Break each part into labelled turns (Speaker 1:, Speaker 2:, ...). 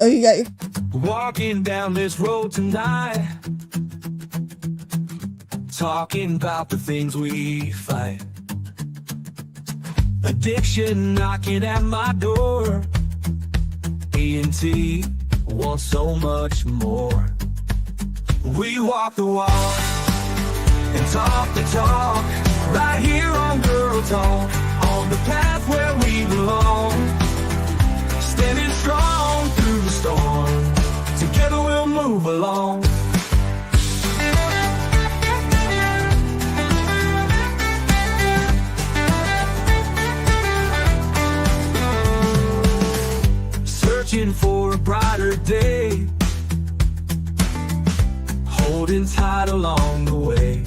Speaker 1: Okay.
Speaker 2: Walking down this road tonight, talking about the things we fight. Addiction knocking at my door. E&T wants so much more. We walk the walk and talk the talk, right here on Girl Talk, on the path where we belong. Standing strong through the storm, together we'll move along. Searching for a brighter day, holding tight along the way.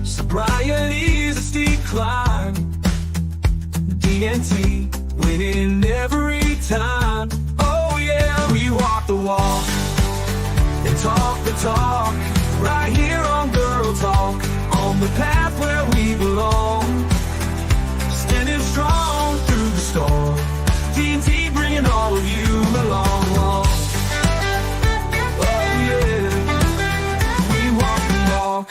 Speaker 2: Sobriety's a steep climb, D&T winning every time. Oh yeah, we walk the walk and talk the talk, right here on Girl Talk, on the path where we belong. Standing strong through the storm, D&T bringing all of you along. Oh yeah, we walk the walk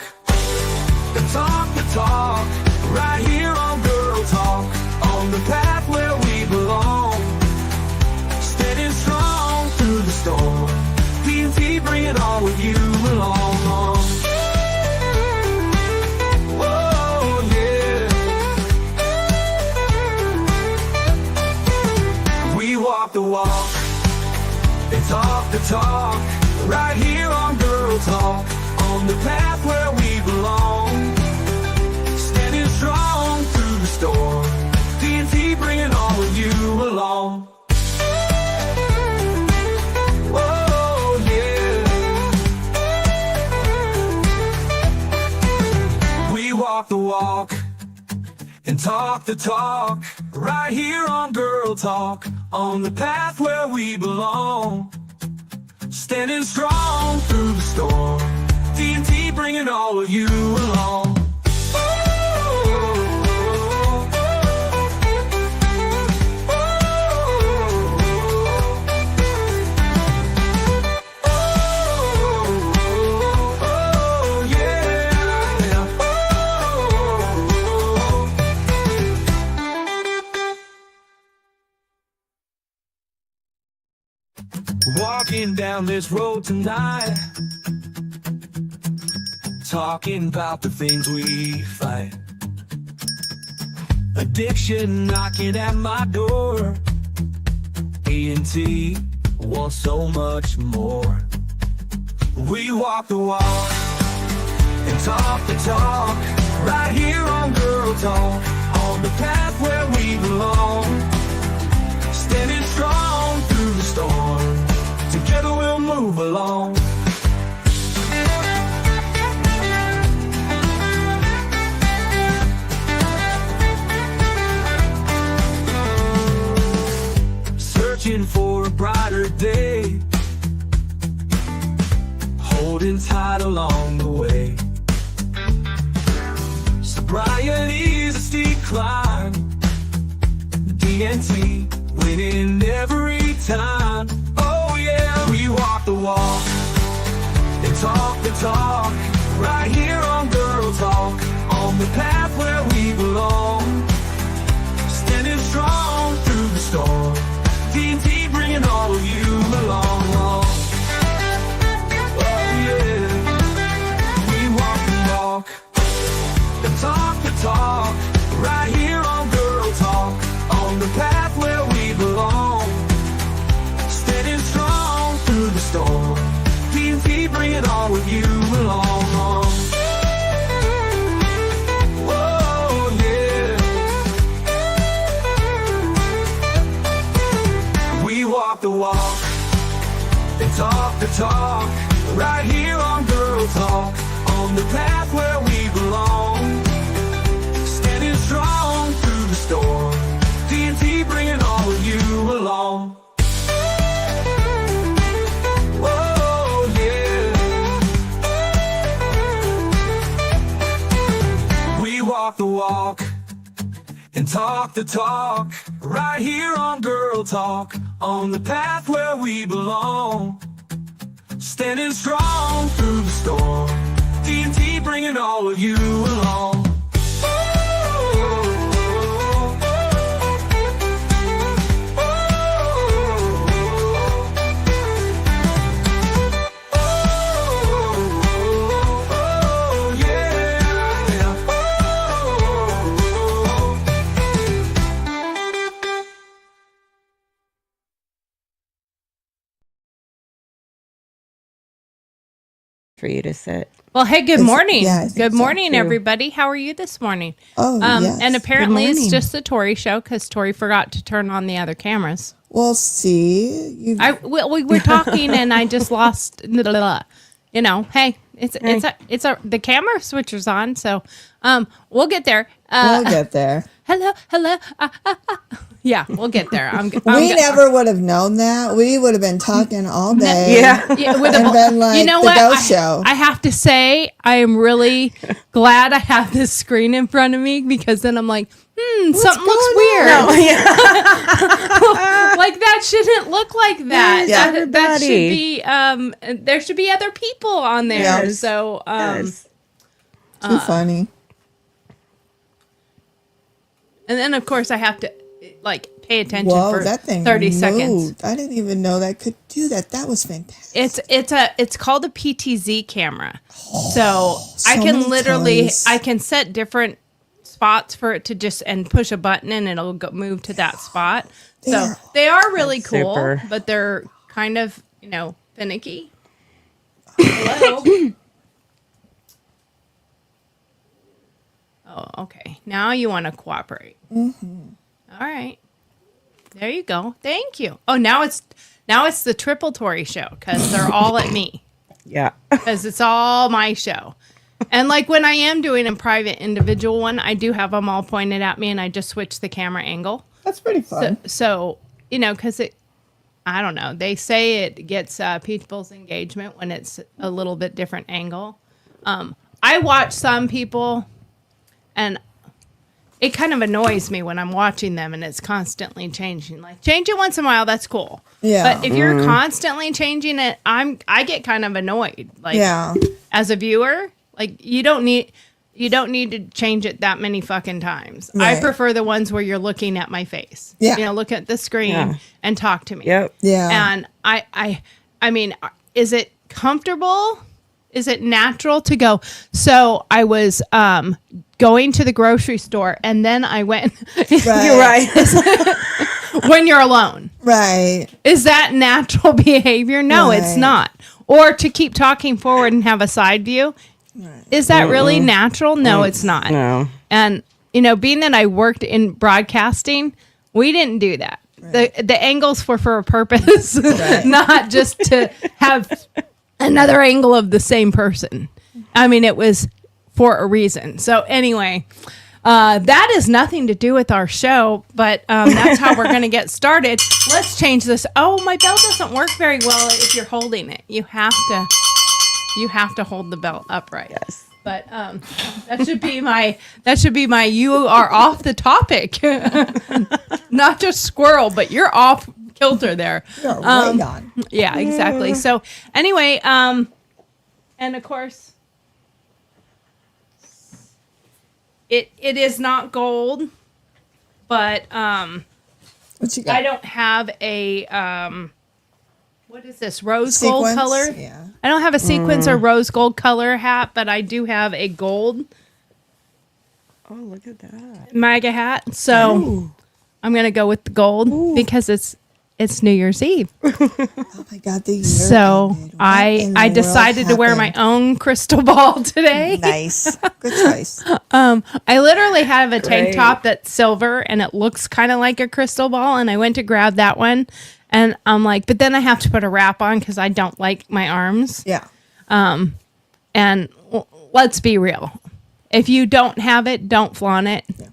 Speaker 2: and talk the talk, right here on Girl Talk, on the path where we belong. Standing strong through the storm, D&T bringing all of you along. Oh yeah, we walk the walk and talk the talk, right here on Girl Talk, on the path where we belong. Standing strong through the storm, D&T bringing all of you along. Oh yeah, we walk the walk and talk the talk, right here on Girl Talk, on the path where we belong. Standing strong through the storm, D&T bringing all of you along. Walking down this road tonight, talking about the things we fight. Addiction knocking at my door. E&T wants so much more. We walk the walk and talk the talk, right here on Girl Talk, on the path where we belong. Standing strong through the storm, together we'll move along. Searching for a brighter day, holding tight along the way. Sobriety's a steep climb, D&T winning every time. Oh yeah, we walk the walk and talk the talk, right here on Girl Talk, on the path where we belong. Standing strong through the storm, D&T bringing all of you along. Oh yeah, we walk the walk and talk the talk, right here on Girl Talk, on the path where we belong. Standing strong through the storm, D&T bringing all of you along. Oh yeah, we walk the walk and talk the talk, right here on Girl Talk, on the path where we belong. Standing strong through the storm, D&T bringing all of you along. Oh yeah, we walk the walk and talk the talk, right here on Girl Talk, on the path where we belong. Standing strong through the storm, TNT bringing all of you along.
Speaker 1: For you to sit.
Speaker 3: Well, hey, good morning.
Speaker 4: Yeah,
Speaker 3: good morning,
Speaker 1: too.
Speaker 3: everybody. How are you this morning?
Speaker 4: Oh, yes.
Speaker 3: And apparently
Speaker 1: Good
Speaker 3: it's
Speaker 1: morning.
Speaker 3: just the Tori show because Tori forgot to turn on the other cameras.
Speaker 4: Well, see, you.
Speaker 3: We were talking and I just lost. You know, hey, it's the camera switcher's on, so we'll get there.
Speaker 4: We'll get there.
Speaker 3: Hello. Yeah, we'll get there.
Speaker 4: We never would have known that. We would have been talking all day.
Speaker 3: Yeah, with
Speaker 4: And been like,
Speaker 3: you know
Speaker 4: the
Speaker 3: what?
Speaker 4: ghost show.
Speaker 3: I have to say, I am really glad I have this screen in front of me because then I'm like, something looks weird.
Speaker 1: No, yeah.
Speaker 3: Like that shouldn't look like that.
Speaker 1: Yeah.
Speaker 3: That should be. There should be other people on there.
Speaker 4: Yes.
Speaker 3: So,
Speaker 1: Yes.
Speaker 4: Too funny.
Speaker 3: and then of course I have to like pay attention
Speaker 4: Whoa,
Speaker 3: for
Speaker 4: that thing
Speaker 3: 30
Speaker 4: moved.
Speaker 3: seconds.
Speaker 4: I didn't even know that could do that. That was fantastic.
Speaker 3: It's called a PTZ camera. So I
Speaker 4: so
Speaker 3: can
Speaker 4: many
Speaker 3: literally
Speaker 4: toys.
Speaker 3: I can set different spots for it to just and push a button and it'll move to that spot. So
Speaker 4: They're-
Speaker 3: they are really
Speaker 1: That's
Speaker 3: cool,
Speaker 1: super.
Speaker 3: but they're kind of, finicky. Hello. Oh, okay. Now you want to cooperate. Mm-hmm. All right. There you go. Thank you. Oh, now it's the triple Tory show because they're all at me
Speaker 1: Yeah.
Speaker 3: because it's all my show. And like when I am doing a private individual one, I do have them all pointed at me and I just switch the camera angle.
Speaker 4: That's pretty fun.
Speaker 3: So because I don't know. They say it gets people's engagement when it's a little bit different angle. I watch some people and it kind of annoys me when I'm watching them and it's constantly changing. Like change it once in a while, that's cool.
Speaker 4: Yeah.
Speaker 3: But if you're constantly changing it, I get kind of annoyed. Like
Speaker 4: Yeah.
Speaker 3: as a viewer, like you don't need to change it that many fucking times. I
Speaker 4: Right.
Speaker 3: prefer the ones where you're looking at my face.
Speaker 4: Yeah.
Speaker 3: Look at the screen
Speaker 1: Yeah.
Speaker 3: and talk to me.
Speaker 1: Yep.
Speaker 4: Yeah.
Speaker 3: And I mean, is it comfortable? Is it natural to go? So I was going to the grocery store and then I went
Speaker 1: You're right.
Speaker 3: when you're alone.
Speaker 4: Right.
Speaker 3: Is that natural behavior? No, it's
Speaker 4: Right.
Speaker 3: not. Or to keep talking forward and have a side view. Is that really natural? No, it's not.
Speaker 1: No.
Speaker 3: And being that I worked in broadcasting, we didn't do that. The angles were for a purpose, not just to have another angle of the same person. I mean, it was for a reason. So anyway, that has nothing to do with our show, but that's how we're going to get started. Let's change this. Oh, my belt doesn't work very well if you're holding it. You have to hold the belt upright.
Speaker 1: Yes.
Speaker 3: But that should be my you are off the topic. Not just squirrel, but you're off kilter there.
Speaker 4: You're right on.
Speaker 3: Yeah, exactly. So anyway, and of course it is not gold, but
Speaker 4: What you got?
Speaker 3: I don't have a what is this? Rose gold
Speaker 4: Sequence?
Speaker 3: color?
Speaker 4: Yeah.
Speaker 3: I don't have a sequence or rose gold color hat, but I do have a gold
Speaker 1: Oh, look at that.
Speaker 3: MAGA hat. So I'm gonna go with the gold because it's New Year's Eve.
Speaker 4: Oh my God, the year
Speaker 3: So
Speaker 4: ended. What in
Speaker 3: I
Speaker 4: the
Speaker 3: decided to
Speaker 4: world
Speaker 3: wear my
Speaker 4: happened?
Speaker 3: own crystal ball today.
Speaker 4: Nice. Good choice.
Speaker 3: I literally have a tank
Speaker 1: Great.
Speaker 3: top that's silver and it looks kind of like a crystal ball, and I went to grab that one, and I'm like, but then I have to put a wrap on because I don't like my arms.
Speaker 4: Yeah.
Speaker 3: And let's be real. If you don't have it, don't flaunt it.
Speaker 4: Yeah.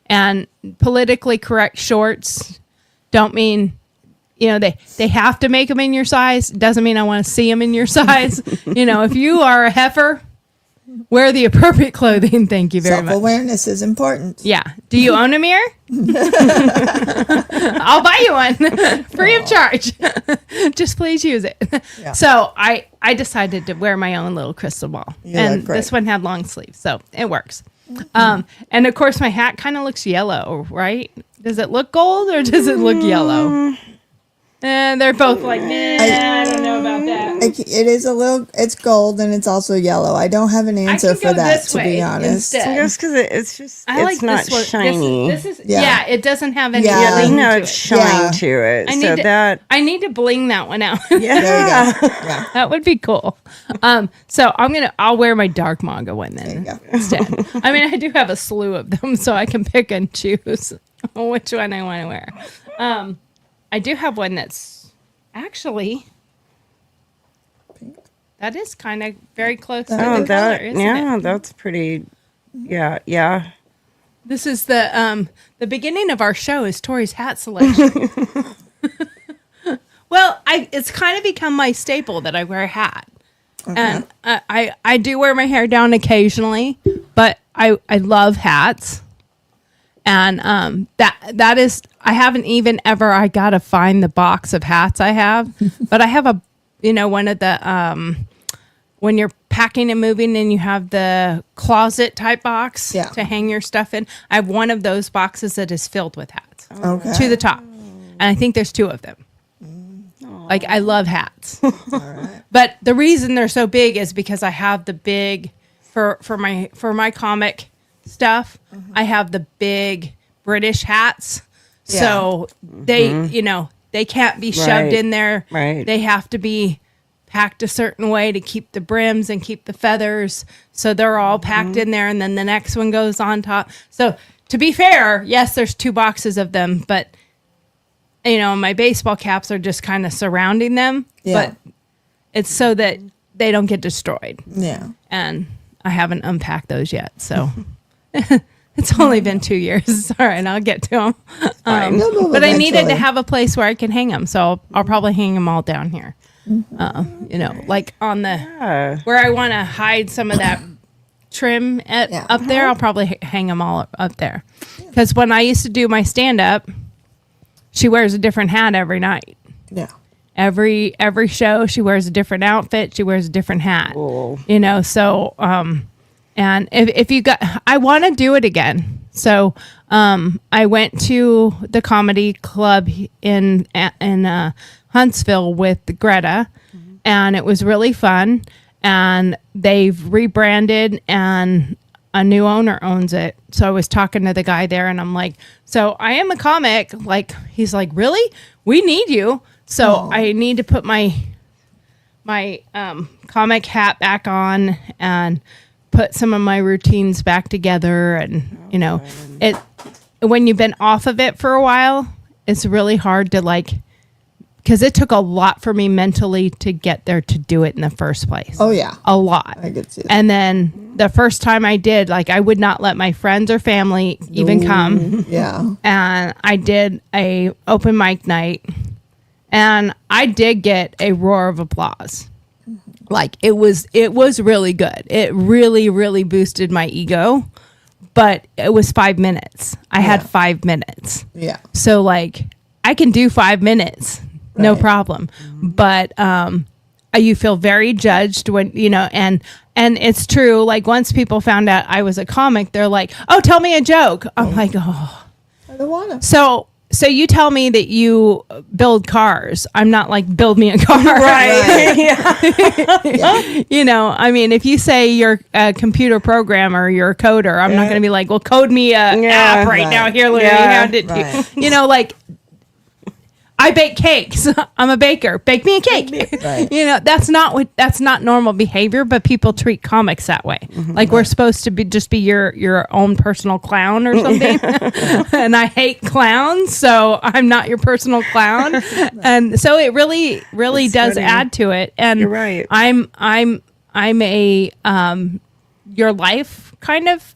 Speaker 3: And politically correct shorts don't mean, they have to make them in your size. Doesn't mean I want to see them in your size. If you are a heifer, wear the appropriate clothing. Thank you very much.
Speaker 4: Self-awareness is important.
Speaker 3: Yeah. Do you own a mirror? I'll buy you one free of charge. Just please use it.
Speaker 4: Yeah.
Speaker 3: So I decided to wear my own little crystal ball.
Speaker 4: You
Speaker 3: And
Speaker 4: look great.
Speaker 3: this one had long sleeves, so it works. And of course my hat kind of looks yellow, right? Does it look gold or does it look yellow? And they're both like, I don't know about that.
Speaker 4: It is a little. It's gold and it's also yellow. I don't have an answer
Speaker 3: could
Speaker 4: for
Speaker 3: go
Speaker 4: that,
Speaker 3: this
Speaker 4: to
Speaker 3: way
Speaker 4: be honest.
Speaker 3: instead.
Speaker 1: Just because it's just it's not
Speaker 3: this one.
Speaker 1: shiny.
Speaker 3: This is
Speaker 4: Yeah.
Speaker 3: yeah. It doesn't have any.
Speaker 4: Yeah.
Speaker 1: I
Speaker 3: bling
Speaker 1: know
Speaker 3: to
Speaker 1: it's
Speaker 3: it.
Speaker 1: shine
Speaker 4: Yeah.
Speaker 1: to it.
Speaker 3: I
Speaker 1: So
Speaker 3: need to,
Speaker 1: that
Speaker 3: I need to bling that one out.
Speaker 4: There you go. Yeah.
Speaker 3: That would be cool. So I'll wear my dark manga one then
Speaker 4: There you go.
Speaker 3: instead. I mean, I do have a slew of them, so I can pick and choose which one I want to wear. I do have one that's actually that is kind of very close to the color, isn't it?
Speaker 1: that's pretty. Yeah.
Speaker 3: This is the beginning of our show is Tori's hat selection. Well, it's kind of become my staple that I wear a hat. And I do wear my hair down occasionally, but I love hats. And that is I haven't even ever I gotta find the box of hats I have, but I have one of the when you're packing and moving and you have the closet type box to hang your stuff in. I have one of those boxes that is filled with hats to the top, and I think there's two of them. Like I love hats. But the reason they're so big is because I have the big for my comic stuff. I have the big British hats. So they they can't be shoved in there.
Speaker 1: Right.
Speaker 3: They have to be packed a certain way to keep the brims and keep the feathers. So they're all packed in there, and then the next one goes on top. So to be fair, yes, there's two boxes of them, but my baseball caps are just kind of surrounding them.
Speaker 4: Yeah.
Speaker 3: But it's so that they don't get destroyed.
Speaker 4: Yeah.
Speaker 3: And I haven't unpacked those yet. So it's only been 2 years. All right, I'll get to them. But I needed to have a place where I can hang them. So I'll probably hang them all down here. Like on the where I want to hide some of that trim up there. I'll probably hang them all up there. Because when I used to do my stand-up, she wears a different hat every night.
Speaker 4: Yeah.
Speaker 3: Every show, she wears a different outfit. She wears a different hat.
Speaker 1: Cool.
Speaker 3: So, and if you got, I want to do it again. So, I went to the comedy club in Huntsville with Greta, and it was really fun. And they've rebranded, and a new owner owns it. So I was talking to the guy there, and I'm like, so I am a comic. Like, he's like, really? We need you. So I need to put my comic hat back on and put some of my routines back together. And, when you've been off of it for a while, it's really hard to because it took a lot for me mentally to get there to do it in the first place.
Speaker 4: Oh yeah.
Speaker 3: A lot.
Speaker 4: I could see that.
Speaker 3: And then the first time I did, I would not let my friends or family even come.
Speaker 4: Yeah.
Speaker 3: And I did a open mic night, and I did get a roar of applause. It was really good. It really, really boosted my ego, but it was 5 minutes. I had 5 minutes.
Speaker 4: Yeah.
Speaker 3: So I can do 5 minutes. No
Speaker 4: Right.
Speaker 3: problem. But you feel very judged when, and it's true. Once people found out I was a comic, they're like, oh, tell me a joke. I'm like, oh.
Speaker 4: I don't want to.
Speaker 3: So you tell me that you build cars. I'm not like, build me a car.
Speaker 1: Right.
Speaker 3: I mean, if you say you're a computer programmer, you're a coder, I'm not going to be like, well, code me a app right now. Here, let me hand it to you. I bake cakes. I'm a baker. Bake me a cake.
Speaker 4: Right.
Speaker 3: That's not normal behavior, but people treat comics that way. We're supposed to be your own personal clown or something. And I hate clowns, so I'm not your personal clown. And so it really does
Speaker 1: funny.
Speaker 3: add to it. And
Speaker 1: You're right.
Speaker 3: I'm a your life kind of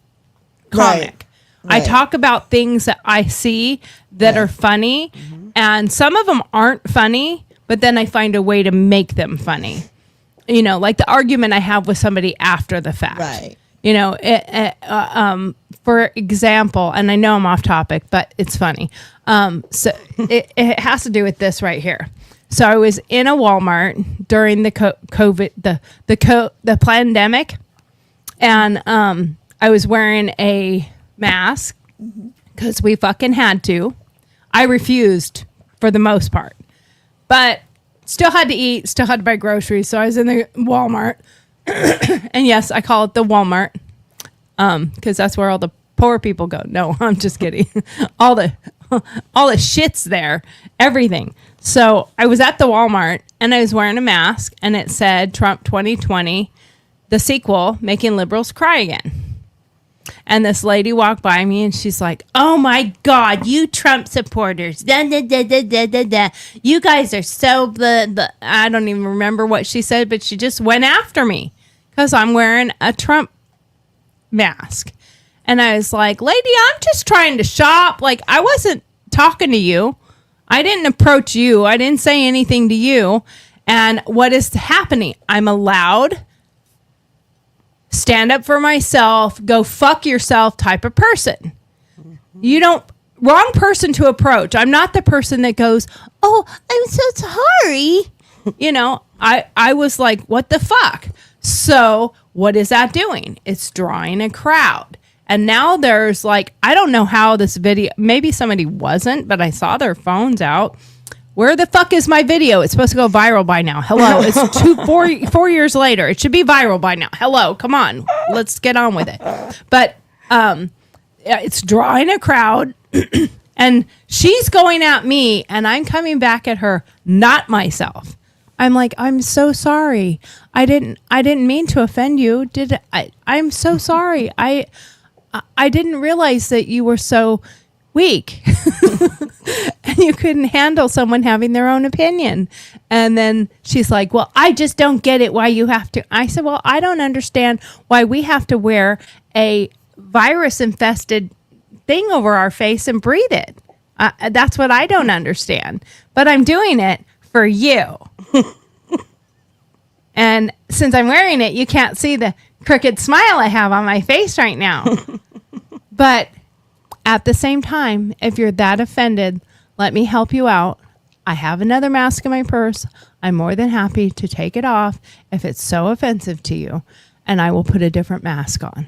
Speaker 3: comic. I talk about things that I see that are funny, and some of them aren't funny, but then I find a way to make them funny. Like the argument I have with somebody after the fact.
Speaker 4: Right.
Speaker 3: For example, and I know I'm off topic, but it's funny. So it has to do with this right here. So I was in a Walmart during the COVID, the pandemic, and I was wearing a mask because we fucking had to. I refused for the most part, but still had to eat, still had to buy groceries. So I was in the Walmart, and yes, I call it the Walmart because that's where all the poor people go. No, I'm just kidding. all the shit's there, everything. So I was at the Walmart and I was wearing a mask and it said Trump 2020, the sequel, making liberals cry again. And this lady walked by me and she's like, "Oh my God, you Trump supporters. Da, da, da, da, da, da, da. You guys are so blah, blah." I don't even remember what she said, but she just went after me because I'm wearing a Trump mask. And I was like, "Lady, I'm just trying to shop. Like, I wasn't talking to you. I didn't approach you. I didn't say anything to you. And what is happening? I'm allowed stand up for myself, go fuck yourself type of person. You don't, wrong person to approach. I'm not the person that goes, "Oh, I'm so sorry." I was like, what the fuck? So what is that doing? It's drawing a crowd. And now there's like, I don't know how this video, maybe somebody wasn't, but I saw their phones out. Where the fuck is my video? It's supposed to go viral by now. Hello. It's 4 years later. It should be viral by now. Hello. Come on. Let's get on with it. But it's drawing a crowd and she's going at me and I'm coming back at her, not myself. I'm like, "I'm so sorry. I didn't mean to offend you. Did I? I'm so sorry. I didn't realize that you were so weak and you couldn't handle someone having their own opinion." And then she's like, "Well, I just don't get it why you have to." I said, "Well, I don't understand why we have to wear a virus infested thing over our face and breathe it. That's what I don't understand. But I'm doing it for you." And since I'm wearing it, you can't see the crooked smile I have on my face right now. But at the same time, if you're that offended, let me help you out. I have another mask in my purse. I'm more than happy to take it off if it's so offensive to you, and I will put a different mask on.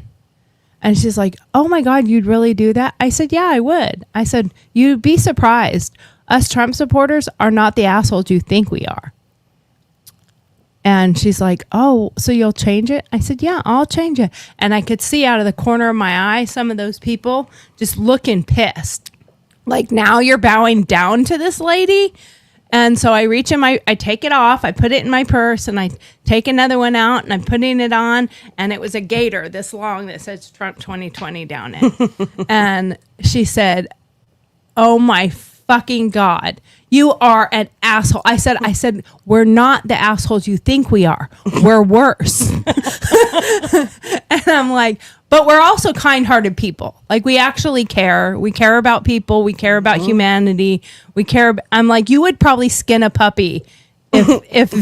Speaker 3: And she's like, "Oh my God, you'd really do that?" I said, "Yeah, I would." I said, "You'd be surprised. Us Trump supporters are not the assholes you think we are." And she's like, "Oh, so you'll change it?" I said, "Yeah, I'll change it." And I could see out of the corner of my eye some of those people just looking pissed. Like, now you're bowing down to this lady? And so I reach in I take it off, I put it in my purse, and I take another one out, and I'm putting it on, and it was a gator this long that says Trump 2020 down it. And she said, "Oh my fucking God, you are an asshole." I said, "We're not the assholes you think we are. We're worse." And I'm like, "But we're also kind-hearted people. Like, we actually care. We care about people. We care about humanity. We care." I'm like, "You would probably skin a puppy if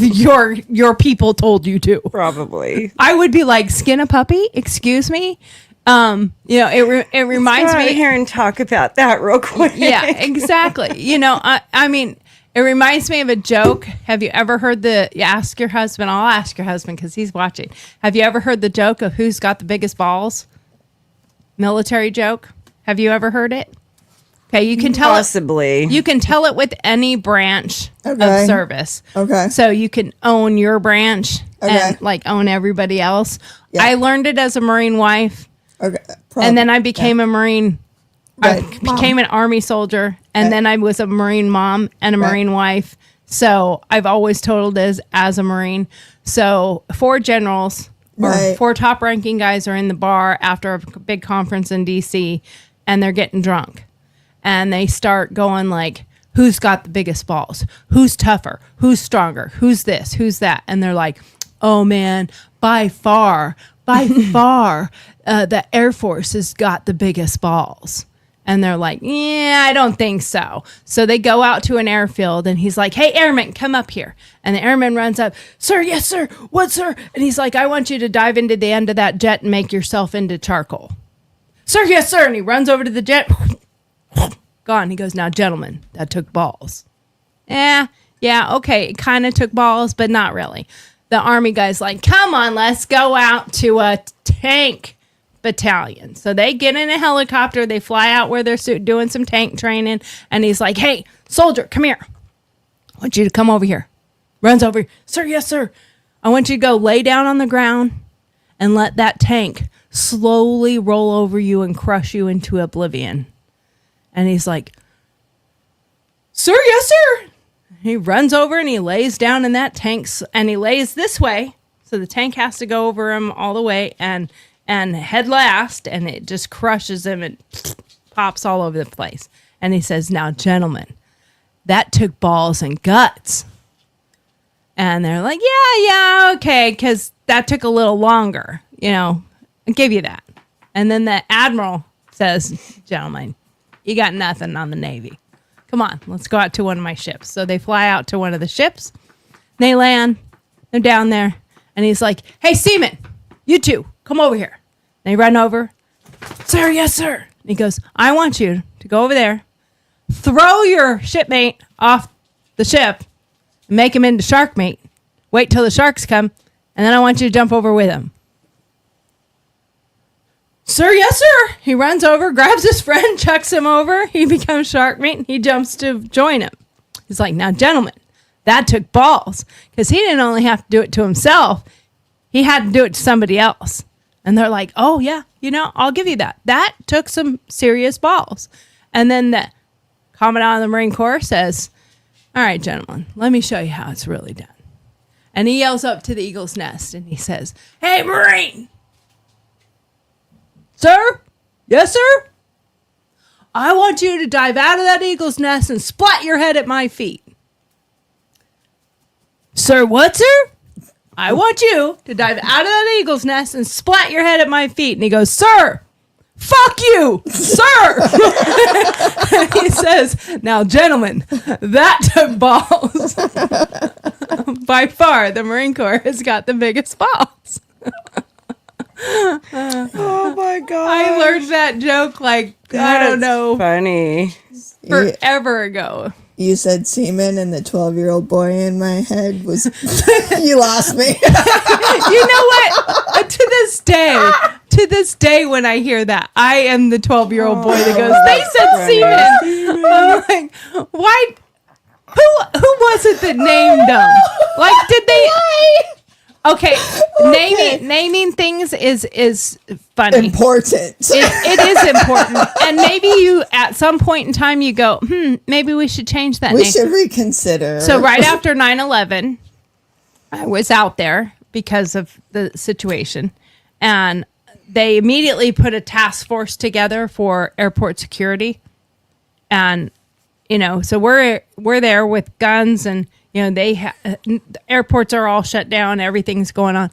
Speaker 3: your people told you to."
Speaker 1: Probably.
Speaker 3: I would be like, "Skin a puppy? Excuse me?" It reminds
Speaker 1: Let's go
Speaker 3: me
Speaker 1: out here and talk about that real quick.
Speaker 3: Yeah, exactly. I mean, it reminds me of a joke. Have you ever heard you ask your husband? I'll ask your husband because he's watching. Have you ever heard the joke of who's got the biggest balls? Military joke. Have you ever heard it? Okay, you can tell
Speaker 1: Possibly.
Speaker 3: You can tell it with any branch of service.
Speaker 4: Okay.
Speaker 3: So you can own your branch and
Speaker 4: Okay.
Speaker 3: own everybody else.
Speaker 4: Yeah.
Speaker 3: I learned it as a Marine wife.
Speaker 4: Okay.
Speaker 3: And then I became a Marine.
Speaker 4: Right.
Speaker 3: I became an Army soldier, and then I was a Marine mom and a Marine wife. So I've always totaled as a Marine. So 4 generals or 4 top ranking guys are in the bar after a big conference in DC, and they're getting drunk. And they start going like, "Who's got the biggest balls? Who's tougher? Who's stronger? Who's this? Who's that?" And they're like, "Oh man, by far, the Air Force has got the biggest balls." And they're like, yeah, I don't think so. So they go out to an airfield and he's like, hey, airman, come up here. And the airman runs up, sir, yes, sir. What, sir? And he's like, I want you to dive into the end of that jet and make yourself into charcoal. Sir, yes, sir. And he runs over to the jet. Gone. He goes, now, gentlemen, that took balls. Yeah, okay. It kind of took balls, but not really. The Army guy's like, come on, let's go out to a tank battalion. So they get in a helicopter, they fly out where they're doing some tank training, and he's like, hey, soldier, come here. I want you to come over here. Runs over, sir, yes, sir. I want you to go lay down on the ground and let that tank slowly roll over you and crush you into oblivion. And he's like, sir, yes, sir. He runs over and he lays down in that tank, and he lays this way, so the tank has to go over him all the way, and head last, and it just crushes him and pops all over the place. And he says, now, gentlemen, that took balls and guts. And they're like, yeah, okay, because that took a little longer. I'll give you that. And then the admiral says, gentlemen, you got nothing on the Navy. Come on, let's go out to one of my ships. So they fly out to one of the ships. They land. They're down there. And he's like, hey, seaman, you two, come over here. They run over. Sir, yes, sir. And he goes, I want you to go over there, throw your shipmate off the ship, and make him into shark meat. Wait till the sharks come, and then I want you to jump over with him. Sir, yes, sir. He runs over, grabs his friend, chucks him over. He becomes shark meat, and he jumps to join him. He's like, now, gentlemen, that took balls, because he didn't only have to do it to himself. He had to do it to somebody else. And they're like, oh, yeah, I'll give you that. That took some serious balls. And then the Commandant of the Marine Corps says, all right, gentlemen, let me show you how it's really done. And he yells up to the Eagle's Nest, and he says, hey, Marine. Sir? Yes, sir? I want you to dive out of that Eagle's Nest and splat your head at my feet. Sir, what, sir? I want you to dive out of that Eagle's Nest and splat your head at my feet. And he goes, sir, fuck you, sir. He says, now, gentlemen, that took balls. By far, the Marine Corps has got the biggest balls.
Speaker 1: Oh my god!
Speaker 3: I learned that joke I don't know,
Speaker 1: funny.
Speaker 3: forever ago.
Speaker 4: You said semen, and the 12-year-old boy in my head was. You lost me.
Speaker 3: You know what? To this day, when I hear that, I am the 12-year-old boy that goes, "They said semen." I'm like, why? Who was it that named them? Like, did they? Okay, naming things is funny.
Speaker 4: Important.
Speaker 3: It is important. And maybe you, at some point in time, you go, maybe we should change that name.
Speaker 4: We should reconsider.
Speaker 3: So right after 9/11, I was out there because of the situation. And they immediately put a task force together for airport security. And, so we're there with guns and, the airports are all shut down. Everything's going on.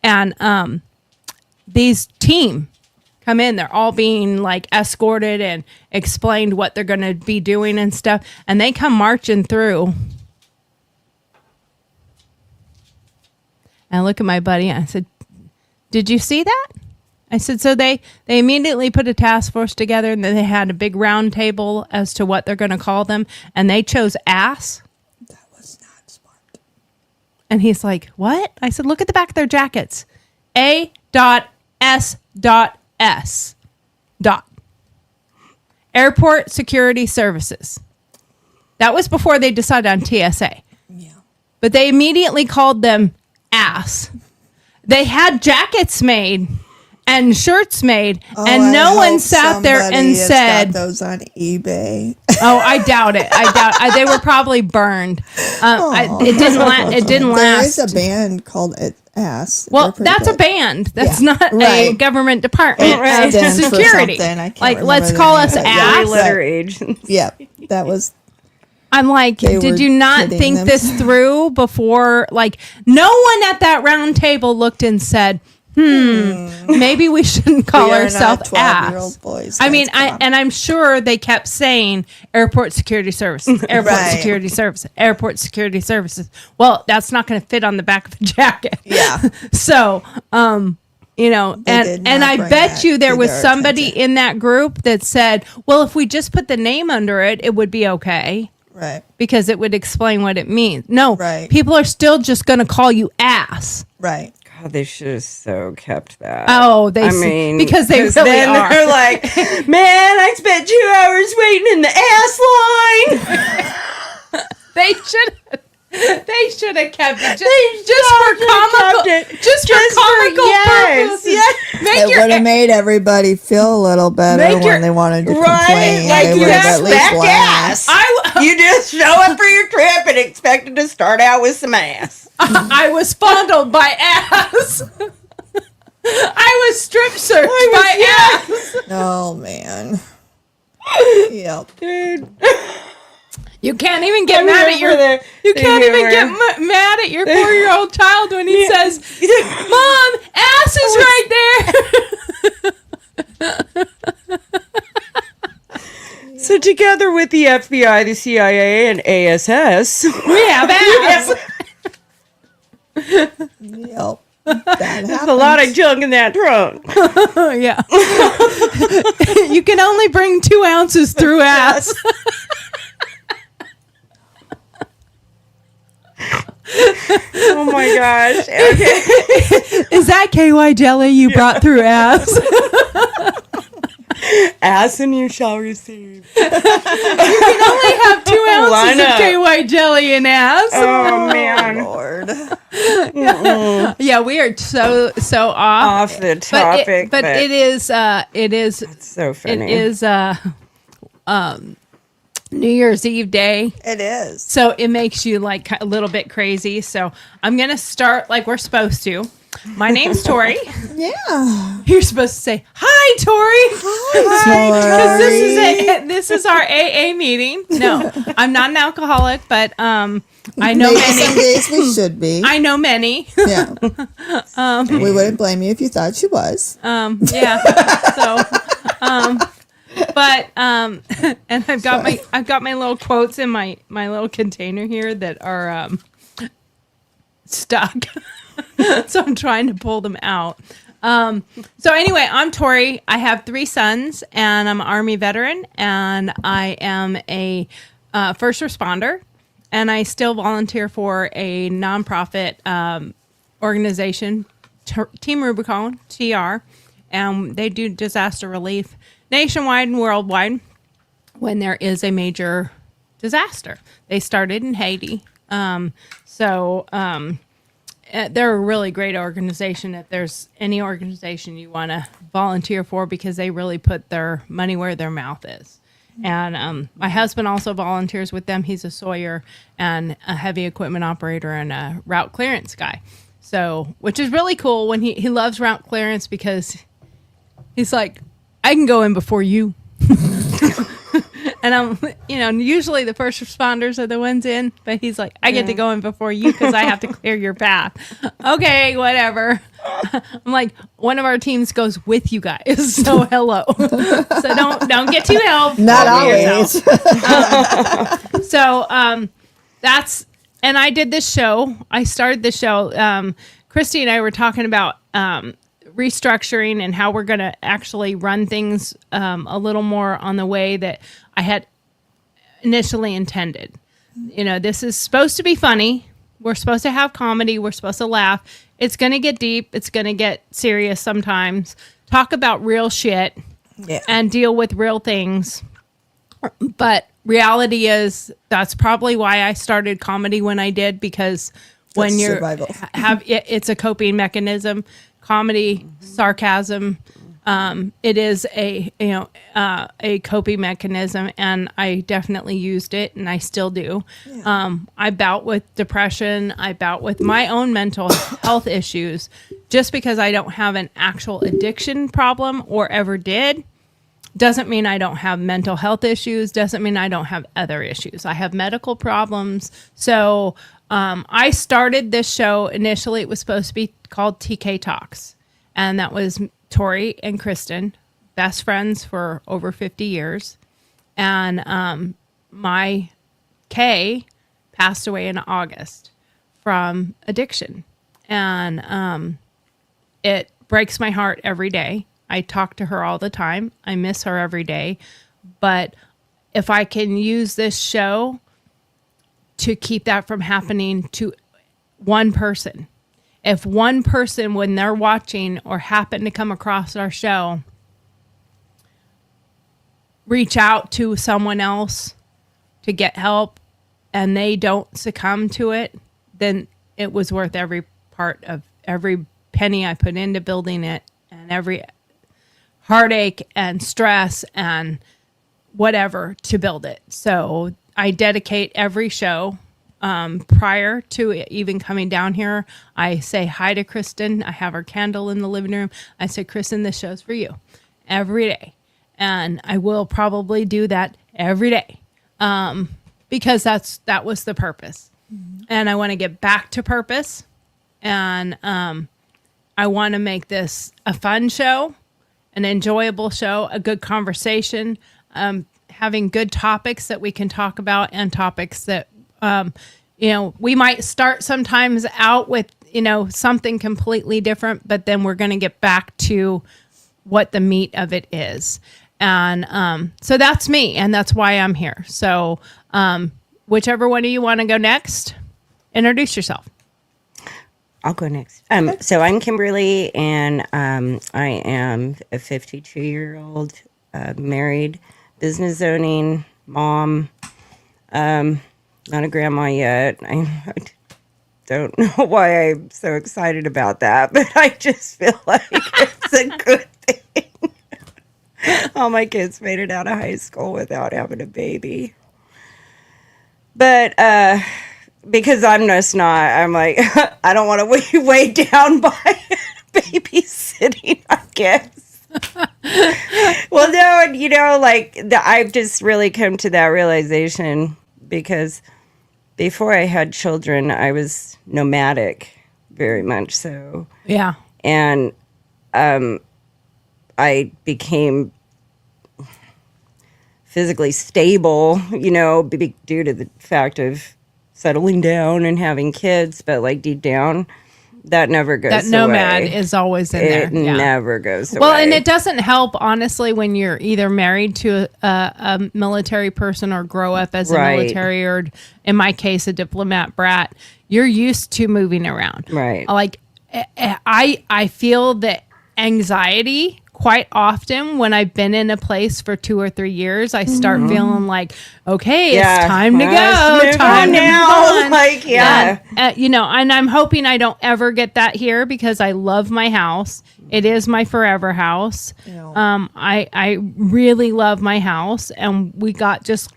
Speaker 3: And these team come in. They're all being escorted and explained what they're going to be doing and stuff. And they come marching through. And I look at my buddy and I said, did you see that? I said, so they immediately put a task force together, and then they had a big round table as to what they're going to call them. And they chose ass. And he's like, what? I said, look at the back of their jackets. A.S.S. Airport Security Services. That was before they decided on TSA. Yeah. But they immediately called them ass. They had jackets made and shirts made, and no one sat there and said,
Speaker 4: got those on eBay.
Speaker 3: Oh, I doubt it. They were probably burned. It didn't last.
Speaker 4: There is a band called Ass.
Speaker 3: Well, that's a band. That's not a government department.
Speaker 4: It stands for
Speaker 3: security.
Speaker 4: something. I can't
Speaker 3: Let's
Speaker 4: remember
Speaker 3: call
Speaker 4: the
Speaker 3: us
Speaker 4: name of it.
Speaker 3: ass.
Speaker 1: Letter agents.
Speaker 4: Yeah, that was.
Speaker 3: I'm like, did you not
Speaker 4: kidding
Speaker 3: think
Speaker 4: them.
Speaker 3: this through before? No one at that round table looked and said, maybe we shouldn't call
Speaker 4: We are
Speaker 3: ourselves
Speaker 4: not 12-year-old
Speaker 3: ass.
Speaker 4: boys.
Speaker 3: I mean,
Speaker 4: Guys, come on.
Speaker 3: I'm sure they kept saying airport security services, airport
Speaker 4: Right.
Speaker 3: security services, airport security services. Well, that's not going to fit on the back of the jacket.
Speaker 4: Yeah.
Speaker 3: So, you know,
Speaker 4: did
Speaker 3: and
Speaker 4: not
Speaker 3: I
Speaker 4: bring
Speaker 3: bet
Speaker 4: that
Speaker 3: you there
Speaker 4: to
Speaker 3: was
Speaker 4: their
Speaker 3: somebody
Speaker 4: attention.
Speaker 3: in that group that said, well, if we just put the name under it, it would be okay.
Speaker 4: Right.
Speaker 3: Because it would explain what it means. No,
Speaker 4: Right.
Speaker 3: people are still just going to call you ass.
Speaker 4: Right.
Speaker 1: God, they should have so kept that.
Speaker 3: Oh, they
Speaker 1: I mean,
Speaker 3: because they
Speaker 1: 'cause
Speaker 3: really
Speaker 1: then
Speaker 3: are.
Speaker 1: they're like, man, I spent 2 hours waiting in the ass line.
Speaker 3: They should. They should have kept it
Speaker 1: They
Speaker 3: just
Speaker 1: so
Speaker 3: for
Speaker 1: should have
Speaker 3: comical.
Speaker 1: kept it.
Speaker 3: Just for comical purposes.
Speaker 1: yes.
Speaker 3: Make
Speaker 4: It
Speaker 3: your
Speaker 4: would have made everybody feel a little better
Speaker 3: Make your-
Speaker 4: when they wanted to
Speaker 1: Right,
Speaker 4: complain.
Speaker 1: like
Speaker 4: They
Speaker 1: you
Speaker 4: would have at least
Speaker 1: expect
Speaker 4: laughed.
Speaker 1: ass. You just show up for your trip and expected to start out with some ass.
Speaker 3: I was fondled by ass. I was strip searched by ass.
Speaker 4: Oh man. Yep.
Speaker 1: Dude.
Speaker 3: You can't even get
Speaker 1: I'm
Speaker 3: mad
Speaker 1: here
Speaker 3: at your.
Speaker 1: for the-
Speaker 3: You
Speaker 1: the
Speaker 3: can't even
Speaker 1: humor.
Speaker 3: get mad at your 4-year-old child when he says, "Mom, ass is right there."
Speaker 1: So together with the FBI, the CIA, and ASS,
Speaker 3: We have ass.
Speaker 4: Yep. That
Speaker 1: there's a lot of junk in that trunk.
Speaker 3: Yeah. You can only bring 2 ounces through ass.
Speaker 1: Oh my gosh. Okay.
Speaker 3: Is that KY jelly you brought through ass?
Speaker 1: Ass and you shall receive.
Speaker 3: Only have 2 ounces
Speaker 1: Line
Speaker 3: of
Speaker 1: up.
Speaker 3: KY jelly in ass.
Speaker 1: Oh man.
Speaker 4: Lord.
Speaker 3: Yeah, we are so off.
Speaker 1: Off the topic.
Speaker 3: But it is
Speaker 1: so funny.
Speaker 3: it is New Year's Eve day.
Speaker 4: It is.
Speaker 3: So it makes you like a little bit crazy. So I'm going to start like we're supposed to. My name's Tori.
Speaker 4: Yeah.
Speaker 3: You're supposed to say, "Hi, Tori."
Speaker 4: Hi,
Speaker 3: This is our AA meeting. No, I'm not an alcoholic, but I know
Speaker 4: Maybe some
Speaker 3: many.
Speaker 4: days we should be.
Speaker 3: I know many.
Speaker 4: Yeah. We wouldn't blame you if you thought she was.
Speaker 3: Yeah. So, but and I've got my little quotes in my little container here that are stuck. So I'm trying to pull them out. So anyway, I'm Tori. I have 3 sons, and I'm an Army veteran, and I am a first responder, and I still volunteer for a nonprofit organization, Team Rubicon, TR, and they do disaster relief nationwide and worldwide when there is a major disaster. They started in Haiti. They're a really great organization if there's any organization you want to volunteer for, because they really put their money where their mouth is. And my husband also volunteers with them. He's a sawyer and a heavy equipment operator and a route clearance guy. So, which is really cool when he loves route clearance, because he's like, I can go in before you. And I'm, usually the first responders are the ones in, but he's like, I get to go in before you because I have to clear your path. Okay, whatever. I'm like, one of our teams goes with you guys, so hello. So don't get too helpful.
Speaker 4: Not always.
Speaker 3: So that's, and I did this show. I started this show. Christy and I were talking about restructuring and how we're going to actually run things a little more on the way that I had initially intended. This is supposed to be funny. We're supposed to have comedy. We're supposed to laugh. It's going to get deep. It's going to get serious sometimes. Talk about real shit and deal with real things. But reality is that's probably why I started comedy when I did, because when
Speaker 4: That's
Speaker 3: you're
Speaker 4: survival.
Speaker 3: it's a coping mechanism. Comedy, sarcasm, it is a coping mechanism, and I definitely used it, and I still do. Yeah. I bout with depression. I bout with my own mental health issues. Just because I don't have an actual addiction problem or ever did, doesn't mean I don't have mental health issues. Doesn't mean I don't have other issues. I have medical problems. So I started this show initially. It was supposed to be called TK Talks. and that was Tori and Kristen, best friends for over 50 years. And my Kay passed away in August from addiction. And it breaks my heart every day. I talk to her all the time. I miss her every day. But if I can use this show to keep that from happening to one person, if one person, when they're watching or happen to come across our show, reach out to someone else to get help and they don't succumb to it, then it was worth every part of every penny I put into building it and every heartache and stress and whatever to build it. So I dedicate every show. Prior to even coming down here, I say hi to Kristen. I have her candle in the living room. I say, Kristen, this show's for you every day. And I will probably do that every day because that was the purpose. Mm-hmm. And I want to get back to purpose. And I want to make this a fun show, an enjoyable show, a good conversation, having good topics that we can talk about and topics that we might start sometimes out with, something completely different, but then we're going to get back to what the meat of it is. And so that's me, and that's why I'm here. So whichever one of you want to go next, introduce yourself.
Speaker 5: I'll go next. So I'm Kimberly, and I am a 52-year-old married, business owning mom. Not a grandma yet. I don't know why I'm so excited about that, but I just feel like it's a good thing. All my kids made it out of high school without having a baby. But because I'm just not, I'm like, I don't want to be weighed down by babysitting, I guess. Well, no, I've just really come to that realization because before I had children, I was nomadic very much so.
Speaker 3: Yeah.
Speaker 5: And I became physically stable, due to the fact of settling down and having kids, but deep down, that never goes away.
Speaker 3: That nomad is always in there.
Speaker 5: It never goes away.
Speaker 3: Well, and it doesn't help, honestly, when you're either married to a military person or grow up as a military or, in my case, a diplomat brat. You're used to moving around.
Speaker 5: Right.
Speaker 3: I feel the anxiety quite often when I've been in a place for 2 or 3 years. I start feeling like, okay, it's time to go. Time now. And I'm hoping I don't ever get that here because I love my house. It is my forever house. Yeah. I really love my house, and we got just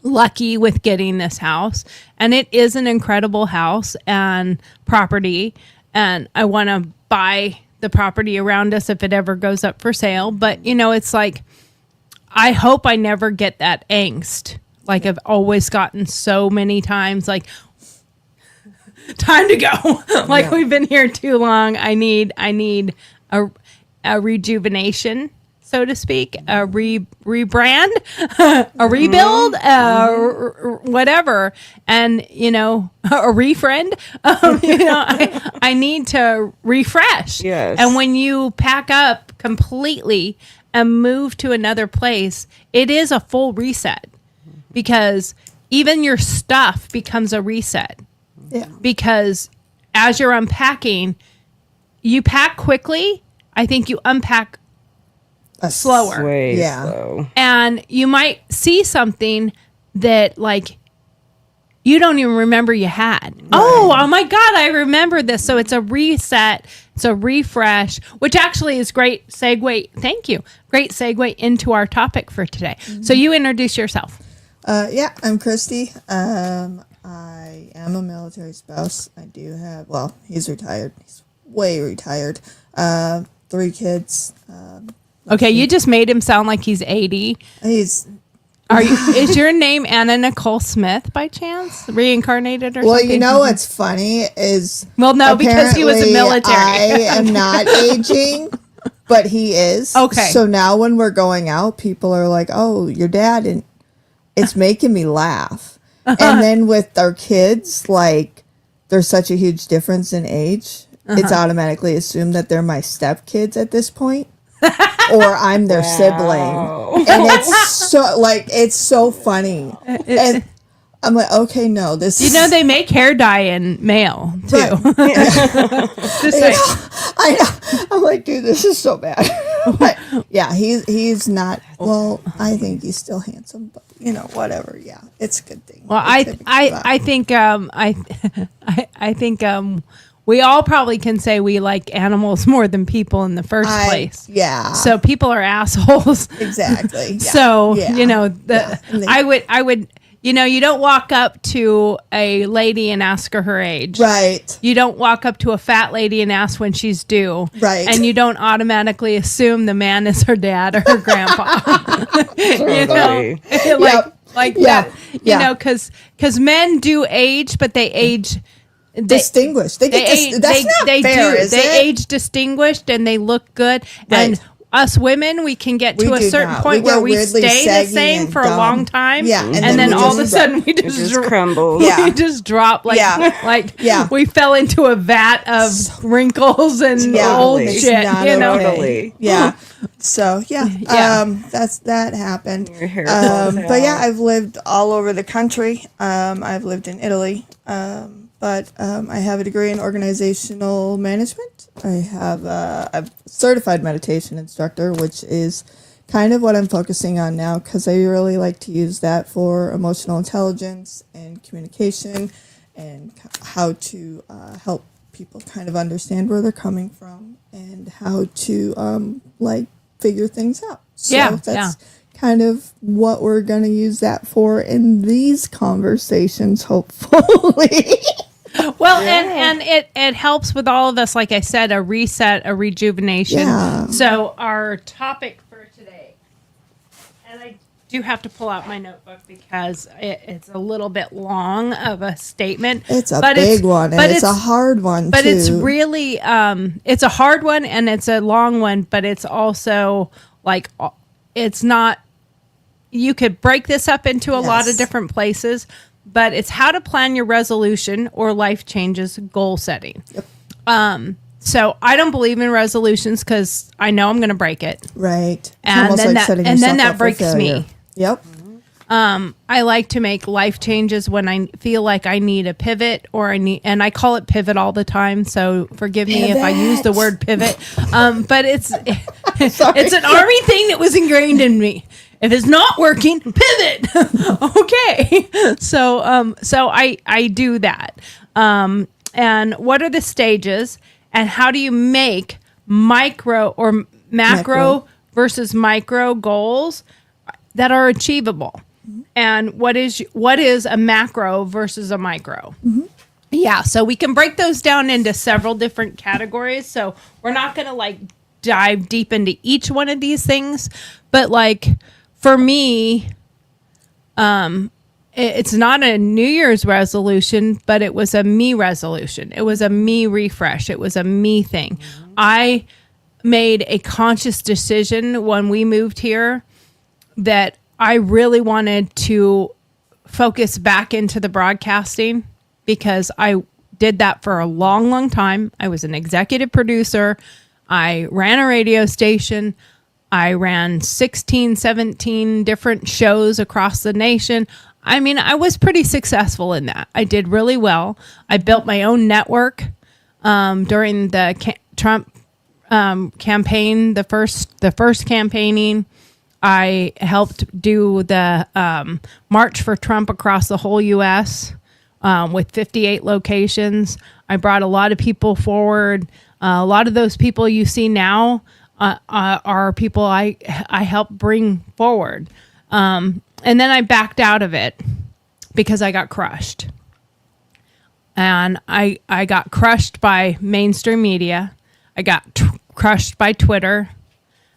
Speaker 3: lucky with getting this house, and it is an incredible house and property, and I want to buy the property around us if it ever goes up for sale. But it's like, I hope I never get that angst like I've always gotten so many times, like, time to go. We've been here too long. I need a rejuvenation, so to speak, a rebrand, a rebuild, whatever, and a refriend. I need to refresh.
Speaker 5: Yes.
Speaker 3: And when you pack up completely and move to another place, it is a full reset because even your stuff becomes a reset.
Speaker 4: Yeah.
Speaker 3: Because as you're unpacking, you pack quickly. I think you unpack slower.
Speaker 5: Way
Speaker 4: Yeah.
Speaker 5: slow.
Speaker 3: And you might see something that you don't even remember you had. Right. Oh my God, I remember this. So it's a reset. It's a refresh, which actually is great segue. Thank you. Great segue into our topic for today. Mm-hmm. So you introduce yourself.
Speaker 4: I'm Christy. I am a military spouse. I do have, he's retired. He's way retired. 3 kids.
Speaker 3: Okay, you just made him sound like he's 80.
Speaker 4: He's
Speaker 3: Is your name Anna Nicole Smith by chance? Reincarnated or
Speaker 4: Well,
Speaker 3: something?
Speaker 4: you know what's funny is
Speaker 3: Well, no, because he was a
Speaker 4: apparently
Speaker 3: military.
Speaker 4: I am not aging, but he is.
Speaker 3: Okay.
Speaker 4: So now when we're going out, people are like, "Oh, your dad," and it's making me laugh. And then with our kids, like, there's such a huge difference in age. It's automatically assumed that they're my stepkids at this point. Or I'm their sibling. And it's so funny. And I'm like, okay, no, this
Speaker 3: You know, they make hair dye in male, too. Just like,
Speaker 4: I know. I'm like, dude, this is so bad. But yeah, he's not, well, I think he's still handsome, but whatever. Yeah, it's a good thing.
Speaker 3: well, I think I think we all probably can say we like animals more than people in the first place.
Speaker 4: Yeah.
Speaker 3: So people are assholes.
Speaker 4: Exactly. Yeah.
Speaker 3: So,
Speaker 4: Yeah. And
Speaker 3: I would, you don't walk up to a lady and ask her age.
Speaker 4: right.
Speaker 3: You don't walk up to a fat lady and ask when she's due.
Speaker 4: Right.
Speaker 3: And you don't automatically assume the man is her dad or her grandpa.
Speaker 5: Totally.
Speaker 3: Like
Speaker 4: Yeah.
Speaker 3: that,
Speaker 4: Yeah.
Speaker 3: because men do age, but they age.
Speaker 4: Distinguished. They get that's not fair, is
Speaker 3: they
Speaker 4: it?
Speaker 3: age distinguished and they look good.
Speaker 4: Right.
Speaker 3: And us women, we can get
Speaker 4: We
Speaker 3: to a
Speaker 4: do
Speaker 3: certain
Speaker 4: not.
Speaker 3: point
Speaker 4: We
Speaker 3: where
Speaker 4: get
Speaker 3: we
Speaker 4: weirdly
Speaker 3: stay the
Speaker 4: saggy
Speaker 3: same
Speaker 4: and
Speaker 3: for a
Speaker 4: dumb.
Speaker 3: long time.
Speaker 4: Yeah,
Speaker 3: And,
Speaker 4: and
Speaker 3: then
Speaker 4: then we
Speaker 3: all of a
Speaker 4: just-
Speaker 3: sudden we
Speaker 5: It
Speaker 3: just
Speaker 5: just crumbles.
Speaker 4: Yeah.
Speaker 3: we just drop like
Speaker 4: Yeah. Yeah.
Speaker 3: we fell into a vat of wrinkles and
Speaker 4: Yeah.
Speaker 3: old
Speaker 5: It's
Speaker 3: shit.
Speaker 4: not
Speaker 5: Totally.
Speaker 4: Yeah. So yeah,
Speaker 3: Yeah.
Speaker 4: that happened.
Speaker 5: Your hair falls
Speaker 4: But yeah,
Speaker 5: out.
Speaker 4: I've lived all over the country. I've lived in Italy, but I have a degree in organizational management. I have I'm a certified meditation instructor, which is kind of what I'm focusing on now because I really like to use that for emotional intelligence and communication and how to help people kind of understand where they're coming from and how to figure things out. So
Speaker 3: Yeah,
Speaker 4: that's kind of what we're going to use that for in these conversations, hopefully.
Speaker 3: Well, and it helps with all of us, like I said, a reset, a rejuvenation.
Speaker 4: Yeah.
Speaker 3: So our topic for today, and I do have to pull out my notebook because it's a little bit long of a statement.
Speaker 4: It's a
Speaker 3: but
Speaker 4: big one, and
Speaker 3: but
Speaker 4: it's a hard one,
Speaker 3: but
Speaker 4: too.
Speaker 3: it's really, it's a hard one and it's a long one, but it's also like, it's not, you could break this up into a lot of
Speaker 4: Yes.
Speaker 3: different places, but it's how to plan your resolution or life changes goal setting.
Speaker 4: Yep.
Speaker 3: So I don't believe in resolutions because I know I'm going to break it.
Speaker 4: Right. It's
Speaker 3: And
Speaker 4: almost
Speaker 3: then
Speaker 4: like setting
Speaker 3: and then
Speaker 4: yourself
Speaker 3: that
Speaker 4: up for
Speaker 3: breaks
Speaker 4: failure.
Speaker 3: me.
Speaker 4: Yep.
Speaker 3: I like to make life changes when I feel like I need a pivot and I call it pivot all the time. So forgive me if I use the word pivot. But it's it's an army thing that was ingrained in me. If it's not working, pivot. Okay. So I do that. And what are the stages and how do you make micro or macro versus micro goals that are achievable? And what is a macro versus a micro? Yeah, so we can break those down into several different categories. So we're not going to dive deep into each one of these things, but for me, it's not a New Year's resolution, but it was a me resolution. It was a me refresh. It was a me thing. I made a conscious decision when we moved here that I really wanted to focus back into the broadcasting because I did that for a long, long time. I was an executive producer. I ran a radio station. I ran 16, 17 different shows across the nation. I mean, I was pretty successful in that. I did really well. I built my own network during the Trump campaign, the first campaigning. I helped do the March for Trump across the whole U.S. With 58 locations. I brought a lot of people forward. A lot of those people you see now are people I helped bring forward. And then I backed out of it because I got crushed. And I got crushed by mainstream media. I got crushed by Twitter.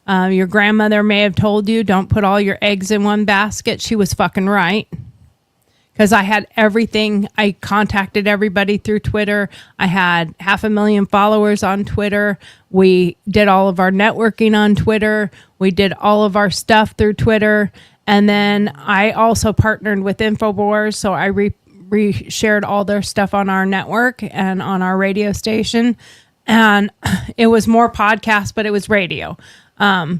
Speaker 3: Your grandmother may have told you, don't put all your eggs in one basket. She was fucking right. Because I had everything. I contacted everybody through Twitter. I had 500,000 followers on Twitter. We did all of our networking on Twitter. We did all of our stuff through Twitter. And then I also partnered with InfoWars. So I shared all their stuff on our network and on our radio station. And it was more podcast, but it was radio. So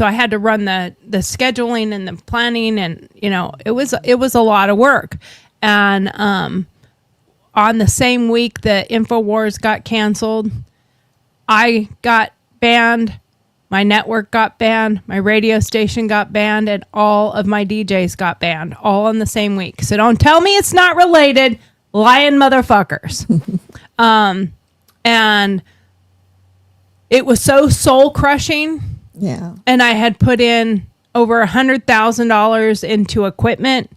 Speaker 3: I had to run the scheduling and the planning, and it was a lot of work. And on the same week that InfoWars got canceled, I got banned, my network got banned, my radio station got banned, and all of my DJs got banned, all in the same week. So don't tell me it's not related, lying motherfuckers. And it was so soul crushing.
Speaker 4: Yeah.
Speaker 3: And I had put in over $100,000 into equipment,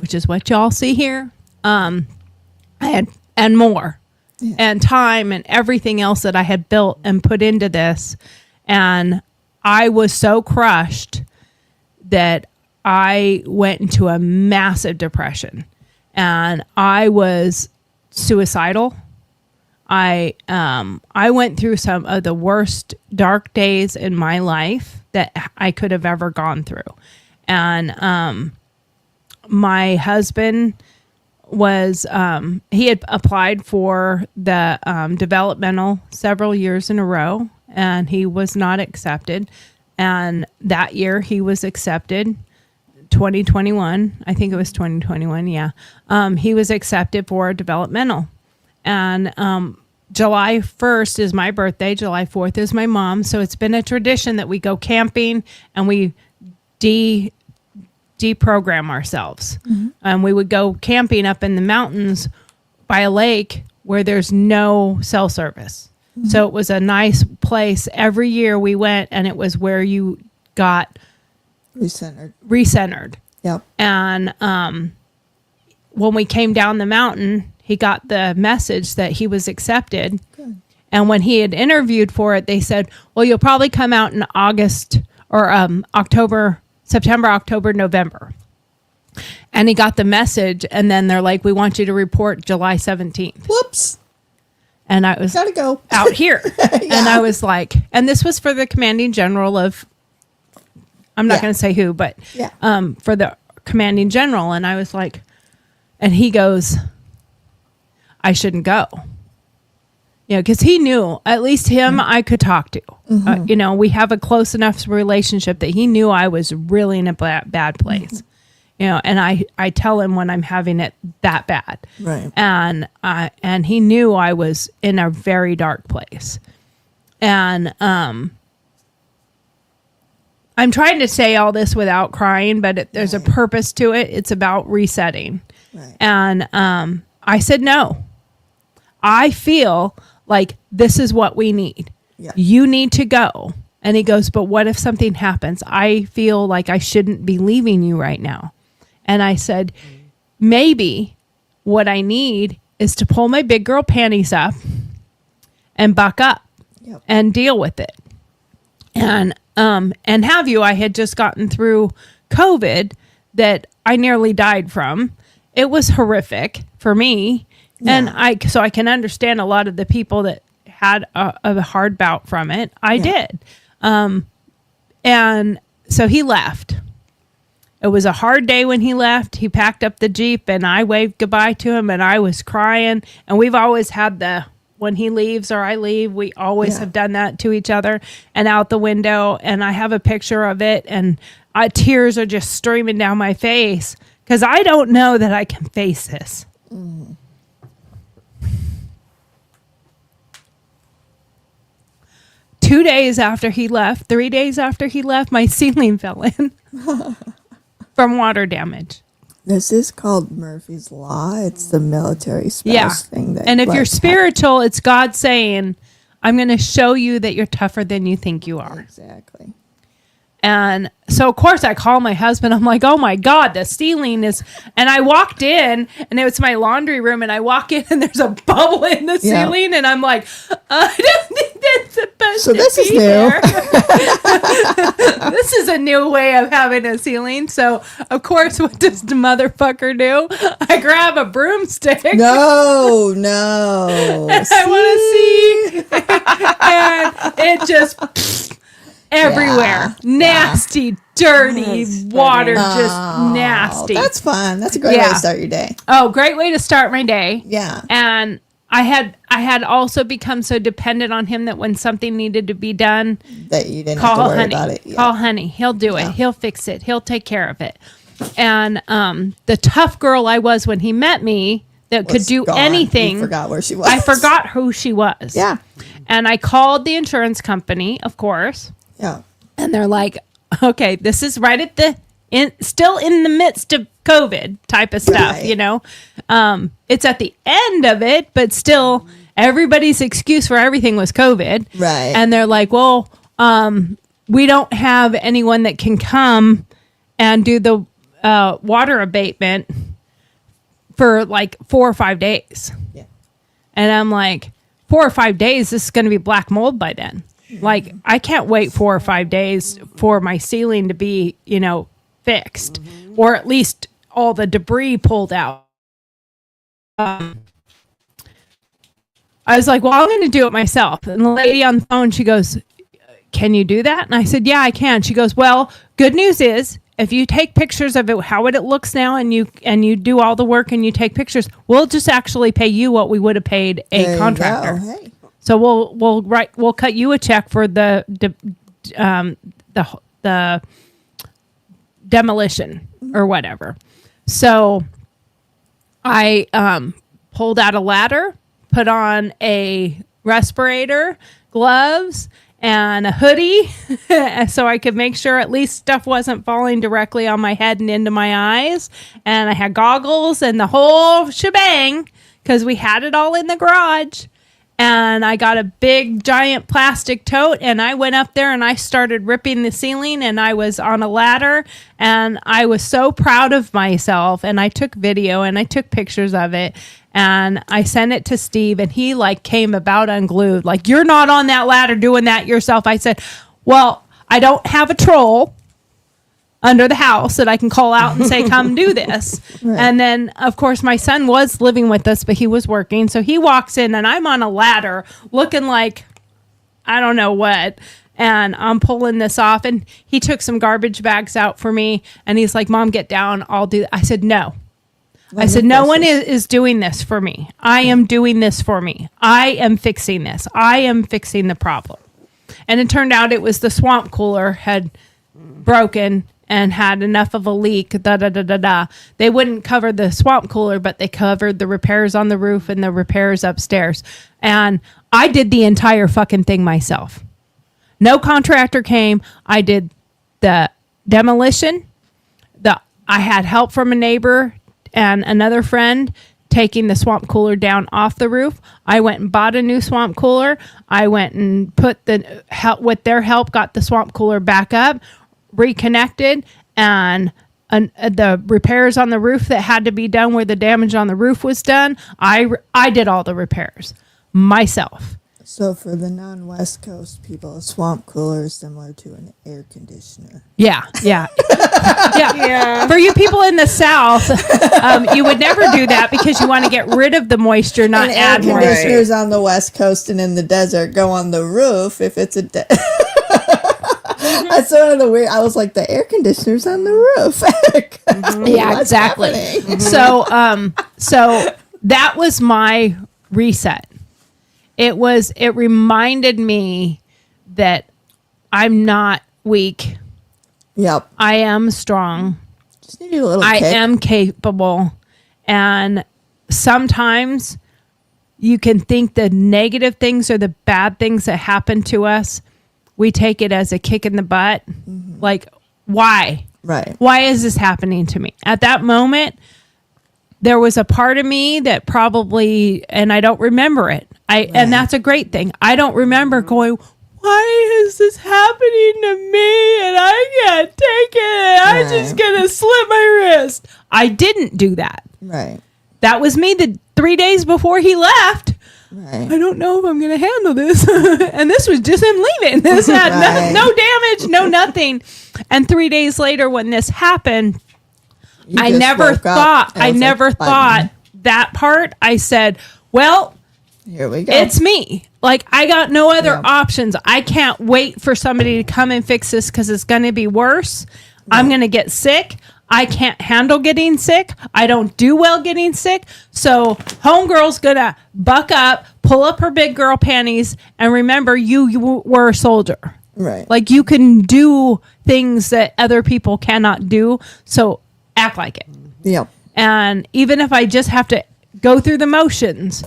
Speaker 3: which is what y'all see here. I had, and more, and time and everything else that I had built and put into this. And I was so crushed that I went into a massive depression, and I was suicidal. I went through some of the worst dark days in my life that I could have ever gone through. And my husband was, he had applied for the developmental several years in a row, and he was not accepted. And that year he was accepted, 2021. I think it was 2021, yeah. He was accepted for developmental. And July 1st is my birthday. July 4th is my mom. So it's been a tradition that we go camping and we deprogram ourselves. Mm-hmm. And we would go camping up in the mountains by a lake where there's no cell service. Mm-hmm. So it was a nice place. Every year we went, and it was where you got recentered.
Speaker 4: Yep.
Speaker 3: And when we came down the mountain, he got the message that he was accepted. Good. And when he had interviewed for it, they said, well, you'll probably come out in August or September, October, November. And he got the message, and then they're like, we want you to report July 17th.
Speaker 4: Whoops.
Speaker 3: And I was
Speaker 4: gotta go
Speaker 3: out here.
Speaker 4: Yeah.
Speaker 3: And I was like, and this was for the commanding general of, I'm not going to say who, but for the commanding general. And I was like, and he goes, I shouldn't go. Because he knew, at least him, I could talk to. Mm-hmm. We have a close enough relationship that he knew I was really in a bad place. Mm-hmm. And I tell him when I'm having it that bad.
Speaker 4: Right.
Speaker 3: And he knew I was in a very dark place. And I'm trying to say all this without crying, but there's a purpose to it. It's about resetting. Right. And I said no. I feel like this is what we need. Yeah. You need to go. And he goes, but what if something happens? I feel like I shouldn't be leaving you right now. And I said, maybe what I need is to pull my big girl panties up and buck up and deal with it. And I had just gotten through COVID that I nearly died from. It was horrific for me. Yeah. And I can understand a lot of the people that had a hard bout from it. I did. And so he left. It was a hard day when he left. He packed up the Jeep, and I waved goodbye to him, and I was crying. And we've always had when he leaves or I leave, we always have done that to each other and out the window. And I have a picture of it, and tears are just streaming down my face because I don't know that I can face this. Mm. 2 days after he left, 3 days after he left, my ceiling fell in from water damage.
Speaker 4: This is called Murphy's Law. It's the military spouse thing.
Speaker 3: And if you're spiritual, it's God saying, I'm going to show you that you're tougher than you think you are.
Speaker 4: Exactly.
Speaker 3: And so, of course, I call my husband. I'm like, oh, my God, the ceiling is... And I walked in, and it was my laundry room, and I walk in, and there's a bubble in the ceiling, and I'm like, I don't think that's supposed
Speaker 4: So
Speaker 3: to
Speaker 4: this is
Speaker 3: be
Speaker 4: new.
Speaker 3: there. This is a new way of having a ceiling. So, of course, what does the motherfucker do? I grab a broomstick.
Speaker 4: No.
Speaker 3: I want to see. And it just everywhere. Nasty, dirty water, just nasty.
Speaker 4: That's fun. That's a great way
Speaker 3: Yeah.
Speaker 4: to start your day.
Speaker 3: Oh, great way to start my day.
Speaker 4: Yeah.
Speaker 3: And I had also become so dependent on him that when something needed to be done,
Speaker 4: That you didn't have to
Speaker 3: call
Speaker 4: worry
Speaker 3: honey.
Speaker 4: about it. Yeah.
Speaker 3: Call honey. He'll do it. He'll fix it. He'll take care of it. And the tough girl I was when he met me that could
Speaker 4: Was
Speaker 3: do
Speaker 4: gone.
Speaker 3: anything.
Speaker 4: You forgot where she was.
Speaker 3: I forgot who she was.
Speaker 4: Yeah.
Speaker 3: And I called the insurance company, of course.
Speaker 4: Yeah.
Speaker 3: And they're like, okay, this is right at still in the midst of COVID type of stuff,
Speaker 4: Right.
Speaker 3: you know? It's at the end of it, but still everybody's excuse for everything was COVID.
Speaker 4: Right.
Speaker 3: And they're like, well, we don't have anyone that can come and do the water abatement for like 4 or 5 days.
Speaker 4: Yeah.
Speaker 3: And I'm like, 4 or 5 days, this is going to be black mold by then. Like, I can't wait 4 or 5 days for my ceiling to be, fixed, or at least all the debris pulled out. I was like, well, I'm going to do it myself. And the lady on the phone, she goes, can you do that? And I said, yeah, I can. She goes, well, good news is, if you take pictures of it, how it looks now, and you do all the work and you take pictures, we'll just actually pay you what we would have paid a
Speaker 4: There you
Speaker 3: contractor.
Speaker 4: go. Hey.
Speaker 3: So we'll cut you a check for the demolition or whatever. So I pulled out a ladder, put on a respirator, gloves, and a hoodie so I could make sure at least stuff wasn't falling directly on my head and into my eyes. And I had goggles and the whole shebang because we had it all in the garage. And I got a big giant plastic tote and I went up there and I started ripping the ceiling, and I was on a ladder and I was so proud of myself, and I took video and I took pictures of it and I sent it to Steve, and he like came about unglued. Like, you're not on that ladder doing that yourself. I said, well, I don't have a troll under the house that I can call out and say, come do this.
Speaker 4: Right.
Speaker 3: And then, of course, my son was living with us, but he was working. So he walks in and I'm on a ladder looking like I don't know what. And I'm pulling this off. And he took some garbage bags out for me. And he's like, Mom, get down. I'll do that. I said, no. I said, no one is doing this for me. I am doing this for me. I am fixing this. I am fixing the problem. And it turned out it was the swamp cooler had broken and had enough of a leak, They wouldn't cover the swamp cooler, but they covered the repairs on the roof and the repairs upstairs. And I did the entire fucking thing myself. No contractor came. I did the demolition. I had help from a neighbor and another friend taking the swamp cooler down off the roof. I went and bought a new swamp cooler. I went and with their help, got the swamp cooler back up, reconnected, and the repairs on the roof that had to be done where the damage on the roof was done, I did all the repairs myself.
Speaker 4: So for the non-West Coast people, a swamp cooler is similar to an air conditioner.
Speaker 3: Yeah. For you people in the South, you would never do that because you want to get rid of the moisture, not
Speaker 4: And
Speaker 3: add
Speaker 4: air
Speaker 3: more.
Speaker 4: conditioners on the West Coast and in the desert go on the roof if it's a That's one of the weird. I was like, the air conditioner's on the roof.
Speaker 3: Yeah,
Speaker 4: What's
Speaker 3: exactly.
Speaker 4: happening?
Speaker 3: So that was my reset. It reminded me that I'm not weak.
Speaker 4: Yep.
Speaker 3: I am strong.
Speaker 4: Just need a little
Speaker 3: I
Speaker 4: kick.
Speaker 3: am capable. And sometimes you can think the negative things or the bad things that happen to us, we take it as a kick in the butt.
Speaker 4: Mm-hmm.
Speaker 3: Like, why?
Speaker 4: Right.
Speaker 3: Why is this happening to me? At that moment, there was a part of me that probably, and I don't remember it. And that's a great thing. I don't remember going, why is this happening to me? And I can't take it. I'm just going to slip my wrist. I didn't do that.
Speaker 4: Right.
Speaker 3: That was me the 3 days before he left.
Speaker 4: Right.
Speaker 3: I don't know if I'm going to handle this. And this was just him leaving. This had
Speaker 4: Right.
Speaker 3: no damage, no nothing. And 3 days later, when this happened,
Speaker 4: You
Speaker 3: I
Speaker 4: just
Speaker 3: never
Speaker 4: woke up
Speaker 3: thought,
Speaker 4: and
Speaker 3: I
Speaker 4: was like,
Speaker 3: never
Speaker 4: "Button."
Speaker 3: thought that part. I said, well,
Speaker 4: Here we go.
Speaker 3: it's me. Like, I got no other
Speaker 4: Yeah.
Speaker 3: options. I can't wait for somebody to come and fix this because it's going to be worse. I'm going to get sick. I can't handle getting sick. I don't do well getting sick. So homegirl's going to buck up, pull up her big girl panties, and remember you were a soldier.
Speaker 4: right.
Speaker 3: Like, you can do things that other people cannot do. So act like it.
Speaker 4: Yep.
Speaker 3: And even if I just have to go through the motions,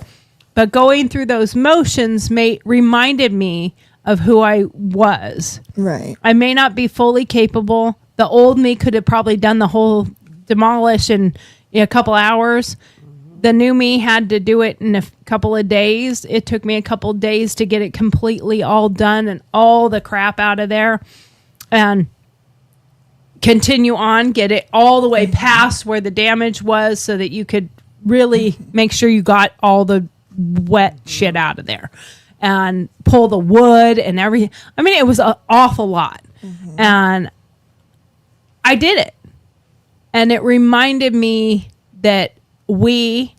Speaker 3: but going through those motions reminded me of who I was.
Speaker 4: Right.
Speaker 3: I may not be fully capable. The old me could have probably done the whole demolish in a couple hours. The new me had to do it in a couple of days. It took me a couple of days to get it completely all done and all the crap out of there. And continue on, get it all the way past where the damage was so that you could really make sure you got all the wet shit out of there and pull the wood and everything. I mean, it was an awful lot. And I did it. And it reminded me that we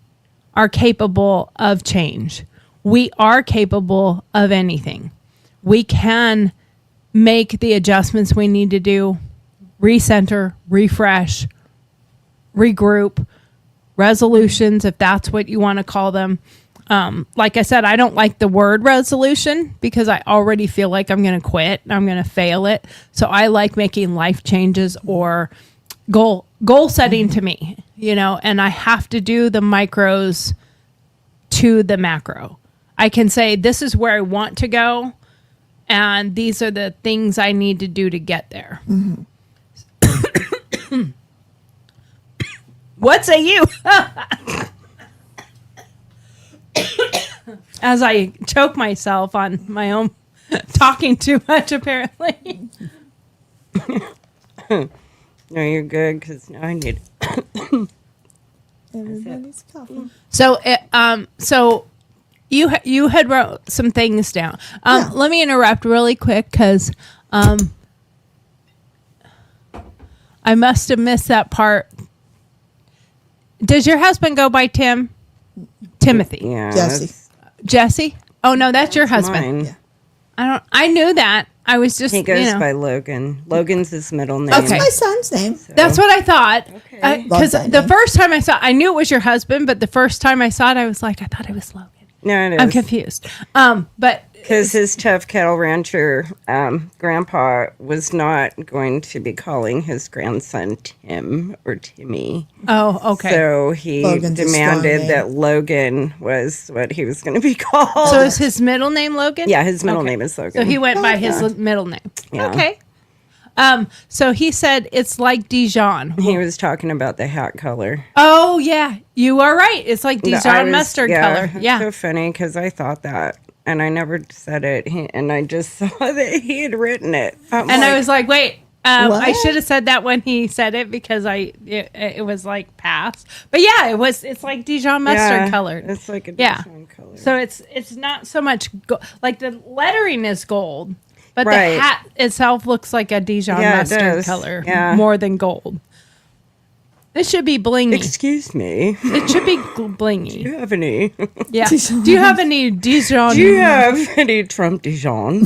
Speaker 3: are capable of change. We are capable of anything. We can make the adjustments we need to do, recenter, refresh, regroup, resolutions, if that's what you want to call them. Like I said, I don't like the word resolution because I already feel like I'm going to quit. I'm going to fail it. So I like making life changes or goal setting to me, and I have to do the micros to the macro. I can say, this is where I want to go. And these are the things I need to do to get there. What say you? As I choke myself on my own talking too much, apparently.
Speaker 5: No, you're good because now I need.
Speaker 4: Everybody's coughing.
Speaker 3: So, so you had wrote some things down.
Speaker 4: Yeah.
Speaker 3: Let me interrupt really quick because I must have missed that part. Does your husband go by Timothy?
Speaker 5: Yeah.
Speaker 4: Jesse.
Speaker 3: Jesse? Oh no, that's your husband.
Speaker 5: Mine.
Speaker 4: Yeah.
Speaker 3: I knew that. I was just
Speaker 5: He goes by Logan. Logan's his middle name.
Speaker 3: Okay.
Speaker 4: My son's name.
Speaker 3: That's what I thought.
Speaker 5: Okay.
Speaker 3: Because
Speaker 4: Love that
Speaker 3: the
Speaker 4: name.
Speaker 3: first time I knew it was your husband, but the first time I saw it, I was like, I thought it was Logan.
Speaker 5: No, it is.
Speaker 3: I'm confused. But
Speaker 5: Because his tough cattle rancher grandpa was not going to be calling his grandson Tim or Timmy.
Speaker 3: oh, okay.
Speaker 5: So he
Speaker 4: Logan's a strong
Speaker 5: demanded
Speaker 4: name.
Speaker 5: that Logan was what he was going to be called.
Speaker 3: So is his middle name Logan?
Speaker 5: yeah, his middle
Speaker 3: Okay.
Speaker 5: name is Logan.
Speaker 3: So he went by his middle name.
Speaker 5: Yeah.
Speaker 3: Okay. So he said it's like Dijon.
Speaker 5: He was talking about the hat color.
Speaker 3: Oh yeah, you are right. It's like
Speaker 5: I
Speaker 3: Dijon
Speaker 5: was-
Speaker 3: mustard
Speaker 5: yeah,
Speaker 3: color.
Speaker 5: it's
Speaker 3: Yeah.
Speaker 5: so funny because I thought that. And I never said it. And I just saw that he had written it.
Speaker 3: And I was like, wait, I
Speaker 4: What?
Speaker 3: should have said that when he said it because it was like past. But yeah, it's like Dijon mustard colored.
Speaker 5: It's like a
Speaker 3: Yeah.
Speaker 5: Dijon color.
Speaker 3: So it's not so much like the lettering is gold, but
Speaker 5: Right.
Speaker 3: the hat itself looks like a Dijon
Speaker 5: Yeah, it
Speaker 3: mustard
Speaker 5: does.
Speaker 3: color
Speaker 5: Yeah.
Speaker 3: more than gold. It should be blingy.
Speaker 5: Excuse me.
Speaker 3: It should be
Speaker 5: Do
Speaker 3: blingy.
Speaker 5: you have any?
Speaker 3: Yeah.
Speaker 4: Dijon.
Speaker 3: Do you have any Dijon?
Speaker 5: Do you have any Trump Dijon?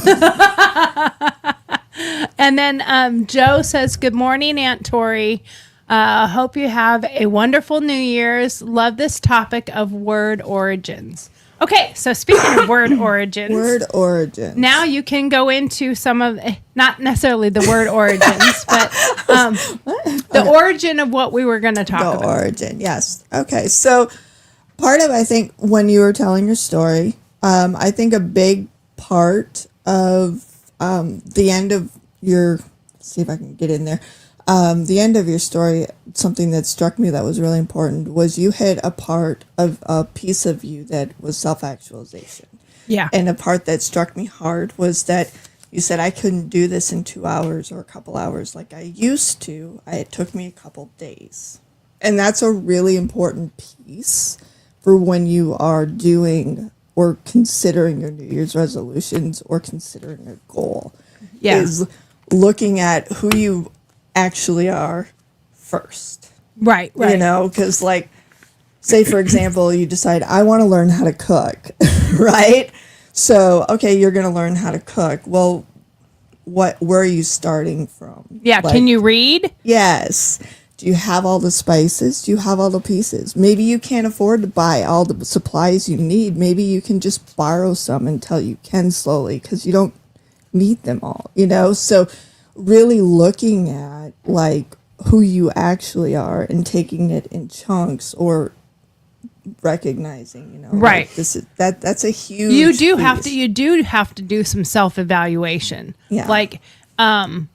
Speaker 3: And then Joe says, "Good morning, Aunt Tori. Hope you have a wonderful New Year's. Love this topic of word origins." Okay, so speaking of word origins,
Speaker 4: Word origin.
Speaker 3: now you can go into some of, not necessarily the word origins, but the origin of what we were going to talk
Speaker 4: The
Speaker 3: about.
Speaker 4: origin, yes. Okay, so part of, I think, when you were telling your story, I think a big part of the end of your, let's see if I can get in there, the end of your story, something that struck me that was really important was you hit a part of a piece of you that was self-actualization.
Speaker 3: Yeah.
Speaker 4: And a part that struck me hard was that you said, I couldn't do this in 2 hours or a couple hours like I used to. It took me a couple days. And that's a really important piece for when you are doing or considering your New Year's resolutions or considering a goal
Speaker 3: Yeah.
Speaker 4: is looking at who you actually are first.
Speaker 3: Right.
Speaker 4: You know, because like, say for example, you decide I want to learn how to cook, right? So okay, you're going to learn how to cook. Well, where are you starting from?
Speaker 3: Yeah.
Speaker 4: Like,
Speaker 3: Can you read?
Speaker 4: Yes. Do you have all the spices? Do you have all the pieces? Maybe you can't afford to buy all the supplies you need. Maybe you can just borrow some until you can slowly, because you don't need them all, you know? So really looking at like who you actually are and taking it in chunks, or recognizing, you know,
Speaker 3: Right.
Speaker 4: like this is that's a huge
Speaker 3: You do
Speaker 4: piece.
Speaker 3: have to do some self-evaluation.
Speaker 4: Yeah.
Speaker 3: Like, and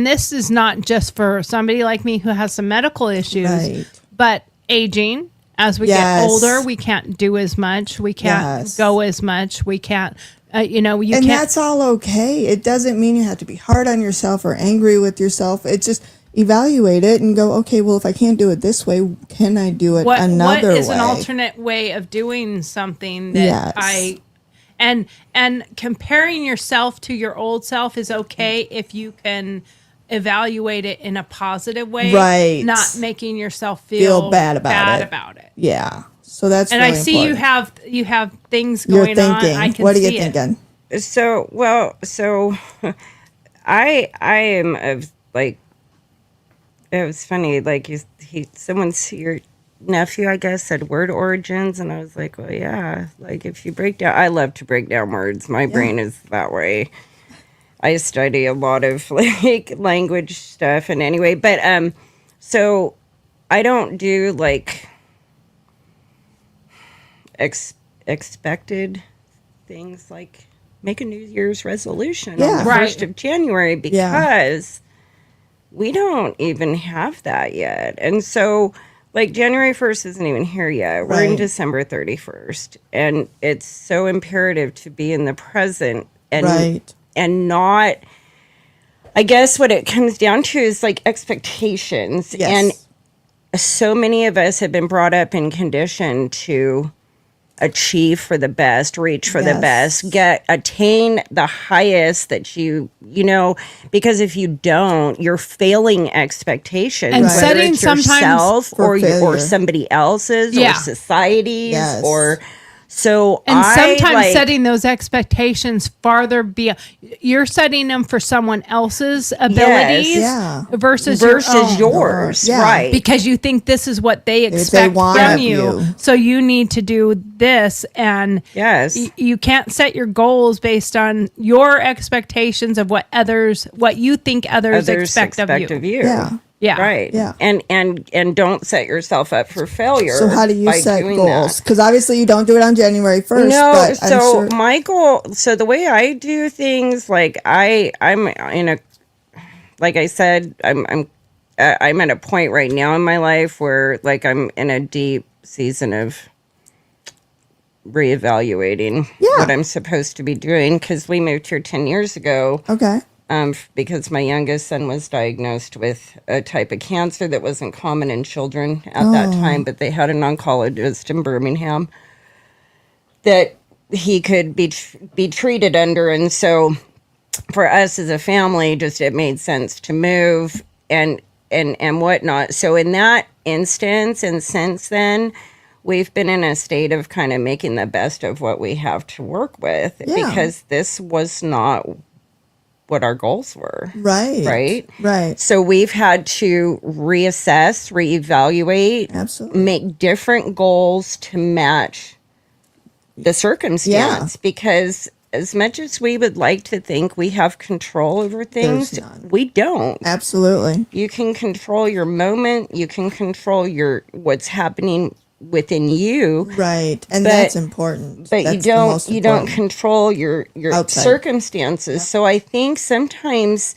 Speaker 3: this is not just for somebody like me who has some medical issues,
Speaker 4: Right.
Speaker 3: but aging. As we
Speaker 4: Yes.
Speaker 3: get older, we can't do as much. We can't
Speaker 4: Yes.
Speaker 3: go as much. We can't, you
Speaker 4: And
Speaker 3: can't.
Speaker 4: that's all okay. It doesn't mean you have to be hard on yourself or angry with yourself. It's just evaluate it and go, okay, well, if I can't do it this way, can I do it another
Speaker 3: what is
Speaker 4: way?
Speaker 3: an alternate way of doing something that
Speaker 4: Yes.
Speaker 3: and comparing yourself to your old self is okay if you can evaluate it in a positive way,
Speaker 4: Right.
Speaker 3: not making yourself
Speaker 4: Feel bad about it.
Speaker 3: about it.
Speaker 4: Yeah. So that's
Speaker 3: And
Speaker 4: really
Speaker 3: I see
Speaker 4: important.
Speaker 3: you have things
Speaker 4: You're
Speaker 3: going on.
Speaker 4: thinking.
Speaker 3: I can
Speaker 4: What are you
Speaker 3: see it.
Speaker 4: thinking?
Speaker 5: So I am of like, it was funny, like someone's your nephew, I guess, said word origins, and I was like, well, yeah, like if you break down, I love to break down words. My brain is that way. I study a lot of like language stuff, and anyway, but so I don't do like expected things like make a New Year's resolution on
Speaker 4: Yeah.
Speaker 5: the
Speaker 3: Right.
Speaker 5: 1st of January, because we don't even have that yet. And so like January 1st isn't even here yet. We're in
Speaker 4: Right.
Speaker 5: December 31st, and it's so imperative to be in the present and
Speaker 4: Right.
Speaker 5: and not, I guess what it comes down to is like expectations.
Speaker 4: Yes.
Speaker 5: And so many of us have been brought up and conditioned to achieve for the best, reach for the
Speaker 4: Yes.
Speaker 5: best, attain the highest that you know, because if you don't, you're failing expectations,
Speaker 3: And
Speaker 5: whether
Speaker 3: setting
Speaker 5: it's
Speaker 3: sometimes
Speaker 5: yourself
Speaker 4: for
Speaker 5: or
Speaker 4: failure.
Speaker 5: somebody else's
Speaker 3: Yeah.
Speaker 5: or society's
Speaker 4: Yes.
Speaker 5: or so.
Speaker 3: And
Speaker 5: I,
Speaker 3: sometimes
Speaker 5: like,
Speaker 3: setting those expectations farther beyond, you're setting them for someone else's abilities
Speaker 4: Yeah.
Speaker 3: versus
Speaker 5: versus
Speaker 3: your own.
Speaker 5: yours,
Speaker 4: Yeah.
Speaker 5: right?
Speaker 3: Because you think this is what they expect
Speaker 4: want
Speaker 3: from
Speaker 4: of
Speaker 3: you.
Speaker 4: you.
Speaker 3: So you need to do this. And
Speaker 5: Yes.
Speaker 3: you can't set your goals based on your expectations of what you think others expect of you.
Speaker 4: Yeah.
Speaker 3: Yeah.
Speaker 5: Right.
Speaker 4: Yeah.
Speaker 5: And don't set yourself up for failure.
Speaker 4: So how do you
Speaker 5: by
Speaker 4: set
Speaker 5: doing
Speaker 4: goals?
Speaker 5: that.
Speaker 4: Because obviously you don't do it on January 1st.
Speaker 5: No,
Speaker 4: but I'm
Speaker 5: so
Speaker 4: sure.
Speaker 5: my goal, so the way I do things, like I'm in a, like I said, I'm at a point right now in my life where like I'm in a deep season of reevaluating what I'm supposed to be doing, because we moved here 10 years ago.
Speaker 4: Okay.
Speaker 5: Because my youngest son was diagnosed with a type of cancer that wasn't common in children at that time, but they had an oncologist in Birmingham that he could be treated under. And so for us as a family, just it made sense to move and whatnot. So in that instance, and since then, we've been in a state of kind of making the best of what we have to work with, because this was not what our goals were.
Speaker 4: Right.
Speaker 5: Right.
Speaker 4: Right.
Speaker 5: So we've had to reassess, reevaluate,
Speaker 4: Absolutely.
Speaker 5: make different goals to match the circumstance, because as much as we would like to think we have control over things,
Speaker 4: There's none.
Speaker 5: we don't.
Speaker 4: Absolutely.
Speaker 5: You can control your moment, you can control what's happening within you,
Speaker 4: Right. And
Speaker 5: But-
Speaker 4: that's important.
Speaker 5: but
Speaker 4: That's
Speaker 5: you
Speaker 4: the
Speaker 5: don't
Speaker 4: most important.
Speaker 5: control your
Speaker 4: Outside.
Speaker 5: circumstances. So I think sometimes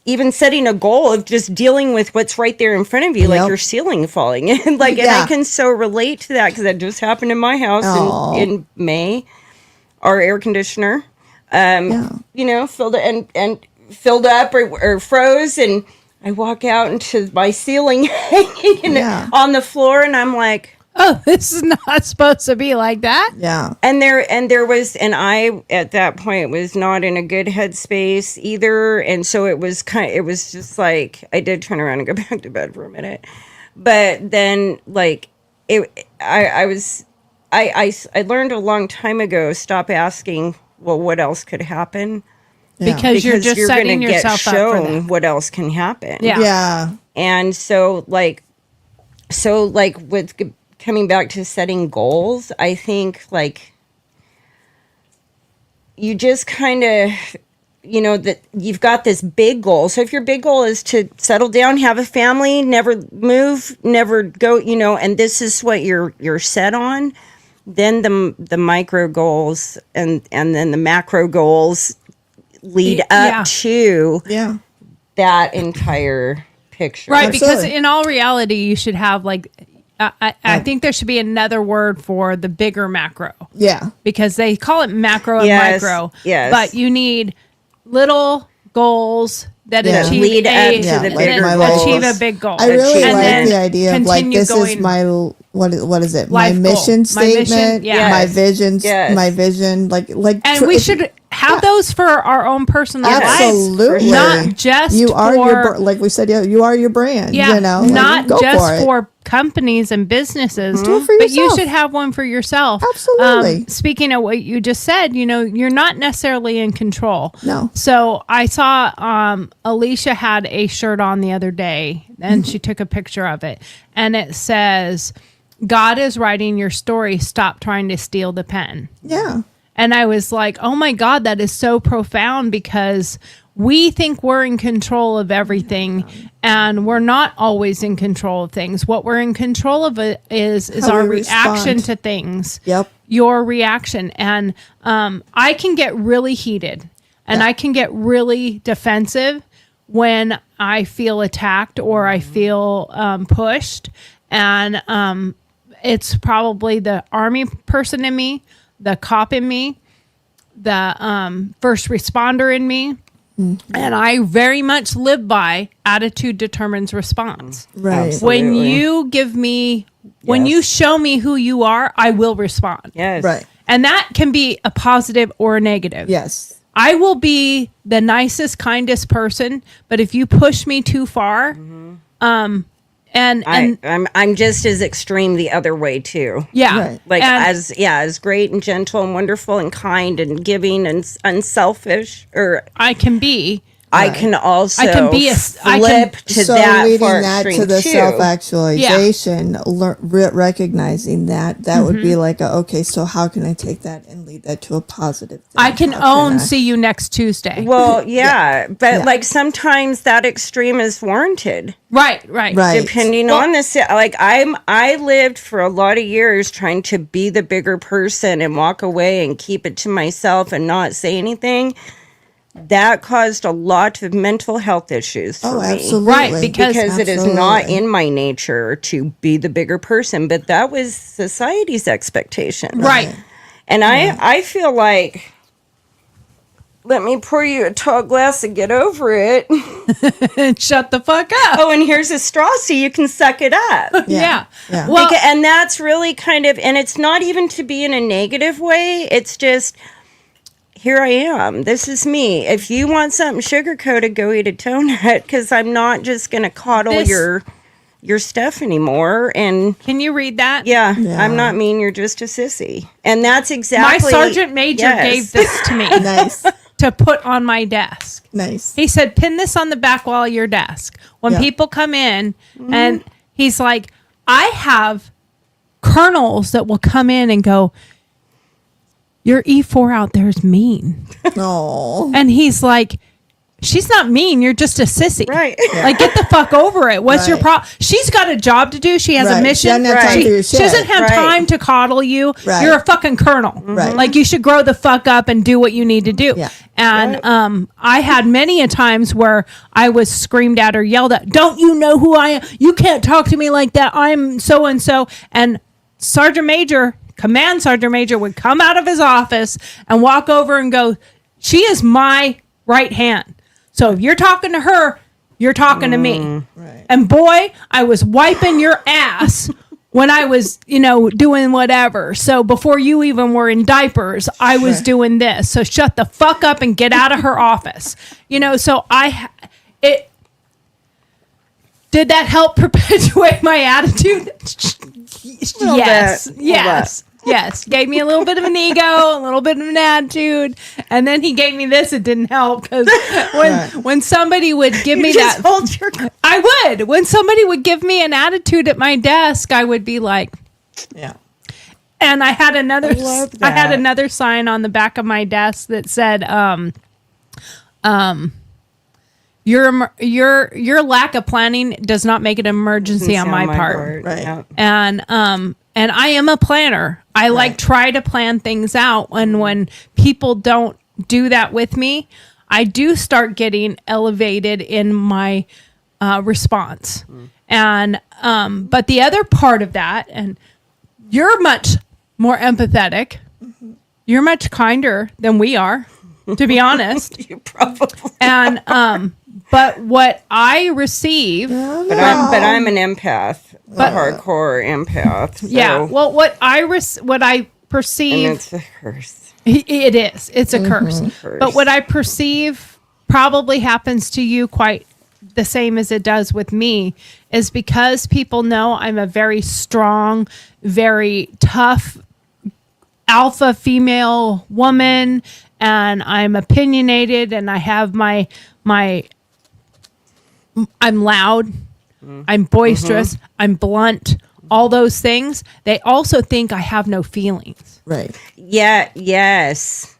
Speaker 5: even setting a goal of just dealing with what's right there in front of you, like
Speaker 4: Yep.
Speaker 5: your ceiling falling in, like, and
Speaker 4: Yeah.
Speaker 5: I can so relate to that because that just happened in my house
Speaker 4: Aw.
Speaker 5: in May. Our air conditioner, filled and filled up or froze, and I walk out into my ceiling hanging
Speaker 4: Yeah.
Speaker 5: on the floor, and I'm like,
Speaker 3: oh, this is not supposed to be like that.
Speaker 4: Yeah.
Speaker 5: And there was, and I at that point was not in a good headspace either, and so it was just like I did turn around and go back to bed for a minute, but then like I learned a long time ago, stop asking, well, what else could happen,
Speaker 3: Because you're just setting
Speaker 5: gonna
Speaker 3: yourself
Speaker 5: get
Speaker 3: up for
Speaker 5: shown
Speaker 3: that.
Speaker 5: what else can happen.
Speaker 3: Yeah.
Speaker 4: Yeah.
Speaker 5: And so like with coming back to setting goals, I think like you just kind of, that you've got this big goal. So if your big goal is to settle down, have a family, never move, never go, and this is what you're set on, then the micro goals and then the macro goals lead
Speaker 3: Yeah.
Speaker 5: up to
Speaker 4: Yeah.
Speaker 5: that entire picture.
Speaker 3: Right, because
Speaker 4: Absolutely.
Speaker 3: in all reality, you should have like, I think there should be another word for the bigger macro,
Speaker 4: Yeah.
Speaker 3: because they call it macro and
Speaker 5: Yes,
Speaker 3: micro.
Speaker 5: yes.
Speaker 3: But you need little goals that
Speaker 4: Yeah.
Speaker 3: achieve
Speaker 5: Lead up to
Speaker 4: Yeah,
Speaker 5: the
Speaker 4: like
Speaker 5: bigger
Speaker 4: my
Speaker 5: goals.
Speaker 3: achieve a big goal.
Speaker 4: I really
Speaker 5: And
Speaker 4: like
Speaker 5: then
Speaker 4: the idea of like,
Speaker 3: continue
Speaker 4: this is
Speaker 3: going-
Speaker 4: my, what is it?
Speaker 3: Life
Speaker 4: my
Speaker 3: goal.
Speaker 4: mission
Speaker 3: My mission,
Speaker 4: statement,
Speaker 3: yeah.
Speaker 4: my
Speaker 5: Yes.
Speaker 4: vision,
Speaker 5: Yes.
Speaker 4: my vision, like,
Speaker 3: And we should have those for our own personal lives.
Speaker 4: absolutely
Speaker 3: Not just
Speaker 4: you are
Speaker 3: for-
Speaker 4: like we said, you are your brand.
Speaker 3: Yeah,
Speaker 4: like,
Speaker 3: not
Speaker 4: go
Speaker 3: just
Speaker 4: for, it.
Speaker 3: for companies and businesses,
Speaker 4: Do it for
Speaker 3: but you
Speaker 4: yourself.
Speaker 3: should have one for yourself.
Speaker 4: Absolutely.
Speaker 3: Speaking of what you just said, you're not necessarily in control.
Speaker 4: No.
Speaker 3: So I saw Alicia had a shirt on the other day, and she took a picture of it, and it says, "God is writing your story. Stop trying to steal the pen."
Speaker 4: Yeah.
Speaker 3: And I was like, oh my God, that is so profound, because we think we're in control of everything, and we're not always in control of things. What we're in control of is
Speaker 4: How
Speaker 3: our
Speaker 4: we
Speaker 3: reaction
Speaker 4: respond.
Speaker 3: to things.
Speaker 4: Yep.
Speaker 3: Your reaction. And I can get really heated, and I can get really defensive when I feel attacked or I feel pushed. And it's probably the Army person in me, the cop in me, the first responder in me. And I very much live by attitude determines response.
Speaker 4: Right.
Speaker 5: Absolutely.
Speaker 3: When you give me, when you show me who you are, I will respond.
Speaker 5: Yes.
Speaker 4: Right.
Speaker 3: And that can be a positive or a negative.
Speaker 4: Yes.
Speaker 3: I will be the nicest, kindest person, but if you push me too far, and
Speaker 5: I'm just as extreme the other way too.
Speaker 3: yeah,
Speaker 4: Right.
Speaker 5: Like
Speaker 3: and,
Speaker 5: as great and gentle and wonderful and kind and giving and unselfish, or
Speaker 3: I can be.
Speaker 5: I can also
Speaker 3: I can be
Speaker 5: flip to
Speaker 4: so
Speaker 5: that
Speaker 4: leading
Speaker 5: far
Speaker 4: that
Speaker 5: extreme
Speaker 4: to the
Speaker 5: too.
Speaker 4: self-actualization, recognizing that would
Speaker 3: Mm-hmm.
Speaker 4: be like, okay, so how can I take that and lead that to a positive thing?
Speaker 3: I can
Speaker 4: How
Speaker 3: own
Speaker 4: I-
Speaker 3: see you next Tuesday.
Speaker 5: Well, yeah, but
Speaker 4: Yeah.
Speaker 5: like sometimes that extreme is warranted.
Speaker 3: Right.
Speaker 4: Right.
Speaker 5: Depending on this, like I lived for a lot of years trying to be the bigger person and walk away and keep it to myself and not say anything. That caused a lot of mental health issues for
Speaker 4: Oh,
Speaker 5: me.
Speaker 4: absolutely.
Speaker 3: Right, because
Speaker 5: Because it is not
Speaker 4: Absolutely.
Speaker 5: in my nature to be the bigger person, but that was society's expectation.
Speaker 3: Right.
Speaker 5: And I feel like, let me pour you a tall glass and get over it.
Speaker 3: Shut the fuck up.
Speaker 5: Oh, and here's a straw so you can suck it up.
Speaker 3: Yeah.
Speaker 4: Yeah.
Speaker 3: Well,
Speaker 5: And that's really kind of, and it's not even to be in a negative way. It's just, here I am. This is me. If you want something sugar coated, go eat a donut, because I'm not just going to coddle
Speaker 3: This-
Speaker 5: your stuff anymore. And
Speaker 3: can you read that?
Speaker 5: yeah,
Speaker 4: Yeah.
Speaker 5: I'm not mean. You're just a sissy. And that's
Speaker 3: My
Speaker 5: exactly.
Speaker 3: sergeant major
Speaker 5: Yes.
Speaker 3: gave this to me
Speaker 4: Nice.
Speaker 3: to put on my desk.
Speaker 4: Nice.
Speaker 3: He said, pin this on the back wall of your desk. When
Speaker 4: Yeah.
Speaker 3: people come in, and he's like, I have colonels that will come in and go, your E4 out there is mean.
Speaker 4: No.
Speaker 3: And he's like, she's not mean. You're just a sissy.
Speaker 5: Right.
Speaker 3: Like, get the fuck over it. What's your
Speaker 4: Right.
Speaker 3: problem? She's got a job to do. She has a
Speaker 4: Right. She
Speaker 3: mission.
Speaker 4: doesn't have time for your
Speaker 3: She doesn't
Speaker 4: shit.
Speaker 3: have
Speaker 5: Right.
Speaker 3: time to coddle you.
Speaker 4: Right.
Speaker 3: You're a fucking colonel.
Speaker 4: Right.
Speaker 3: Like, you should grow the fuck up and do what you need to do.
Speaker 4: Yeah.
Speaker 3: And I had many a times where I was screamed at or yelled at. Don't you know who I am? You can't talk to me like that. I'm so and so. And Sergeant Major, Command Sergeant Major, would come out of his office and walk over and go, she is my right hand. So if you're talking to her, you're talking to me.
Speaker 4: Right.
Speaker 3: And boy, I was wiping your ass when I was, doing whatever. So before you even were in diapers, I was doing this. So shut the fuck up and get out of her office. So did that help perpetuate my attitude? Yes. Gave me a little bit of an ego, a little bit of an attitude, and then he gave me this. It didn't help because when somebody would give me that, I would. When somebody would give me an attitude at my desk, I would be like,
Speaker 4: Yeah.
Speaker 3: And I had another.
Speaker 4: love
Speaker 3: I had
Speaker 4: that.
Speaker 3: another sign on the back of my desk that said, your lack of planning does not make it an emergency on my part.
Speaker 4: Right.
Speaker 5: Yep.
Speaker 3: And I am a planner. I try to plan things out. And when people don't do that with me, I do start getting elevated in my response. And but the other part of that, and you're much more empathetic. You're much kinder than we are, to be honest.
Speaker 5: You probably.
Speaker 3: And but what I receive,
Speaker 5: But I'm an empath, a hardcore empath. So,
Speaker 3: yeah. Well, what I perceive,
Speaker 5: and it's a curse.
Speaker 3: it is. It's a curse. But what I perceive probably happens to you quite the same as it does with me, is because people know I'm a very strong, very tough alpha female woman, and I'm opinionated, and I have I'm loud, I'm boisterous, I'm blunt, all those things. They also think I have no feelings.
Speaker 4: Right.
Speaker 5: Yeah. Yes.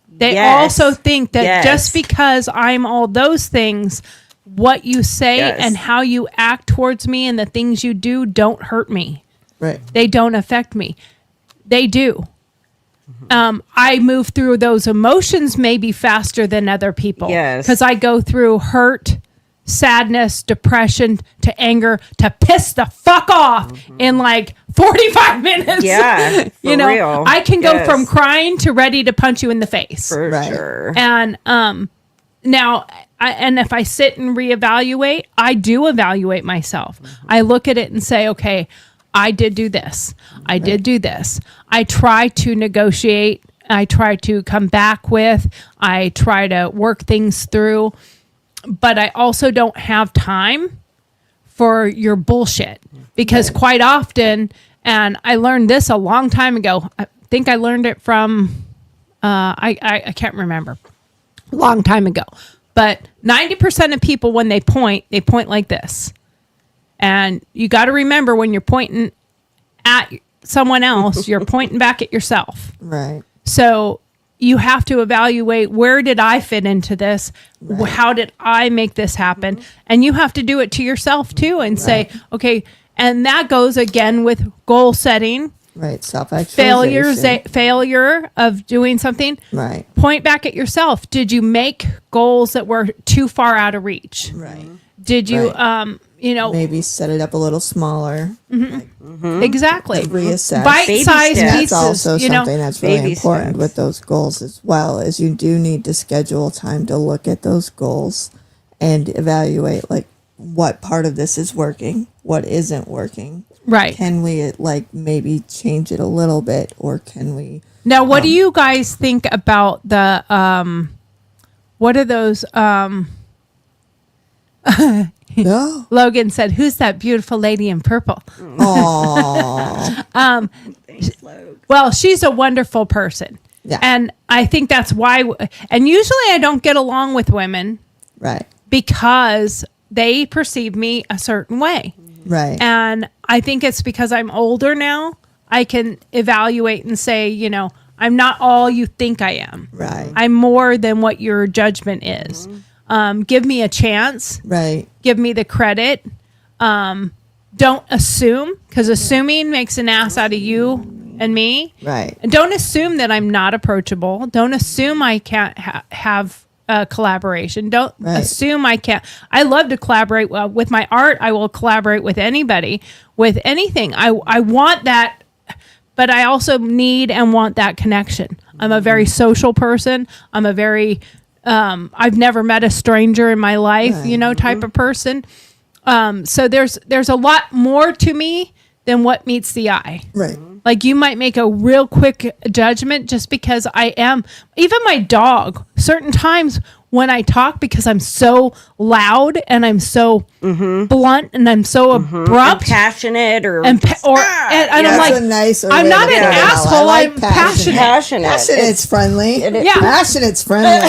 Speaker 3: They
Speaker 5: Yes.
Speaker 3: also think that
Speaker 5: Yes.
Speaker 3: just because I'm all those things, what you say
Speaker 5: Yes.
Speaker 3: and how you act towards me and the things you do don't hurt me.
Speaker 4: Right.
Speaker 3: They don't affect me. They do. I move through those emotions maybe faster than other people.
Speaker 5: Yes.
Speaker 3: Because I go through hurt, sadness, depression, to anger, to piss the fuck off in like 45 minutes.
Speaker 5: Yeah, for real.
Speaker 3: I can go
Speaker 5: Yes.
Speaker 3: from crying to ready to punch you in the face.
Speaker 5: For
Speaker 4: Right.
Speaker 5: sure.
Speaker 3: And now, and if I sit and reevaluate, I do evaluate myself. I look at it and say, okay, I did do this. I did do this. I try to negotiate. I try to come back with. I try to work things through. But I also don't have time for your bullshit, because quite often, and I learned this a long time ago. I think I learned it from, I can't remember, a long time ago. But 90% of people, when they point like this. And you got to remember, when you're pointing at someone else, you're pointing back at yourself.
Speaker 4: Right.
Speaker 3: So you have to evaluate, where did I fit into this? How did I make this happen? And you have to do it to yourself too, and say, okay, and that goes again with goal setting,
Speaker 4: Right. Self-actualization.
Speaker 3: failure of doing something.
Speaker 4: Right.
Speaker 3: Point back at yourself. Did you make goals that were too far out of reach?
Speaker 4: Right.
Speaker 3: Did you,
Speaker 4: Right.
Speaker 3: maybe
Speaker 4: Maybe set it up a little smaller.
Speaker 3: exactly
Speaker 4: Reassess.
Speaker 3: bite-sized
Speaker 5: steps.
Speaker 3: pieces?
Speaker 4: That's also something that's really
Speaker 5: baby
Speaker 4: important
Speaker 5: steps.
Speaker 4: with those goals as well, is you do need to schedule time to look at those goals and evaluate, like, what part of this is working, what isn't working.
Speaker 3: Right.
Speaker 4: Can we maybe change it a little bit, or can we?
Speaker 3: Now, what do you guys think about the what are those?
Speaker 4: No.
Speaker 3: Logan said, "Who's that beautiful lady in purple?"
Speaker 4: Oh.
Speaker 3: Well, she's a wonderful person.
Speaker 4: Yeah.
Speaker 3: And I think that's why. And usually, I don't get along with women
Speaker 4: Right.
Speaker 3: because they perceive me a certain way.
Speaker 4: Right.
Speaker 3: And I think it's because I'm older now. I can evaluate and say, I'm not all you think I am.
Speaker 4: Right.
Speaker 3: I'm more than what your judgment is. Give me a chance.
Speaker 4: Right.
Speaker 3: Give me the credit. Don't assume, because assuming makes an ass out of you and me.
Speaker 4: Right.
Speaker 3: And don't assume that I'm not approachable. Don't assume I can't have collaboration. Don't
Speaker 4: Right.
Speaker 3: assume I can't. I love to collaborate with my art. I will collaborate with anybody, with anything. I want that, but I also need and want that connection. I'm a very social person. I'm a very, I've never met a stranger in my life,
Speaker 4: Right.
Speaker 3: type of person. So there's a lot more to me than what meets the eye.
Speaker 4: Right.
Speaker 3: Like you might make a real quick judgment just because I am. Even my dog, certain times when I talk, because I'm so loud and I'm so blunt and I'm so abrupt,
Speaker 5: Passionate
Speaker 3: and I'm
Speaker 4: That's
Speaker 3: like,
Speaker 4: a nicer
Speaker 3: I'm
Speaker 4: way
Speaker 3: not
Speaker 4: to
Speaker 3: an
Speaker 4: put it. I
Speaker 3: asshole.
Speaker 4: like
Speaker 3: I'm passionate.
Speaker 4: Passionate's friendly.
Speaker 3: Yeah.
Speaker 4: Passionate's friendly.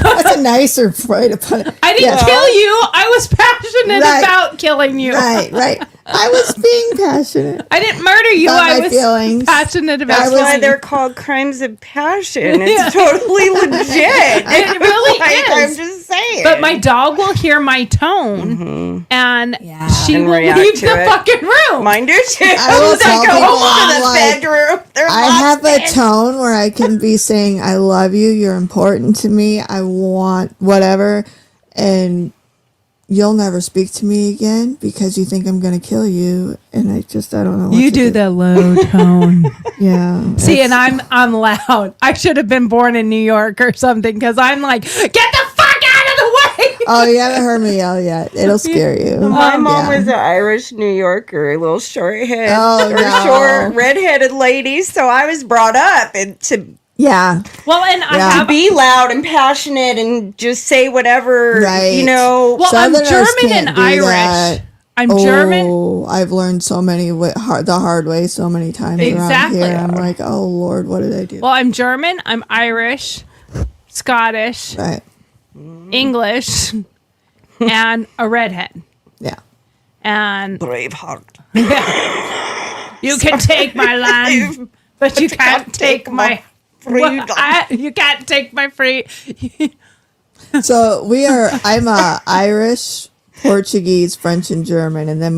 Speaker 4: That's a nicer way to put it.
Speaker 3: I didn't
Speaker 4: Yeah.
Speaker 3: kill you. I was passionate
Speaker 4: Right.
Speaker 3: about killing you.
Speaker 4: Right. I was being passionate.
Speaker 3: I didn't murder you.
Speaker 4: About
Speaker 3: I
Speaker 4: my
Speaker 3: was
Speaker 4: feelings.
Speaker 3: passionate about
Speaker 5: That's
Speaker 3: killing
Speaker 5: why
Speaker 3: you.
Speaker 5: they're called crimes of passion. It's
Speaker 3: Yeah.
Speaker 5: totally legit.
Speaker 3: It really
Speaker 5: Like,
Speaker 3: is.
Speaker 5: I'm just saying.
Speaker 3: But my dog will hear my tone and she
Speaker 5: And
Speaker 3: will
Speaker 5: react
Speaker 3: leave
Speaker 5: to
Speaker 3: the
Speaker 5: it.
Speaker 3: fucking room.
Speaker 5: Mine do too.
Speaker 4: I will tell people, I'm
Speaker 5: the
Speaker 4: like,
Speaker 5: bedroom. They're
Speaker 4: I
Speaker 5: lost
Speaker 4: have a
Speaker 5: in.
Speaker 4: tone where I can be saying, I love you, you're important to me, I want whatever, and you'll never speak to me again because you think I'm going to kill you. And I don't know what
Speaker 3: You
Speaker 4: to
Speaker 3: do the low tone.
Speaker 4: Yeah.
Speaker 3: See, and I'm loud. I should have been born in New York or something because I'm like, get the fuck out of the way.
Speaker 4: Oh, you haven't heard me yell yet. It'll scare you.
Speaker 5: My mom
Speaker 4: Yeah.
Speaker 5: was an Irish New Yorker, a little short head,
Speaker 4: Oh, no.
Speaker 5: short redheaded lady. So I was brought up to
Speaker 4: Yeah.
Speaker 3: Well, and I
Speaker 4: Yeah.
Speaker 3: have.
Speaker 5: be loud and passionate and just say whatever,
Speaker 4: Right.
Speaker 5: you know.
Speaker 3: Well, I'm
Speaker 4: Southerners
Speaker 3: German
Speaker 4: can't
Speaker 3: and
Speaker 4: do
Speaker 3: Irish.
Speaker 4: that.
Speaker 3: I'm German.
Speaker 4: Oh, I've learned so many the hard way so many times
Speaker 3: Exactly.
Speaker 4: around here. I'm like, oh Lord, what did I do?
Speaker 3: Well, I'm German. I'm Irish, Scottish,
Speaker 4: Right.
Speaker 3: English, and a redhead.
Speaker 4: Yeah.
Speaker 3: And
Speaker 5: Braveheart.
Speaker 3: you can take my land, but you can't take my
Speaker 5: freedom.
Speaker 3: you can't take my free.
Speaker 4: So I'm Irish, Portuguese, French, and German, and then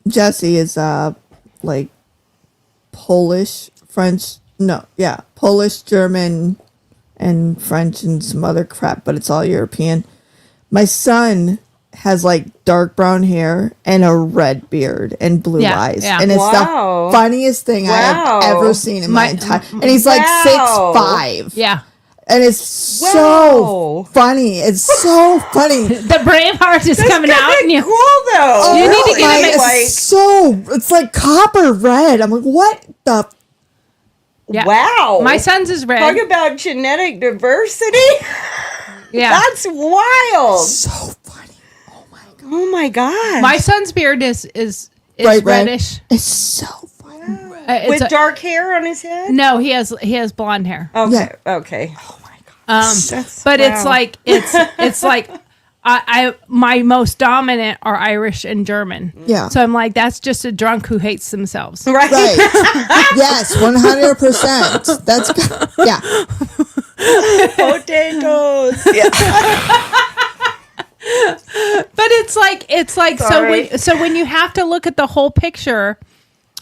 Speaker 4: Jesse is like Polish, French. No, yeah, Polish, German, and French, and some other crap, but it's all European. My son has like dark brown hair and a red beard and blue
Speaker 3: Yeah,
Speaker 4: eyes,
Speaker 3: yeah.
Speaker 4: and it's
Speaker 5: Wow.
Speaker 4: the funniest thing I
Speaker 5: Wow.
Speaker 4: have ever seen in my entire. And he's like
Speaker 5: Wow.
Speaker 4: 6'5".
Speaker 3: Yeah,
Speaker 4: And it's so
Speaker 5: Wow.
Speaker 4: funny. It's so funny.
Speaker 3: the Braveheart is coming out, and you.
Speaker 5: Cool though.
Speaker 3: You need to get him
Speaker 4: It's like copper red. I'm like, what the?
Speaker 3: Yeah.
Speaker 5: Wow.
Speaker 3: My son's is red.
Speaker 5: Talk about genetic diversity.
Speaker 3: Yeah,
Speaker 5: That's wild.
Speaker 4: So funny. Oh my god.
Speaker 5: Oh my god.
Speaker 3: my son's beard is
Speaker 4: Bright red.
Speaker 3: reddish.
Speaker 4: It's so funny.
Speaker 3: It's
Speaker 5: With
Speaker 3: a-
Speaker 5: dark hair on his head?
Speaker 3: no, he has blonde hair.
Speaker 5: Okay.
Speaker 4: Yeah.
Speaker 5: Okay.
Speaker 3: But it's
Speaker 5: wow.
Speaker 3: like it's like I my most dominant are Irish and German.
Speaker 4: Yeah.
Speaker 3: So I'm like, that's just a drunk who hates themselves.
Speaker 5: Right.
Speaker 4: Right. Yes, 100%. That's yeah.
Speaker 5: Potatoes. Yeah.
Speaker 3: But it's like
Speaker 5: Sorry.
Speaker 3: so when you have to look at the whole picture,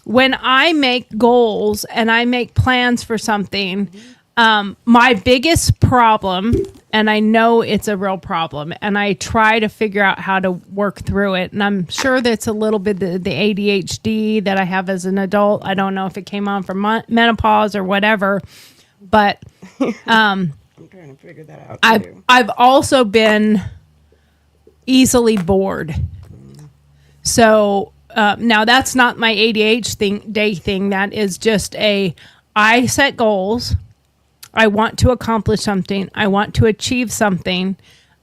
Speaker 3: when I make goals and I make plans for something, my biggest problem, and I know it's a real problem, and I try to figure out how to work through it. And I'm sure that's a little bit the ADHD that I have as an adult. I don't know if it came on from menopause or whatever, but
Speaker 5: I'm trying to figure that out. too.
Speaker 3: I've also been easily bored. So now that's not my ADHD thing. That is just I set goals. I want to accomplish something. I want to achieve something.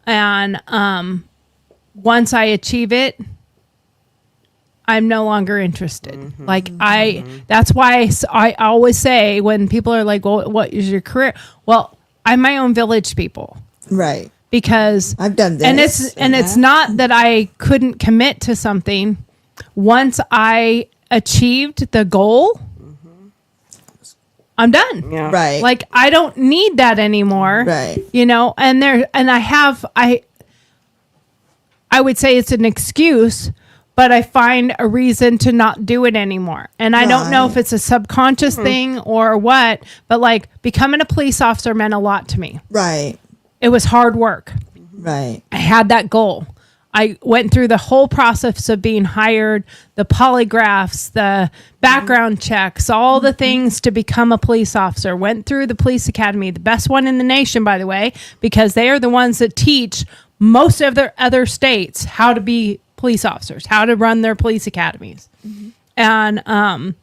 Speaker 3: And once I achieve it, I'm no longer interested. Like that's why I always say when people are like, well, what is your career? Well, I'm my own village people.
Speaker 4: Right.
Speaker 3: Because
Speaker 4: I've done this.
Speaker 3: and it's not that I couldn't commit to something. Once I achieved the goal, I'm done.
Speaker 5: Yeah.
Speaker 4: Right.
Speaker 3: Like I don't need that anymore.
Speaker 4: Right.
Speaker 3: You know, and I would say it's an excuse, but I find a reason to not do it anymore. And I don't know if it's a subconscious thing or what, but like becoming a police officer meant a lot to me.
Speaker 4: Right.
Speaker 3: It was hard work.
Speaker 4: Right.
Speaker 3: I had that goal. I went through the whole process of being hired, the polygraphs, the background checks, all the things to become a police officer. Went through the police academy, the best one in the nation, by the way, because they are the ones that teach most of their other states how to be police officers, how to run their police academies. ALEA,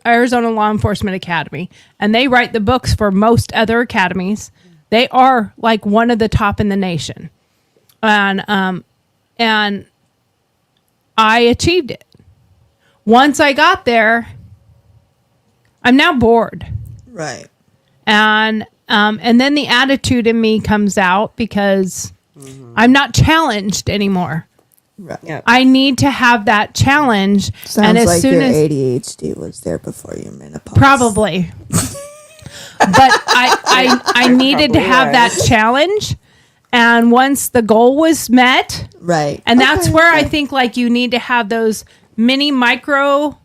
Speaker 3: Arizona Law Enforcement Academy, and they write the books for most other academies. They are like one of the top in the nation, and I achieved it. Once I got there, I'm now bored.
Speaker 4: Right.
Speaker 3: And then the attitude in me comes out because I'm not challenged anymore.
Speaker 4: Right.
Speaker 5: Yep.
Speaker 3: I need to have that challenge.
Speaker 4: Sounds
Speaker 3: and as
Speaker 4: like
Speaker 3: soon
Speaker 4: your
Speaker 3: as
Speaker 4: ADHD was there before your menopause.
Speaker 3: probably, but I needed to
Speaker 5: Probably
Speaker 3: have that
Speaker 5: was.
Speaker 3: challenge. And once the goal was met,
Speaker 4: Right.
Speaker 3: and that's
Speaker 4: Okay,
Speaker 3: where I
Speaker 4: okay.
Speaker 3: think like you need to have those mini micro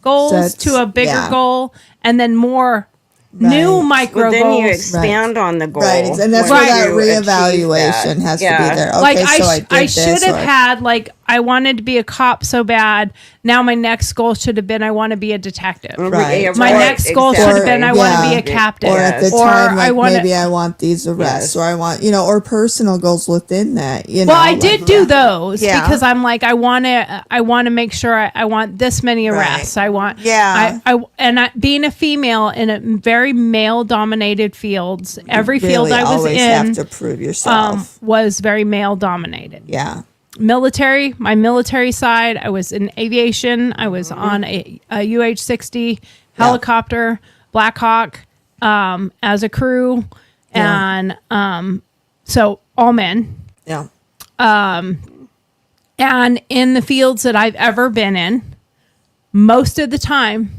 Speaker 3: goals
Speaker 4: Sets,
Speaker 3: to a bigger
Speaker 4: yeah.
Speaker 3: goal, and then more new
Speaker 4: Right.
Speaker 3: micro
Speaker 5: Well, then you
Speaker 3: goals.
Speaker 5: expand on the goal.
Speaker 4: Right. And that's
Speaker 5: once
Speaker 4: where that
Speaker 5: you achieve
Speaker 4: reevaluation
Speaker 5: that.
Speaker 4: has
Speaker 5: Yeah.
Speaker 4: to be there. Okay,
Speaker 3: Like
Speaker 4: so I
Speaker 3: I
Speaker 4: did
Speaker 3: should
Speaker 4: this,
Speaker 3: have
Speaker 4: or-
Speaker 3: had like I wanted to be a cop so bad. Now my next goal should have been I want to be a detective.
Speaker 4: Right.
Speaker 5: Yeah,
Speaker 3: My
Speaker 5: right,
Speaker 3: next goal should have been I want to be a
Speaker 4: Yeah.
Speaker 3: captain.
Speaker 4: Or at the
Speaker 3: Or
Speaker 4: time,
Speaker 3: I
Speaker 4: like
Speaker 3: wanna-
Speaker 4: maybe I want these arrests,
Speaker 5: Yes.
Speaker 4: or I want, or personal goals within that. You know,
Speaker 3: Well, I
Speaker 4: like-
Speaker 3: did do those
Speaker 4: Yeah.
Speaker 3: because I'm like I want to make sure I want this many arrests.
Speaker 4: Right.
Speaker 3: I want
Speaker 4: Yeah.
Speaker 3: being a female in a very male dominated fields. Every field
Speaker 4: Really
Speaker 3: I was
Speaker 4: always
Speaker 3: in
Speaker 4: have to prove yourself.
Speaker 3: was very male dominated.
Speaker 4: Yeah.
Speaker 3: My military side, I was in aviation. I was on a UH-60 helicopter, Black Hawk, as a crew.
Speaker 4: Yeah.
Speaker 3: And so all men.
Speaker 4: Yeah.
Speaker 3: And in the fields that I've ever been in, most of the time,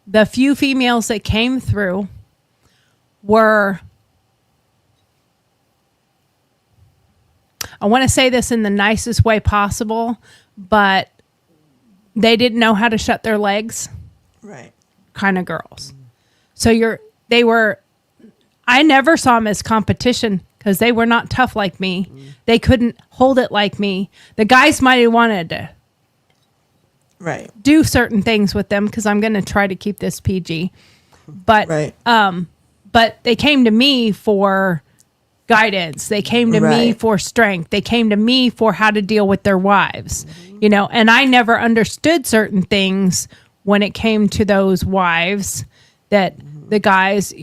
Speaker 3: the few females that came through were, I want to say this in the nicest way possible, but they didn't know how to shut their legs
Speaker 4: Right.
Speaker 3: kind of girls. So I never saw them as competition because they were not tough like me. They couldn't hold it like me. The guys might have wanted to
Speaker 4: Right.
Speaker 3: do certain things with them because I'm going to try to keep this PG. But
Speaker 4: Right.
Speaker 3: but they came to me for guidance. They came to me
Speaker 4: Right.
Speaker 3: for strength. They came to me for how to deal with their wives. And I never understood certain things when it came to those wives that the guys,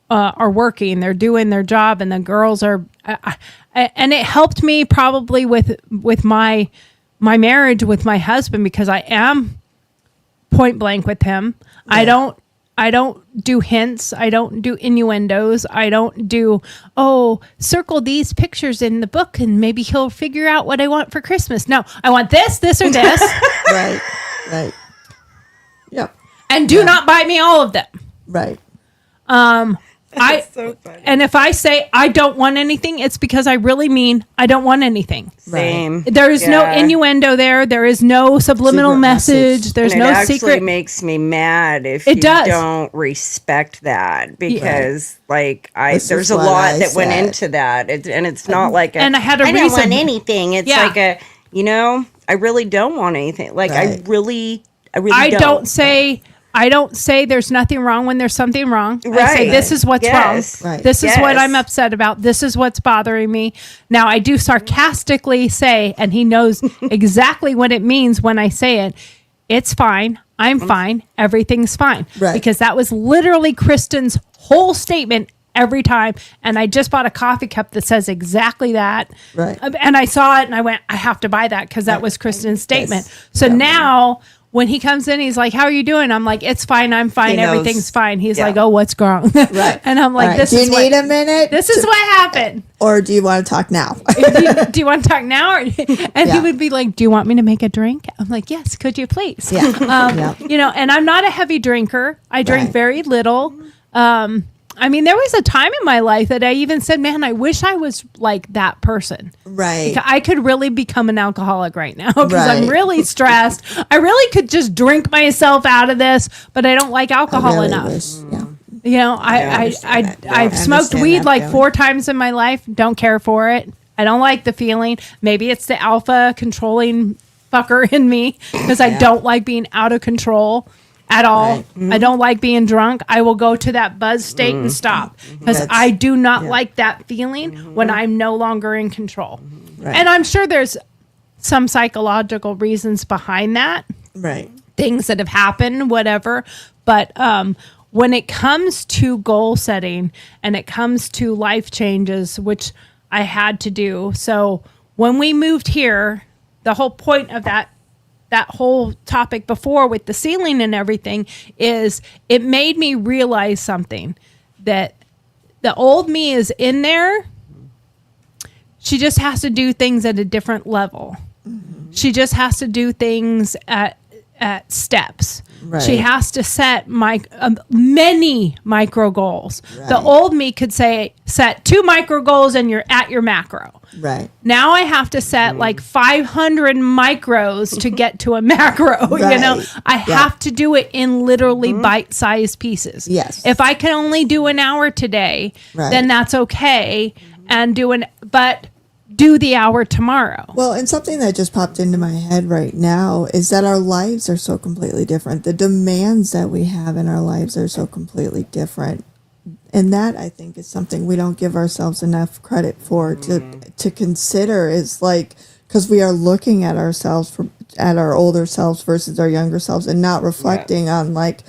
Speaker 3: are working, they're doing their job, and the girls are, and it helped me probably with my marriage with my husband because I am point blank with him.
Speaker 4: Yeah.
Speaker 3: I don't do hints. I don't do innuendos. I don't do, circle these pictures in the book and maybe he'll figure out what I want for Christmas. No, I want this, or this,
Speaker 4: Right. Right. Yep.
Speaker 3: and do not buy me all of them.
Speaker 4: Right.
Speaker 5: So funny.
Speaker 3: And if I say I don't want anything, it's because I really mean I don't want anything.
Speaker 5: Same.
Speaker 3: There is no
Speaker 5: Yeah.
Speaker 3: innuendo there. There is no subliminal
Speaker 4: Secret
Speaker 3: message.
Speaker 4: message.
Speaker 3: There's
Speaker 5: And
Speaker 3: no
Speaker 5: it actually
Speaker 3: secret.
Speaker 5: makes me mad if
Speaker 3: It
Speaker 5: you
Speaker 3: does.
Speaker 5: don't respect that because
Speaker 4: This
Speaker 5: there's
Speaker 4: is
Speaker 5: a
Speaker 4: what
Speaker 5: lot
Speaker 4: I
Speaker 5: that went
Speaker 4: said.
Speaker 5: into that. And it's not like
Speaker 3: And I had a
Speaker 5: I don't
Speaker 3: reason.
Speaker 5: want anything. It's
Speaker 3: Yeah.
Speaker 5: like I really don't want anything. Like
Speaker 4: Right.
Speaker 5: I really
Speaker 3: I don't say there's nothing wrong when there's something wrong. I say
Speaker 5: Right.
Speaker 3: this is what's
Speaker 5: Yes.
Speaker 3: wrong.
Speaker 4: Right.
Speaker 3: This is what
Speaker 5: Yes.
Speaker 3: I'm upset about. This is what's bothering me. Now I do sarcastically say, and he knows exactly what it means when I say it. It's fine. I'm fine. Everything's fine.
Speaker 4: Right.
Speaker 3: Because that was literally Kristen's whole statement every time. And I just bought a coffee cup that says exactly that.
Speaker 4: Right.
Speaker 3: And I saw it and I went, I have to buy that because that was Kristen's statement.
Speaker 4: Yes.
Speaker 3: So
Speaker 4: Yeah.
Speaker 3: now when he comes in, he's like, how are you doing? I'm like, it's fine. I'm fine.
Speaker 5: He knows.
Speaker 3: Everything's fine. He's
Speaker 5: Yeah.
Speaker 3: like, oh, what's wrong?
Speaker 4: Right.
Speaker 3: And I'm like,
Speaker 4: All right.
Speaker 3: this
Speaker 4: do
Speaker 3: is
Speaker 4: you need
Speaker 3: what,
Speaker 4: a minute?
Speaker 3: this is what happened.
Speaker 4: Or do you want to talk now?
Speaker 3: Do you want to talk now? And he
Speaker 4: Yeah.
Speaker 3: would be like, do you want me to make a drink? I'm like, yes, could you please?
Speaker 4: Yeah. Yeah.
Speaker 3: And I'm not a heavy drinker. I drink
Speaker 4: Right.
Speaker 3: very little. There was a time in my life that I even said, man, I wish I was like that person.
Speaker 4: Right.
Speaker 3: I could really become an alcoholic right now because I'm
Speaker 4: Right.
Speaker 3: really stressed. I really could just drink myself out of this, but I don't like alcohol
Speaker 4: Really
Speaker 3: enough.
Speaker 4: wish- yeah.
Speaker 5: understand that.
Speaker 3: I've smoked
Speaker 4: understand
Speaker 3: weed
Speaker 4: that
Speaker 3: like
Speaker 4: feeling.
Speaker 3: 4 times in my life. Don't care for it. I don't like the feeling. Maybe it's the alpha controlling fucker in me because I don't like being out of control at all.
Speaker 4: Right.
Speaker 3: I don't like being drunk. I will go to that buzz state and stop because
Speaker 4: That's-
Speaker 3: I do not
Speaker 4: yeah.
Speaker 3: like that feeling when I'm no longer in control.
Speaker 4: Right.
Speaker 3: And I'm sure there's some psychological reasons behind that,
Speaker 4: Right.
Speaker 3: things that have happened, whatever. But when it comes to goal setting and it comes to life changes, which I had to do. So when we moved here, the whole point of that whole topic before with the ceiling and everything is it made me realize something, that the old me is in there. She just has to do things at a different level. Mm-hmm. She just has to do things at steps.
Speaker 4: Right.
Speaker 3: She has to set many micro goals.
Speaker 4: Right.
Speaker 3: The old me could say, set 2 micro goals and you're at your macro.
Speaker 4: Right.
Speaker 3: Now I have to set like 500 micros to get to a macro. You know,
Speaker 4: Right.
Speaker 3: I have to do it in literally bite-sized pieces.
Speaker 4: Yes.
Speaker 3: If I can only do an hour today,
Speaker 4: Right.
Speaker 3: then that's okay. And but do the hour tomorrow.
Speaker 4: Well, and something that just popped into my head right now is that our lives are so completely different. The demands that we have in our lives are so completely different. And that, I think, is something we don't give ourselves enough credit for to consider, is like, because we are looking at ourselves at our older selves versus our younger selves and not reflecting on like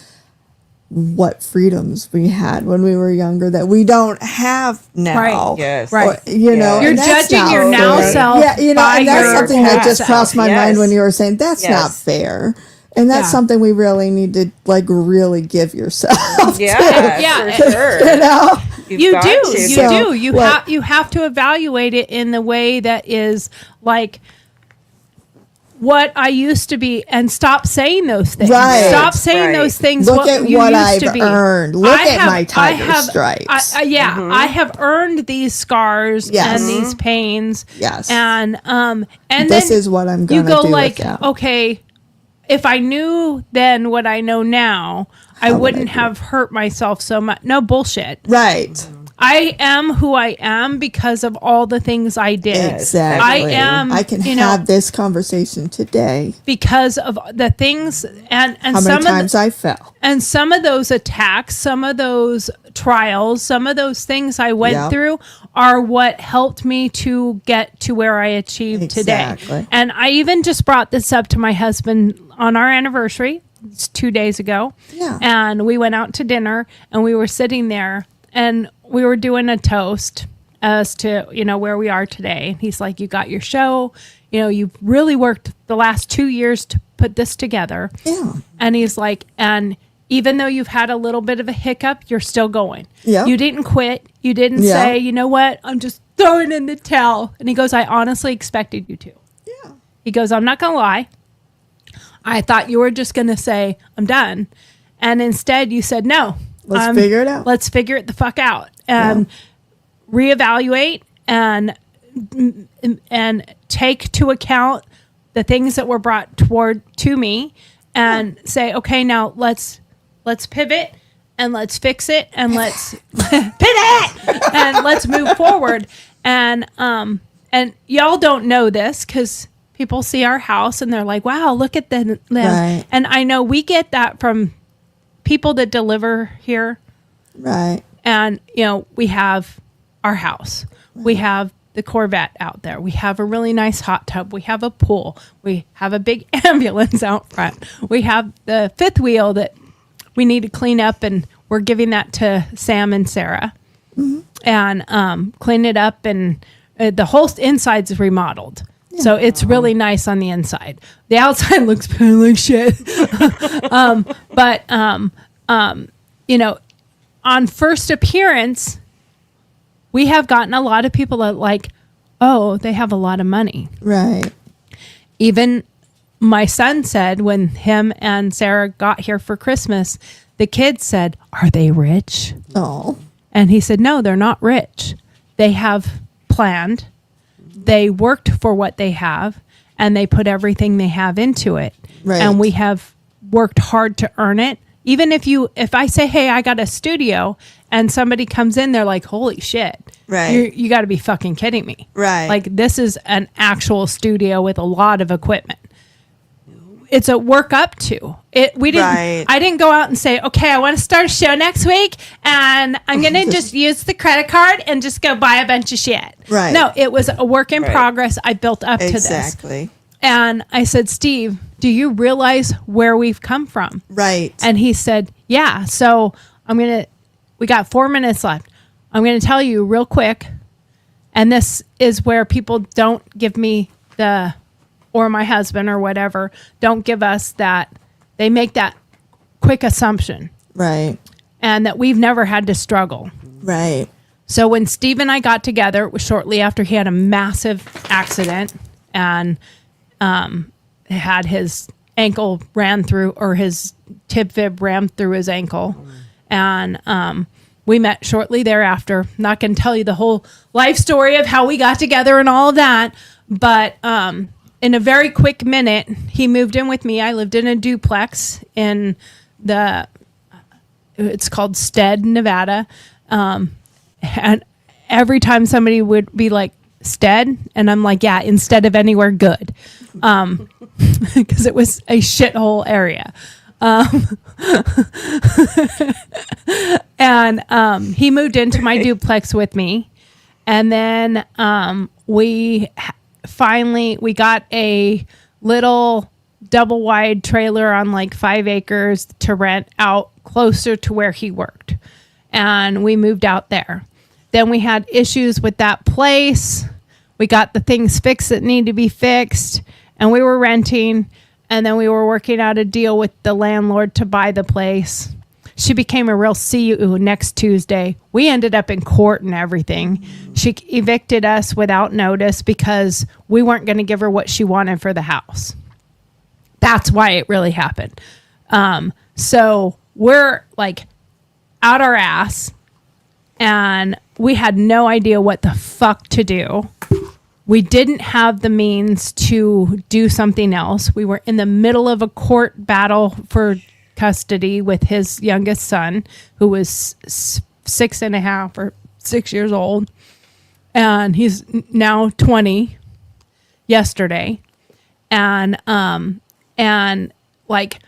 Speaker 4: what freedoms we had when we were younger that we don't have now.
Speaker 3: Right.
Speaker 5: Yes.
Speaker 3: Right.
Speaker 4: Or, you know,
Speaker 3: You're
Speaker 4: and that's
Speaker 3: judging
Speaker 4: not
Speaker 3: your now
Speaker 4: fair.
Speaker 3: self
Speaker 4: Yeah, you know,
Speaker 3: by
Speaker 4: and that's
Speaker 3: your
Speaker 4: something that
Speaker 3: past
Speaker 4: just crossed my
Speaker 5: self.
Speaker 4: mind
Speaker 5: Yes.
Speaker 4: when you were saying that's
Speaker 5: Yes.
Speaker 4: not fair. And that's
Speaker 3: Yeah.
Speaker 4: something we really need to like really give yourself.
Speaker 5: Yeah,
Speaker 3: Yeah.
Speaker 5: for sure.
Speaker 4: You know?
Speaker 3: You
Speaker 5: got
Speaker 3: do.
Speaker 5: to.
Speaker 3: You
Speaker 4: So,
Speaker 3: do. You
Speaker 4: what-
Speaker 3: you have to evaluate it in the way that is like what I used to be, and stop saying those things.
Speaker 4: Right.
Speaker 3: Stop saying
Speaker 5: Right.
Speaker 3: those things.
Speaker 4: Look at
Speaker 3: you
Speaker 4: what
Speaker 3: used
Speaker 4: I've
Speaker 3: to be.
Speaker 4: earned. Look
Speaker 3: I
Speaker 4: at my tiger stripes.
Speaker 3: I have earned these scars
Speaker 4: Yes.
Speaker 3: and these pains.
Speaker 4: Yes.
Speaker 3: And
Speaker 4: This
Speaker 3: then
Speaker 4: is what I'm
Speaker 3: you
Speaker 4: gonna
Speaker 3: go
Speaker 4: do with
Speaker 3: like,
Speaker 4: them.
Speaker 3: okay, if I knew then what I know now, I
Speaker 4: would I
Speaker 3: wouldn't
Speaker 4: do
Speaker 3: have hurt myself so much. No bullshit.
Speaker 4: Right.
Speaker 3: I am who I am because of all the things I did.
Speaker 4: Exactly.
Speaker 3: I am.
Speaker 4: I can
Speaker 3: you know,
Speaker 4: have this conversation today.
Speaker 3: because of the things and
Speaker 4: How
Speaker 3: some
Speaker 4: many
Speaker 3: of
Speaker 4: times I fell.
Speaker 3: and some of those attacks, some of those trials, some of those things I went
Speaker 4: Yeah.
Speaker 3: through are what helped me to get to where I achieved
Speaker 4: Exactly.
Speaker 3: today. And I even just brought this up to my husband on our anniversary. It's 2 days ago.
Speaker 4: Yeah.
Speaker 3: And we went out to dinner and we were sitting there and we were doing a toast as to, you know, where we are today. And he's like, you got your show, you know, you've really worked the last 2 years to put this together.
Speaker 4: Yeah.
Speaker 3: And he's like, and even though you've had a little bit of a hiccup, you're still going.
Speaker 4: Yeah.
Speaker 3: You didn't quit. You didn't
Speaker 4: Yeah.
Speaker 3: say, you know what, I'm just throwing in the towel. And he goes, I honestly expected you to.
Speaker 4: Yeah.
Speaker 3: He goes, I'm not going to lie. I thought you were just going to say, I'm done. And instead you said, no.
Speaker 4: Let's figure it out.
Speaker 3: Let's figure it the fuck out and reevaluate and take to account the things that were brought to me and say, okay, now let's pivot and let's fix it and let's pivot and let's move forward. And y'all don't know this because people see our house and they're like, wow, look at them.
Speaker 4: Right.
Speaker 3: And I know we get that from people that deliver here.
Speaker 4: Right.
Speaker 3: And, you know, we have our house. We have the Corvette out there. We have a really nice hot tub. We have a pool. We have a big ambulance out front. We have the fifth wheel that we need to clean up, and we're giving that to Sam and Sarah and clean it up. And the whole inside's remodeled. So it's really nice on the inside. The outside looks kind of like shit. You know, on first appearance, we have gotten a lot of people that like, oh, they have a lot of money.
Speaker 4: Right.
Speaker 3: Even my son said when him and Sarah got here for Christmas, the kids said, are they rich?
Speaker 4: Oh.
Speaker 3: And he said, no, they're not rich. They have planned. They worked for what they have, and they put everything they have into it.
Speaker 4: Right.
Speaker 3: And we have worked hard to earn it. Even if I say, hey, I got a studio, and somebody comes in, they're like, holy shit.
Speaker 4: Right.
Speaker 3: You got to be fucking kidding me.
Speaker 4: Right.
Speaker 3: Like, this is an actual studio with a lot of equipment. It's a work up to it.
Speaker 4: Right.
Speaker 3: I didn't go out and say, okay, I want to start a show next week and I'm going to just use the credit card and just go buy a bunch of shit.
Speaker 4: Right.
Speaker 3: No, it was a work in
Speaker 5: Right.
Speaker 3: progress. I built up to this.
Speaker 4: Exactly.
Speaker 3: And I said, Steve, do you realize where we've come from?
Speaker 4: Right.
Speaker 3: And he said, yeah. So we got 4 minutes left. I'm going to tell you real quick. And this is where people don't give me or my husband or whatever, don't give us that. They make that quick assumption.
Speaker 4: Right.
Speaker 3: And that we've never had to struggle.
Speaker 4: Right.
Speaker 3: So when Steve and I got together, it was shortly after he had a massive accident and had his ankle ran through, or his tib fib ran through his ankle. And we met shortly thereafter. Not going to tell you the whole life story of how we got together and all of that. But in a very quick minute, he moved in with me. I lived in a duplex in it's called Stead, Nevada. And every time somebody would be like, Stead? And I'm like, yeah, instead of anywhere good. Because it was a shithole area. And he moved into my duplex with me. And then we got a little double wide trailer on like 5 acres to rent out closer to where he worked. And we moved out there. Then we had issues with that place. We got the things fixed that need to be fixed. And we were renting. And then we were working out a deal with the landlord to buy the place. She became a real CU next Tuesday. We ended up in court and everything. She evicted us without notice because we weren't going to give her what she wanted for the house. That's why it really happened. So we're like out our ass. And we had no idea what the fuck to do. We didn't have the means to do something else. We were in the middle of a court battle for custody with his youngest son, who was 6.5 or 6 years old. And he's now 20 yesterday. And like,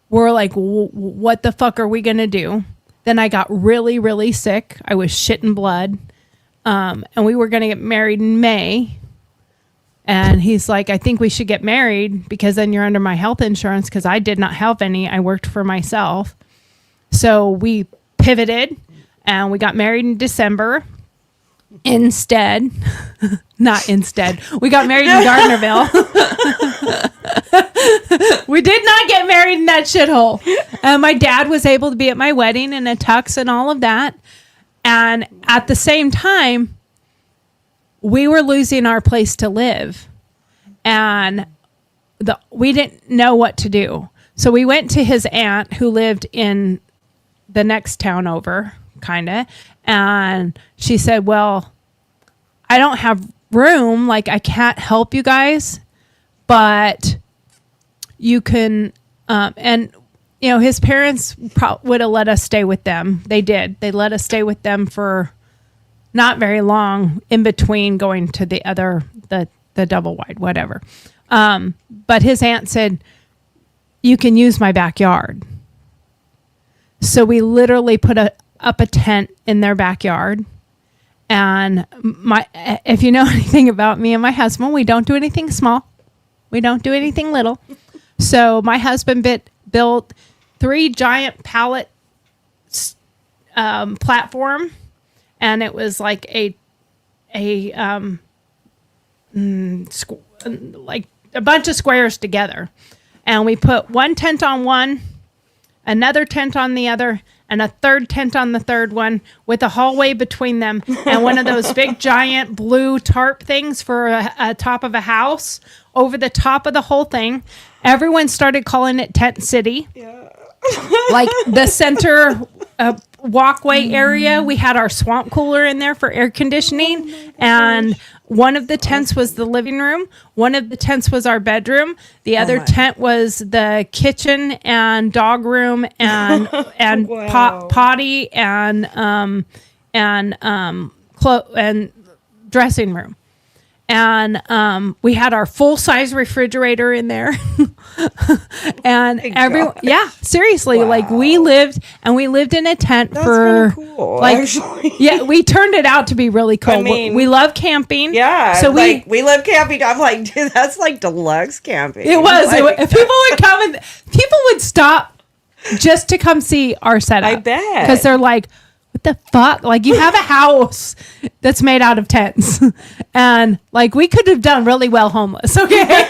Speaker 3: we're like, what the fuck are we going to do? Then I got really, really sick. I was shitting blood. And we were going to get married in May. And he's like, I think we should get married because then you're under my health insurance, because I did not have any. I worked for myself. So we pivoted and we got married in December. Instead, not instead, we got married in Gardnerville. We did not get married in that shithole. My dad was able to be at my wedding in a tux and all of that. And at the same time, we were losing our place to live. And we didn't know what to do. So we went to his aunt who lived in the next town over, kind of. And she said, well, I don't have room. Like, I can't help you guys, but you can, and you know, his parents would have let us stay with them. They did. They let us stay with them for not very long in between going to the other, the double wide, whatever. But his aunt said, you can use my backyard. So we literally put up a tent in their backyard. And if you know anything about me and my husband, we don't do anything small. We don't do anything little. So my husband built 3 giant pallet platform, and it was like like a bunch of squares together. And we put one tent on one, another tent on the other, and a third tent on the third one, with a hallway between them, and one of those big giant blue tarp things for a top of a house over the top of the whole thing. Everyone started calling it Tent City. Yeah. Like the center walkway area, we had our swamp cooler in there for air conditioning. And one of the tents was the living room. One of the tents was our bedroom. The other tent was the kitchen and dog room and potty and dressing room. and we had our full size refrigerator in there. And seriously, like we lived in a tent for
Speaker 5: kinda cool,
Speaker 3: like
Speaker 5: actually.
Speaker 3: yeah, we turned it out to be really cool.
Speaker 5: I mean,
Speaker 3: we love camping.
Speaker 5: Yeah,
Speaker 3: so
Speaker 5: we love camping. I'm like, dude, that's like deluxe camping.
Speaker 3: it was
Speaker 5: Like,
Speaker 3: if people would come and people would stop just to come see our setup.
Speaker 5: I bet.
Speaker 3: Because they're like, what the fuck? Like, you have a house that's made out of tents. And, like, we could have done really well homeless, okay?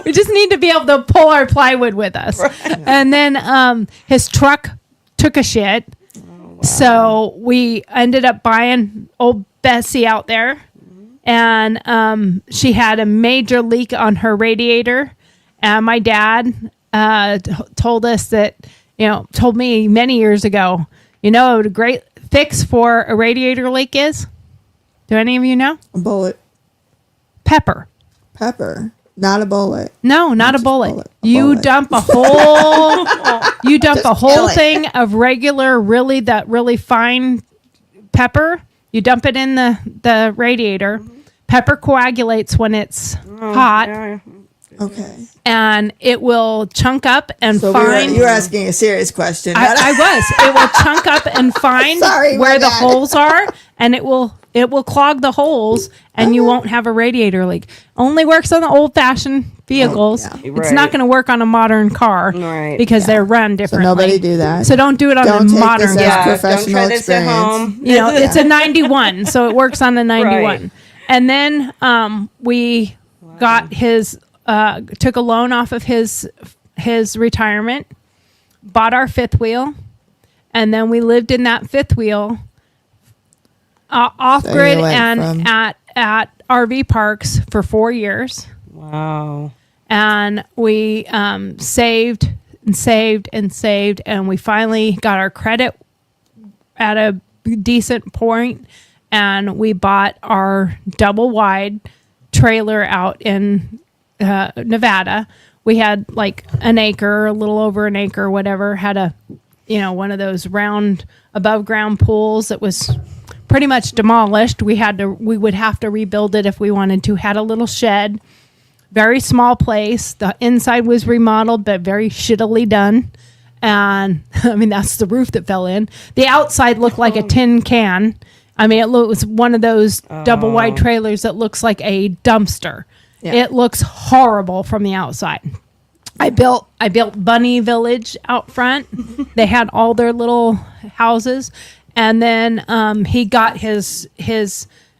Speaker 3: We just need to be able to pull our plywood with us. Right. And then his truck took a shit. Oh, wow. So we ended up buying old Bessie out there. And she had a major leak on her radiator. And my dad told us that, told me many years ago, what a great fix for a radiator leak is? Do any of you know?
Speaker 4: A bullet.
Speaker 3: Pepper.
Speaker 4: Pepper. Not a bullet.
Speaker 3: No, not a bullet. You
Speaker 4: bullet.
Speaker 3: dump a whole
Speaker 4: Just
Speaker 3: thing of regular, really fine pepper. You dump it in the radiator. Pepper coagulates when it's hot.
Speaker 5: Yeah.
Speaker 4: Okay.
Speaker 3: And it will chunk up and
Speaker 4: So
Speaker 3: find.
Speaker 4: you're asking a serious question.
Speaker 3: I was. It will chunk up and find
Speaker 4: Sorry,
Speaker 3: where
Speaker 4: my
Speaker 3: the
Speaker 4: bad.
Speaker 3: holes are, and it will clog the holes, and you won't have a radiator leak. Only works on the old-fashioned vehicles.
Speaker 4: yeah.
Speaker 3: It's
Speaker 5: Right.
Speaker 3: not going to work on a modern car
Speaker 5: Right.
Speaker 3: because they're run
Speaker 4: So
Speaker 3: differently.
Speaker 4: nobody do that.
Speaker 3: So don't do it on
Speaker 4: Don't
Speaker 3: a
Speaker 4: take
Speaker 3: modern
Speaker 4: this as
Speaker 3: car.
Speaker 5: Don't
Speaker 4: professional
Speaker 5: try this at
Speaker 4: experience.
Speaker 5: home.
Speaker 3: It's a 91, so it works on the 91.
Speaker 5: Right.
Speaker 3: And then we got his took a loan off of his retirement, bought our fifth wheel, and then we lived in that fifth wheel off grid
Speaker 4: you went
Speaker 3: and
Speaker 4: from-
Speaker 3: at RV parks for 4 years.
Speaker 5: Wow.
Speaker 3: And we saved and saved and saved, and we finally got our credit at a decent point, and we bought our double wide trailer out in Nevada. We had like an acre, a little over an acre, whatever, had a one of those round above ground pools that was pretty much demolished. We would have to rebuild it if we wanted to. Had a little shed, very small place. The inside was remodeled, but very shittily done. And I mean, that's the roof that fell in. The outside looked like a tin can. I mean, it was one of those double wide trailers that looks like a dumpster.
Speaker 4: Yeah.
Speaker 3: It looks horrible from the outside. I built Bunny Village out front. They had all their little houses, and then he got his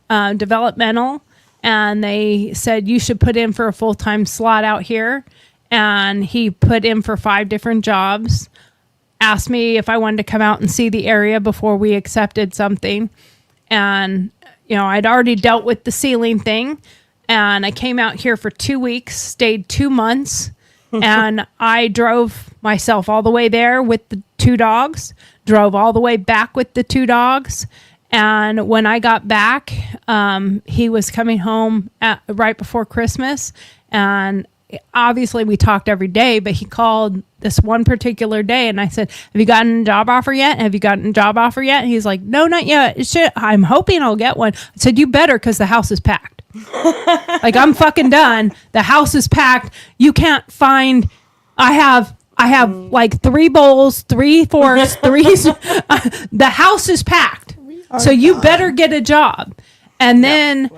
Speaker 3: developmental, and they said you should put in for a full-time slot out here, and he put in for 5 different jobs. Asked me if I wanted to come out and see the area before we accepted something, and I'd already dealt with the ceiling thing. And I came out here for 2 weeks, stayed 2 months, and I drove myself all the way there with the 2 dogs, drove all the way back with the 2 dogs. And when I got back, he was coming home right before Christmas. And obviously we talked every day, but he called this one particular day, and I said, have you gotten a job offer yet? Have you gotten a job offer yet? And he's like, no, not yet. Shit, I'm hoping I'll get one. I said, you better, because the house is packed. Like, I'm fucking done. The house is packed. You can't find. I have like 3 bowls, 3 forks, 3. The house is packed. So you better get a job. And then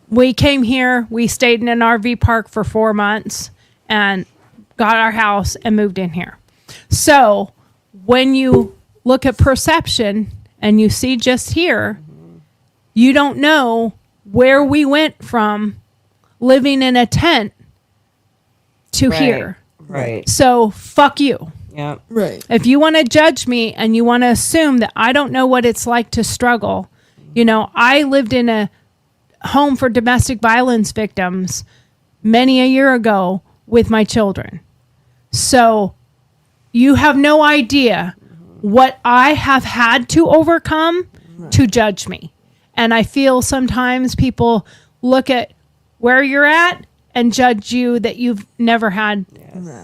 Speaker 3: we came here. We stayed in an RV park for 4 months and got our house and moved in here. So when you look at perception and you see just here, you don't know where we went from living in a tent to here.
Speaker 5: Right.
Speaker 3: So fuck you.
Speaker 5: Yep.
Speaker 4: Right.
Speaker 3: If you want to judge me and you want to assume that I don't know what it's like to struggle, I lived in a home for domestic violence victims many a year ago with my children. So you have no idea what I have had to overcome to judge me. And I feel sometimes people look at where you're at and judge you that you've never had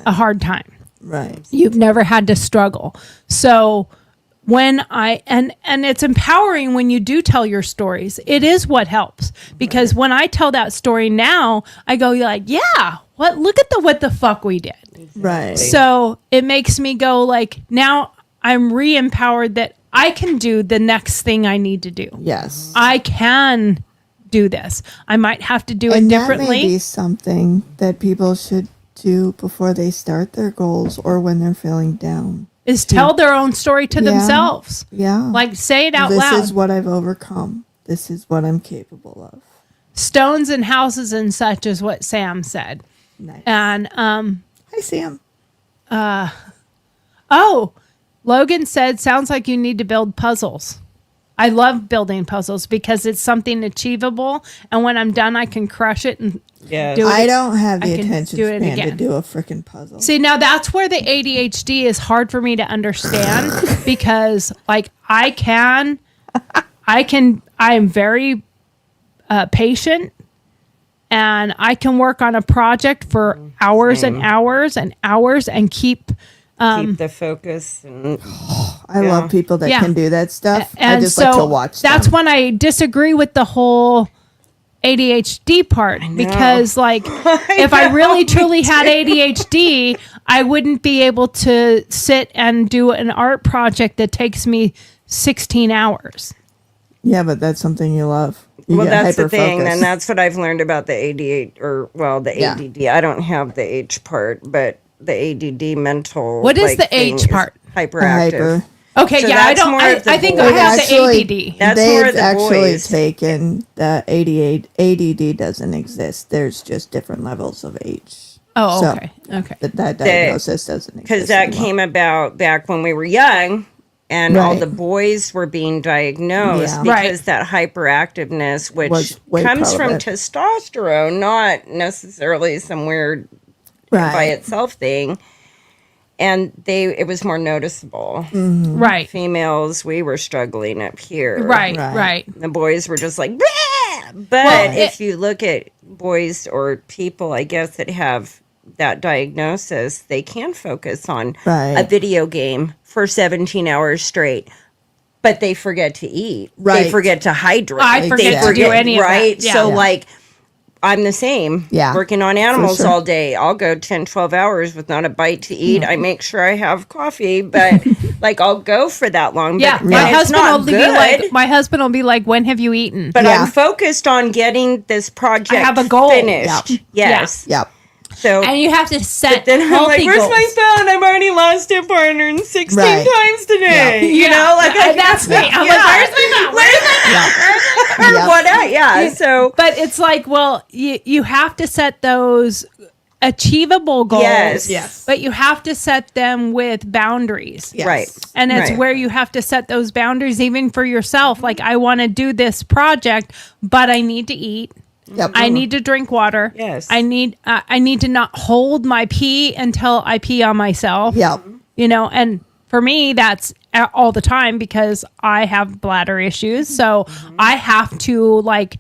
Speaker 3: a hard time.
Speaker 4: Right.
Speaker 3: You've never had to struggle. So when I and it's empowering when you do tell your stories. It is what helps, because when I tell that story now, I go like, yeah, look at what the fuck we did.
Speaker 4: Right.
Speaker 3: So it makes me go like, now I'm re-empowered that I can do the next thing I need to do.
Speaker 4: Yes.
Speaker 3: I can do this. I might have to do it
Speaker 4: And that
Speaker 3: differently.
Speaker 4: may be something that people should do before they start their goals or when they're feeling down.
Speaker 3: Is tell their own story to
Speaker 4: Yeah.
Speaker 3: themselves.
Speaker 4: Yeah.
Speaker 3: Like say it out
Speaker 4: this
Speaker 3: loud.
Speaker 4: is what I've overcome. This is what I'm capable of.
Speaker 3: Stones and houses and such is what Sam said.
Speaker 4: Nice.
Speaker 3: And
Speaker 4: Hi, Sam.
Speaker 3: Logan said, sounds like you need to build puzzles. I love building puzzles because it's something achievable, and when I'm done I can crush it and
Speaker 5: Yes.
Speaker 3: do it.
Speaker 4: I don't have the
Speaker 3: I can
Speaker 4: attention
Speaker 3: do it
Speaker 4: span to
Speaker 3: again.
Speaker 4: do a freaking puzzle.
Speaker 3: See, now that's where the ADHD is hard for me to understand because like I am very patient, and I can work on a project for hours and hours and hours and keep
Speaker 5: Keep the focus. And
Speaker 4: I love people that
Speaker 3: Yeah.
Speaker 4: can do that stuff. I
Speaker 3: and
Speaker 4: just
Speaker 3: so
Speaker 4: like to watch
Speaker 3: that's
Speaker 4: them.
Speaker 3: when I disagree with the whole ADHD part, because like if I really truly had ADHD, I wouldn't be able to sit and do an art project that takes me 16 hours.
Speaker 4: Yeah, but that's something you love. You
Speaker 5: well,
Speaker 4: get
Speaker 5: that's the thing,
Speaker 4: hyper-focused.
Speaker 5: and that's what I've learned about the the
Speaker 4: Yeah.
Speaker 5: ADD. I don't have the H part, but the ADD mental.
Speaker 3: What is the
Speaker 5: thing
Speaker 3: H
Speaker 5: is
Speaker 3: part?
Speaker 5: Hyperactive.
Speaker 4: Hyper.
Speaker 3: Okay,
Speaker 5: So
Speaker 3: yeah, I
Speaker 5: that's
Speaker 3: don't.
Speaker 5: more
Speaker 3: I,
Speaker 5: of the
Speaker 3: I think
Speaker 5: boys.
Speaker 3: I have
Speaker 4: Actually,
Speaker 3: the ADD.
Speaker 5: That's
Speaker 4: They've
Speaker 5: more the
Speaker 4: actually
Speaker 5: boys.
Speaker 4: taken the ADD doesn't exist. There's just different levels of H.
Speaker 3: Oh,
Speaker 4: So,
Speaker 3: okay, okay.
Speaker 4: That diagnosis doesn't exist.
Speaker 5: Because that
Speaker 4: anymore.
Speaker 5: came about back when we were young, and all
Speaker 4: Right.
Speaker 5: the boys were being diagnosed
Speaker 4: Yeah.
Speaker 5: because
Speaker 3: Right.
Speaker 5: that hyperactiveness, which
Speaker 4: Was way
Speaker 5: comes from
Speaker 4: prevalent.
Speaker 5: testosterone, not necessarily some weird
Speaker 4: Right.
Speaker 5: by itself thing. And it was more noticeable.
Speaker 3: Right,
Speaker 5: Females, we were struggling up here.
Speaker 3: right,
Speaker 4: Right.
Speaker 3: right.
Speaker 5: The boys were just like, "Bleh!" But
Speaker 3: Well,
Speaker 5: if you look at boys or people, I guess, that have that diagnosis, they can focus on
Speaker 4: Right.
Speaker 5: a video game for 17 hours straight, but they forget to eat. They
Speaker 4: Right.
Speaker 5: forget to hydrate.
Speaker 3: I forget
Speaker 4: to do
Speaker 3: any of that.
Speaker 5: right?
Speaker 3: Yeah.
Speaker 5: So,
Speaker 4: Yeah.
Speaker 5: like, I'm the same.
Speaker 4: Yeah,
Speaker 5: Working on animals
Speaker 4: sure.
Speaker 5: all day. I'll go 10, 12 hours with not a bite to eat. I make sure I have coffee, but like I'll go for that long.
Speaker 3: Yeah,
Speaker 5: but
Speaker 3: my
Speaker 5: it's
Speaker 3: husband
Speaker 5: not
Speaker 3: will be
Speaker 5: good.
Speaker 3: like, when have you eaten?
Speaker 5: But
Speaker 4: Yeah.
Speaker 5: I'm focused on getting this project
Speaker 3: I have a goal.
Speaker 5: finished.
Speaker 4: Yep.
Speaker 5: Yes.
Speaker 4: Yep.
Speaker 5: So
Speaker 3: And you have to set
Speaker 5: then I'm
Speaker 3: healthy
Speaker 5: like, where's
Speaker 3: goals.
Speaker 5: my phone? I've already lost it 416
Speaker 4: Right.
Speaker 5: times today.
Speaker 4: Yeah.
Speaker 5: You know, like I,
Speaker 3: that's me. I'm like, where's my phone? Where's my phone?
Speaker 4: Yep.
Speaker 5: what? Yeah. So
Speaker 3: But it's like, well, you have to set those achievable goals.
Speaker 5: Yes.
Speaker 3: But you have to set them with boundaries.
Speaker 4: Yes.
Speaker 5: right.
Speaker 3: And it's
Speaker 5: Right.
Speaker 3: where you have to set those boundaries even for yourself. Like, I want to do this project, but I need to eat.
Speaker 4: Yep.
Speaker 3: I need to drink water.
Speaker 5: Yes.
Speaker 3: I need to not hold my pee until I pee on myself.
Speaker 4: Yep.
Speaker 3: You know, and for me, that's all the time because I have bladder issues. So I have to like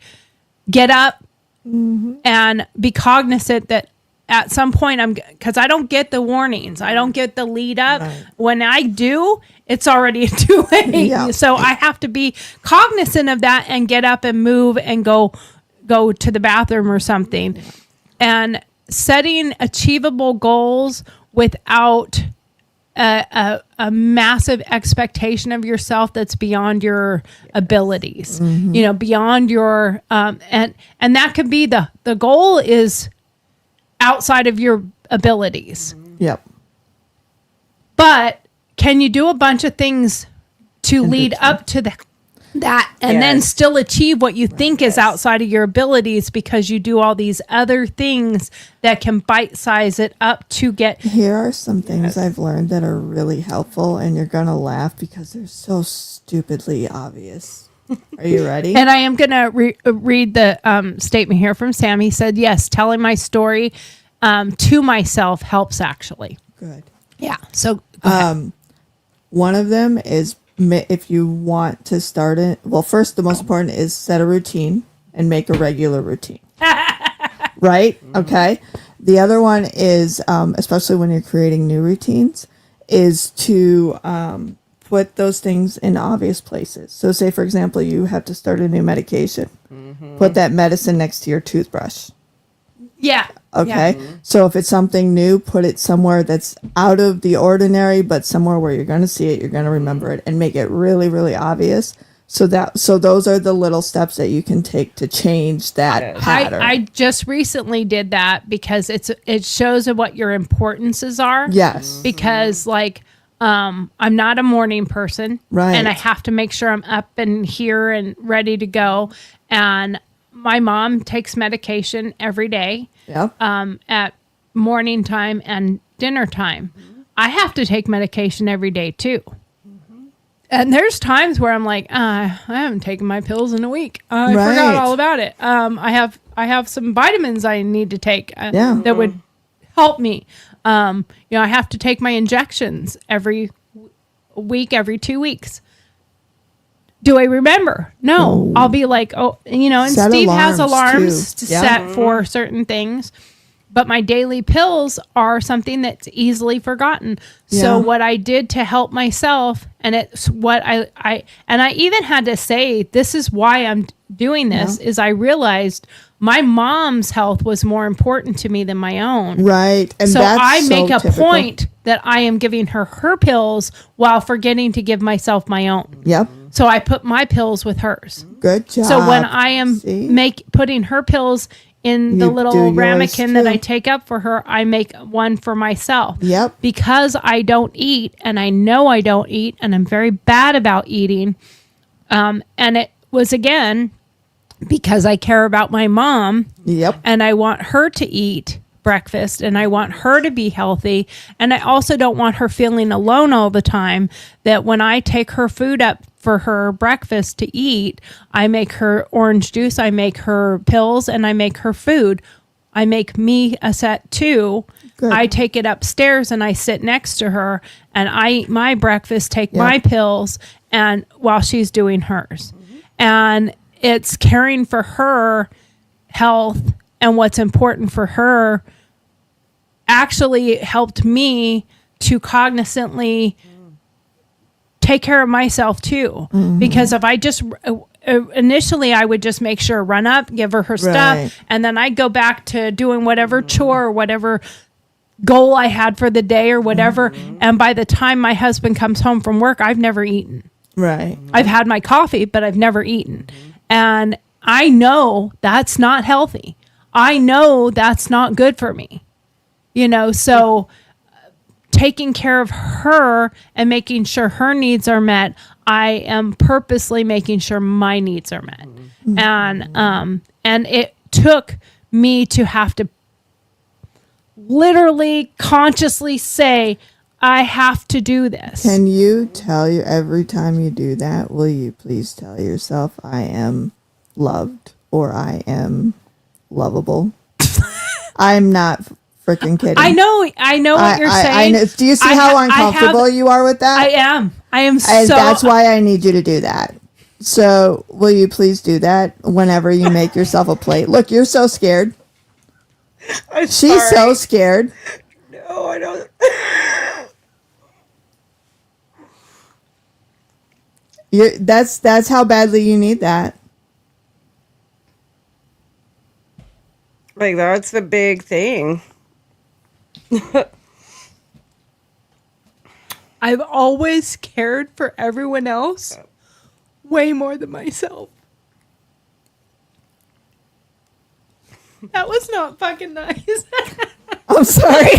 Speaker 3: get up and be cognizant that at some point because I don't get the warnings. I don't get the lead up.
Speaker 4: Right.
Speaker 3: When I do, it's already too late.
Speaker 4: Yeah.
Speaker 3: So I have to be cognizant of that and get up and move and go to the bathroom or something. And setting achievable goals without a massive expectation of yourself that's beyond your abilities, you know, beyond your and that could be the goal is outside of your abilities.
Speaker 4: Yep.
Speaker 3: But can you do a bunch of things to lead
Speaker 4: between.
Speaker 3: up to that and then
Speaker 5: Yes.
Speaker 3: still achieve what you think is outside of your abilities because you do all these other things that can bite size it up to get
Speaker 4: Here are some things I've learned that are really helpful, and you're gonna laugh because they're so stupidly obvious. Are you ready?
Speaker 3: and I am going to read the statement here from Sam. He said, yes, telling my story to myself helps actually.
Speaker 4: Good.
Speaker 3: Yeah. So go ahead.
Speaker 4: One of them is if you want to start it. Well, first, the most important is set a routine and make a regular routine. Right? Okay. The other one is, especially when you're creating new routines, is to put those things in obvious places. So say, for example, you have to start a new medication. Put that medicine next to your toothbrush.
Speaker 3: Yeah.
Speaker 4: Okay.
Speaker 3: Yeah.
Speaker 4: So if it's something new, put it somewhere that's out of the ordinary, but somewhere where you're going to see it, you're going to remember it, and make it really, really obvious. So those are the little steps that you can take to change that pattern.
Speaker 3: I just recently did that because it shows what your importances are.
Speaker 4: Yes.
Speaker 3: Because I'm not a morning person.
Speaker 4: Right.
Speaker 3: And I have to make sure I'm up and here and ready to go. And my mom takes medication every day.
Speaker 4: Yep.
Speaker 3: At morning time and dinner time. I have to take medication every day too. And there's times where I'm like, I haven't taken my pills in a week. I forgot all about it. I have some vitamins I need to take that would help me. I have to take my injections every week, every 2 weeks. Do I remember? No. I'll be like, and
Speaker 4: Set
Speaker 3: Steve has
Speaker 4: alarms,
Speaker 3: alarms
Speaker 4: too.
Speaker 3: to set for certain things. But my daily pills are something that's easily forgotten. So what I did to help myself, and it's what I even had to say, this is why I'm doing this, is I realized my mom's health was more important to me than my own.
Speaker 4: Right. And
Speaker 3: So
Speaker 4: that's
Speaker 3: I make a
Speaker 4: typical.
Speaker 3: point that I am giving her pills while forgetting to give myself my own.
Speaker 4: Yep.
Speaker 3: So I put my pills with hers.
Speaker 4: Good job.
Speaker 3: So when I am
Speaker 4: See?
Speaker 3: putting her pills in the
Speaker 4: You
Speaker 3: little
Speaker 4: do yours
Speaker 3: ramekin that
Speaker 4: too.
Speaker 3: I take up for her, I make one for myself.
Speaker 4: Yep.
Speaker 3: Because I don't eat, and I know I don't eat, and I'm very bad about eating. And it was, again, because I care about my mom.
Speaker 4: Yep.
Speaker 3: And I want her to eat breakfast, and I want her to be healthy. And I also don't want her feeling alone all the time, that when I take her food up for her breakfast to eat, I make her orange juice, I make her pills, and I make her food. I make me a set too.
Speaker 4: Good.
Speaker 3: I take it upstairs and I sit next to her and I eat my breakfast, take my pills, and while she's doing hers. And it's caring for her health and what's important for her actually helped me to cognizantly take care of myself too. Because if I just initially I would just make sure, run up, give her
Speaker 4: Right.
Speaker 3: stuff, and then I'd go back to doing whatever chore or whatever goal I had for the day or whatever. And by the time my husband comes home from work, I've never eaten.
Speaker 4: Right.
Speaker 3: I've had my coffee, but I've never eaten. And I know that's not healthy. I know that's not good for me. So taking care of her and making sure her needs are met, I am purposely making sure my needs are met. And it took me to have to literally consciously say, I have to do this.
Speaker 4: Can you tell you every time you do that, will you please tell yourself, I am loved or I am lovable? I'm not freaking kidding.
Speaker 3: I know what you're saying.
Speaker 4: I know. Do you see how uncomfortable you are with that?
Speaker 3: I am
Speaker 4: And
Speaker 3: so.
Speaker 4: that's why I need you to do that. So will you please do that whenever you make yourself a plate? Look, you're so scared. She's so scared.
Speaker 1: No, I don't.
Speaker 4: That's how badly you need that.
Speaker 5: Like, that's the big thing.
Speaker 3: I've always cared for everyone else way more than myself. That was not fucking nice.
Speaker 4: I'm sorry.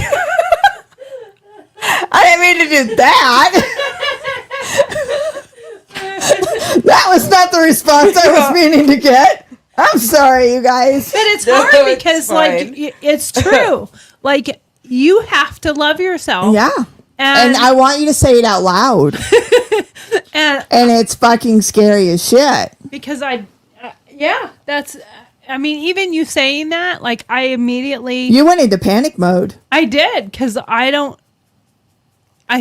Speaker 4: I didn't mean to do that. That was not the response I was meaning to get. I'm sorry, you guys.
Speaker 3: But it's
Speaker 5: No,
Speaker 3: hard
Speaker 5: it's
Speaker 3: because,
Speaker 5: fine.
Speaker 3: it's true. Like, you have to love yourself.
Speaker 4: Yeah. And I want you to say it out loud.
Speaker 3: And
Speaker 4: And it's fucking scary as shit.
Speaker 3: because even you saying that, like, I immediately,
Speaker 4: You went into panic mode.
Speaker 3: I did, because I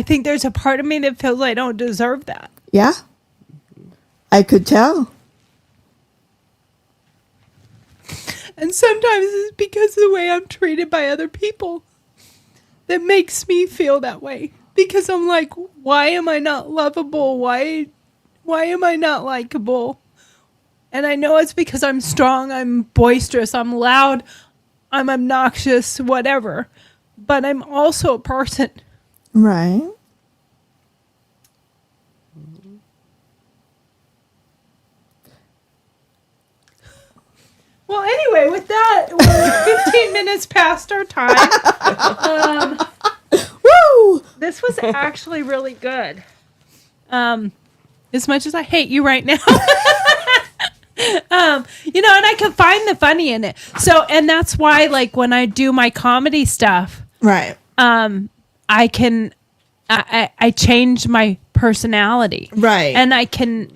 Speaker 3: think there's a part of me that feels I don't deserve that.
Speaker 4: Yeah. I could tell.
Speaker 3: And sometimes it's because of the way I'm treated by other people that makes me feel that way. because I'm like, why am I not lovable? Why am I not likable? And I know it's because I'm strong, I'm boisterous, I'm loud, I'm obnoxious, whatever. But I'm also a person.
Speaker 4: Right.
Speaker 3: Well, anyway, with that, we're 15 minutes past our time.
Speaker 4: Woo!
Speaker 3: This was actually really good. As much as I hate you right now. You know, and I can find the funny in it. So, and that's why, like, when I do my comedy stuff,
Speaker 4: Right.
Speaker 3: I change my personality.
Speaker 4: Right.
Speaker 3: And I can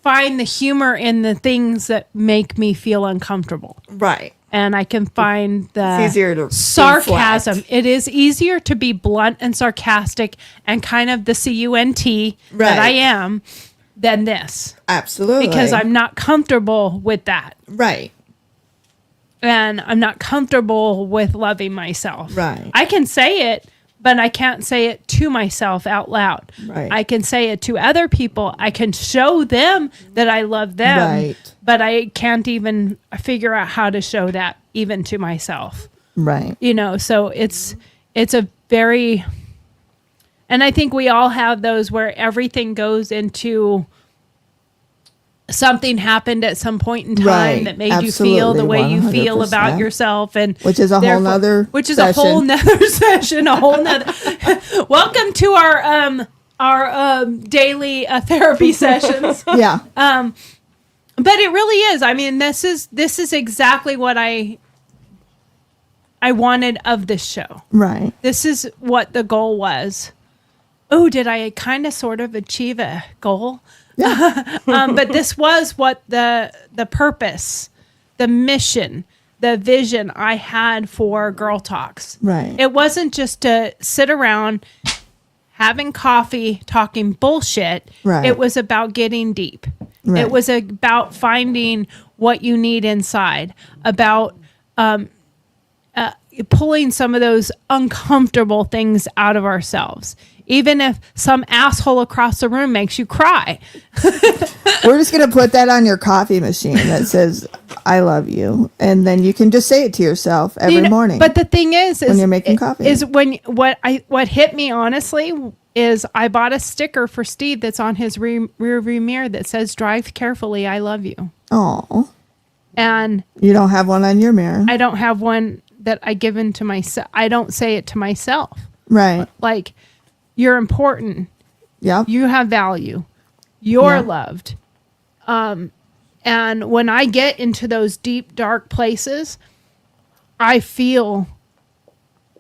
Speaker 3: find the humor in the things that make me feel uncomfortable.
Speaker 4: Right.
Speaker 3: And I can find the
Speaker 4: It's easier to be
Speaker 3: sarcasm.
Speaker 4: flat.
Speaker 3: It is easier to be blunt and sarcastic and kind of the CUNT that I
Speaker 4: Right.
Speaker 3: am than this.
Speaker 4: Absolutely.
Speaker 3: Because I'm not comfortable with that.
Speaker 4: Right.
Speaker 3: And I'm not comfortable with loving myself.
Speaker 4: Right.
Speaker 3: I can say it, but I can't say it to myself out loud.
Speaker 4: Right.
Speaker 3: I can say it to other people. I can show them that I love them,
Speaker 4: Right.
Speaker 3: but I can't even figure out how to show that even to myself.
Speaker 4: Right.
Speaker 3: You know, so it's a very, and I think we all have those where everything goes into something happened at some point in time
Speaker 4: Right.
Speaker 3: that made you feel the way you feel about
Speaker 4: 100%.
Speaker 3: yourself, and
Speaker 4: Which is a whole
Speaker 3: therefore-
Speaker 4: nother
Speaker 3: which is a
Speaker 4: session.
Speaker 3: whole nother session, a whole nother. Welcome to our daily therapy sessions.
Speaker 4: Yeah.
Speaker 3: But it really is. I mean, this is exactly what I wanted of this show.
Speaker 4: Right.
Speaker 3: This is what the goal was. Oh, did I kind of sort of achieve a goal? But this was what the purpose, the mission, the vision I had for Girl Talks.
Speaker 4: Right.
Speaker 3: It wasn't just to sit around having coffee, talking bullshit.
Speaker 4: Right.
Speaker 3: It was about getting deep.
Speaker 4: Right.
Speaker 3: It was about finding what you need inside, about pulling some of those uncomfortable things out of ourselves. Even if some asshole across the room makes you cry.
Speaker 4: We're just going to put that on your coffee machine that says, I love you. And then you can just say it to yourself every
Speaker 3: You know,
Speaker 4: morning.
Speaker 3: But the thing is
Speaker 4: when you're making coffee.
Speaker 3: is what hit me honestly is I bought a sticker for Steve that's on his rear view mirror that says, "Drive carefully, I love you."
Speaker 4: Oh,
Speaker 3: And
Speaker 4: you don't have one on your mirror.
Speaker 3: I don't have one that I give into myself. I don't say it to myself.
Speaker 4: Right.
Speaker 3: Like, you're important.
Speaker 4: Yep.
Speaker 3: You have value. You're
Speaker 4: Yeah.
Speaker 3: loved. And when I get into those deep, dark places, I feel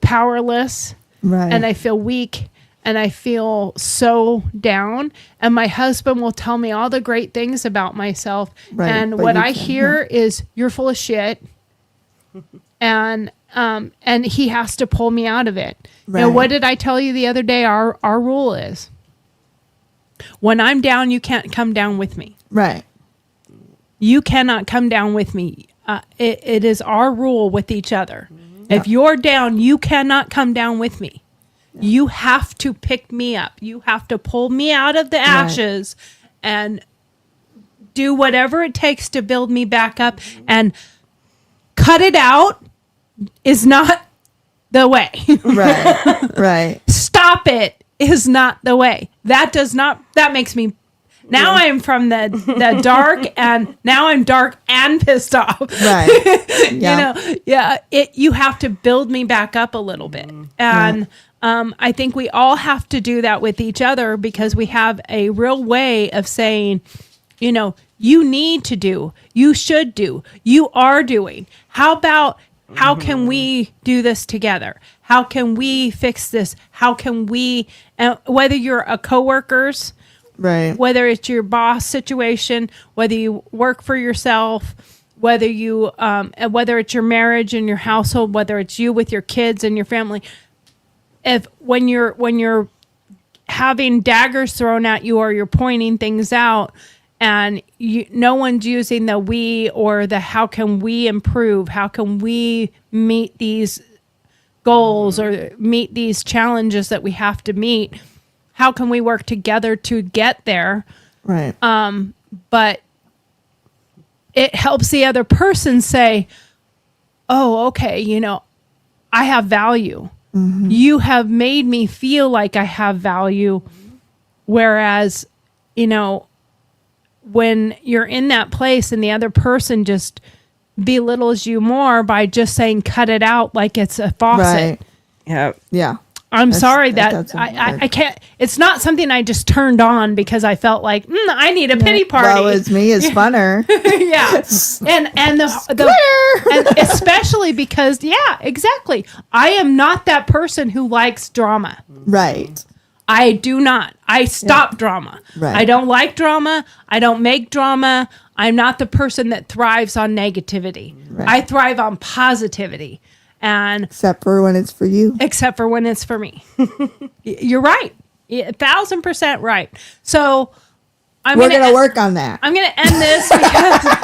Speaker 3: powerless
Speaker 4: Right.
Speaker 3: and I feel weak and I feel so down. And my husband will tell me all the great things about myself.
Speaker 4: Right,
Speaker 3: And
Speaker 4: but
Speaker 3: what
Speaker 4: you
Speaker 3: I
Speaker 4: can't,
Speaker 3: hear is, "You're full of shit." And he has to pull me out of it. You know,
Speaker 4: Right.
Speaker 3: what did I tell you the other day? Our rule is, when I'm down, you can't come down with me.
Speaker 4: Right.
Speaker 3: You cannot come down with me. It is our rule with each other. If you're down, you cannot come down with me. You have to pick me up. You have to pull me out of the ashes and do whatever it takes to build me back up. And cut it out is not the way.
Speaker 4: Right. Right.
Speaker 3: Stop it is not the way. That makes me, now I'm from the dark, and now I'm dark and pissed off.
Speaker 4: Right. Yeah.
Speaker 3: You have to build me back up a little bit. And I think we all have to do that with each other, because we have a real way of saying, you know, you need to do, you should do, you are doing. How can we do this together? How can we fix this? How can we, whether you're a coworkers,
Speaker 4: Right.
Speaker 3: whether it's your boss situation, whether you work for yourself, whether it's your marriage and your household, whether it's you with your kids and your family, when you're having daggers thrown at you, or you're pointing things out, and no one's using the we or the how can we improve, how can we meet these goals or meet these challenges that we have to meet, how can we work together to get there?
Speaker 4: Right.
Speaker 3: But it helps the other person say, oh, okay, I have value. You have made me feel like I have value. Whereas, when you're in that place and the other person just belittles you more by just saying, cut it out like it's a faucet.
Speaker 4: Right.
Speaker 5: Yeah.
Speaker 4: Yeah.
Speaker 3: I'm sorry
Speaker 4: that's
Speaker 3: I can't. It's not something I just turned on because I felt like I need a pity party.
Speaker 4: Well, it's me is funner.
Speaker 3: Yeah, and and especially because exactly. I am not that person who likes drama.
Speaker 4: Right.
Speaker 3: I do not. I stop drama.
Speaker 4: Right.
Speaker 3: I don't like drama. I don't make drama. I'm not the person that thrives on negativity.
Speaker 4: Right.
Speaker 3: I thrive on positivity. And
Speaker 4: Except for when it's for you.
Speaker 3: except for when it's for me. You're right. 1,000% right. So
Speaker 4: We're going to work on that.
Speaker 3: I'm going to end this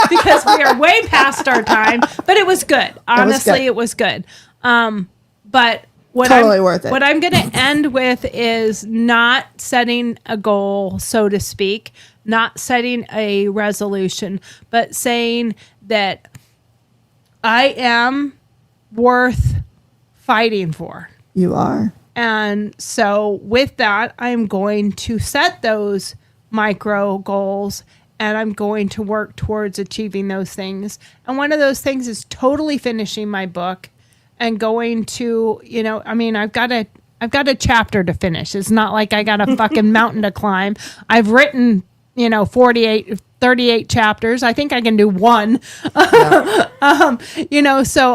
Speaker 3: because we are way past our time, but it was good. Honestly, it was good. But what
Speaker 4: Totally worth it.
Speaker 3: What I'm going to end with is not setting a goal, so to speak, not setting a resolution, but saying that I am worth fighting for.
Speaker 4: You are.
Speaker 3: And so with that, I'm going to set those micro goals and I'm going to work towards achieving those things. And one of those things is totally finishing my book and going to, I've got a chapter to finish. It's not like I got a fucking mountain to climb. I've written, 38 chapters. I think I can do one. So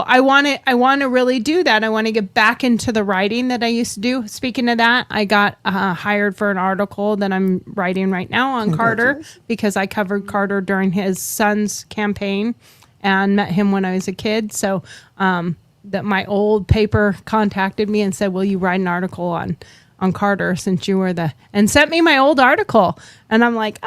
Speaker 3: I want to really do that. I want to get back into the writing that I used to do. Speaking of that, I got hired for an article that I'm writing right now on Carter because I covered Carter during his son's campaign and met him when I was a kid. So, that my old paper contacted me and said, will you write an article on Carter since you were and sent me my old article. And I'm like,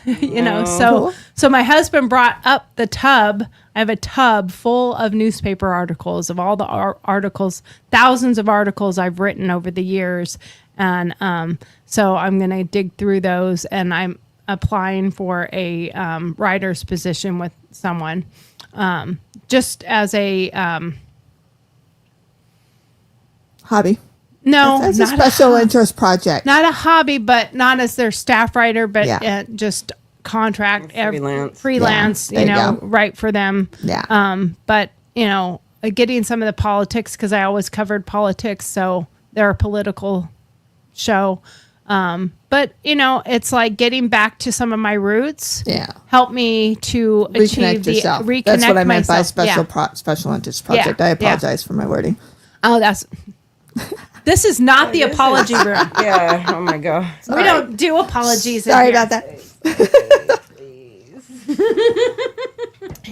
Speaker 3: so my husband brought up the tub. I have a tub full of newspaper articles of all the articles, thousands of articles I've written over the years. And so I'm going to dig through those and I'm applying for a writer's position with someone just as a
Speaker 4: Hobby.
Speaker 3: No,
Speaker 4: That's a special interest project.
Speaker 3: Not a hobby, but not as their staff writer, but just contract freelance,
Speaker 4: Yeah,
Speaker 3: write for them.
Speaker 4: Yeah.
Speaker 3: But getting some of the politics because I always covered politics, so they're a political show. But it's like getting back to some of my roots.
Speaker 4: Yeah.
Speaker 3: Help me to achieve
Speaker 4: yourself.
Speaker 3: reconnect
Speaker 4: That's what I meant by
Speaker 3: myself.
Speaker 4: special interest project.
Speaker 3: Yeah,
Speaker 4: I apologize for my wording.
Speaker 3: Oh, this is not the apology room.
Speaker 5: Yeah. Oh my God.
Speaker 3: We don't do apologies.
Speaker 4: Sorry about that.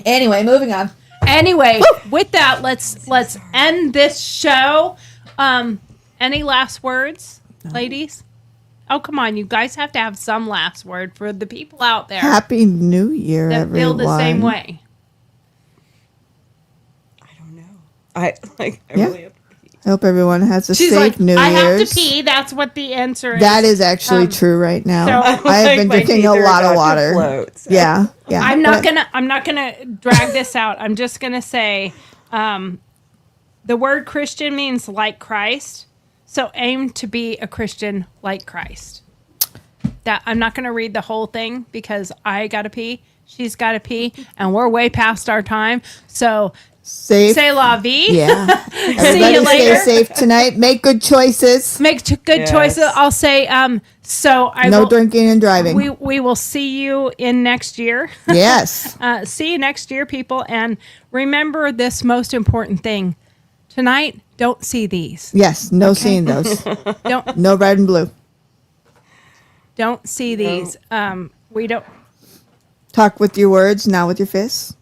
Speaker 4: Anyway, moving on.
Speaker 3: Anyway, with that, let's end this show. Any last words, ladies? Oh, come on. You guys have to have some last word for the people out there
Speaker 4: Happy New Year,
Speaker 3: that
Speaker 4: everyone.
Speaker 3: feel the same way.
Speaker 5: I don't know. I really have
Speaker 4: I hope everyone has a
Speaker 3: She's
Speaker 4: safe
Speaker 3: like,
Speaker 4: New
Speaker 3: I
Speaker 4: Year's.
Speaker 3: have to pee. That's what the answer is.
Speaker 4: That is actually true right now.
Speaker 3: so-
Speaker 4: I have been
Speaker 5: my
Speaker 4: drinking
Speaker 5: teeth
Speaker 4: a
Speaker 5: are
Speaker 4: lot of
Speaker 5: about to
Speaker 4: water.
Speaker 5: float, so.
Speaker 4: Yeah.
Speaker 3: I'm not gonna drag this out. I'm just gonna say, the word Christian means like Christ. So aim to be a Christian like Christ. That I'm not gonna read the whole thing because I gotta pee. She's gotta pee, and we're way past our time. So
Speaker 4: Safe.
Speaker 3: say la vie.
Speaker 4: Yeah.
Speaker 3: See
Speaker 4: Everybody
Speaker 3: you later.
Speaker 4: stay safe tonight. Make good choices.
Speaker 3: Make good
Speaker 5: Yes.
Speaker 3: choices. I'll say. So I
Speaker 4: No
Speaker 3: will.
Speaker 4: drinking and driving.
Speaker 3: We will see you in next year.
Speaker 4: Yes.
Speaker 3: See you next year, people. And remember this most important thing. Tonight, don't see these.
Speaker 4: Yes. No seeing those.
Speaker 3: Don't
Speaker 4: No red and blue.
Speaker 3: don't see these. We don't.
Speaker 4: Talk with your words, not with your fists.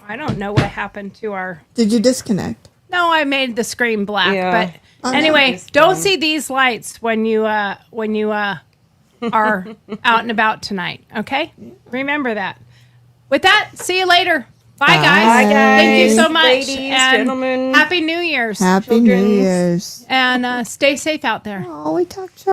Speaker 3: I don't know what happened to our.
Speaker 4: Did you disconnect?
Speaker 3: No, I made the screen black.
Speaker 5: Yeah.
Speaker 3: But anyway, don't see these lights when you are out and about tonight. Okay, remember that. With that, see you later. Bye, guys.
Speaker 5: Bye, guys.
Speaker 3: Thank you so much.
Speaker 5: Ladies,
Speaker 3: and
Speaker 5: gentlemen.
Speaker 3: Happy New Year's.
Speaker 4: Happy New Year's.
Speaker 3: And stay safe out there.
Speaker 4: Oh, we talked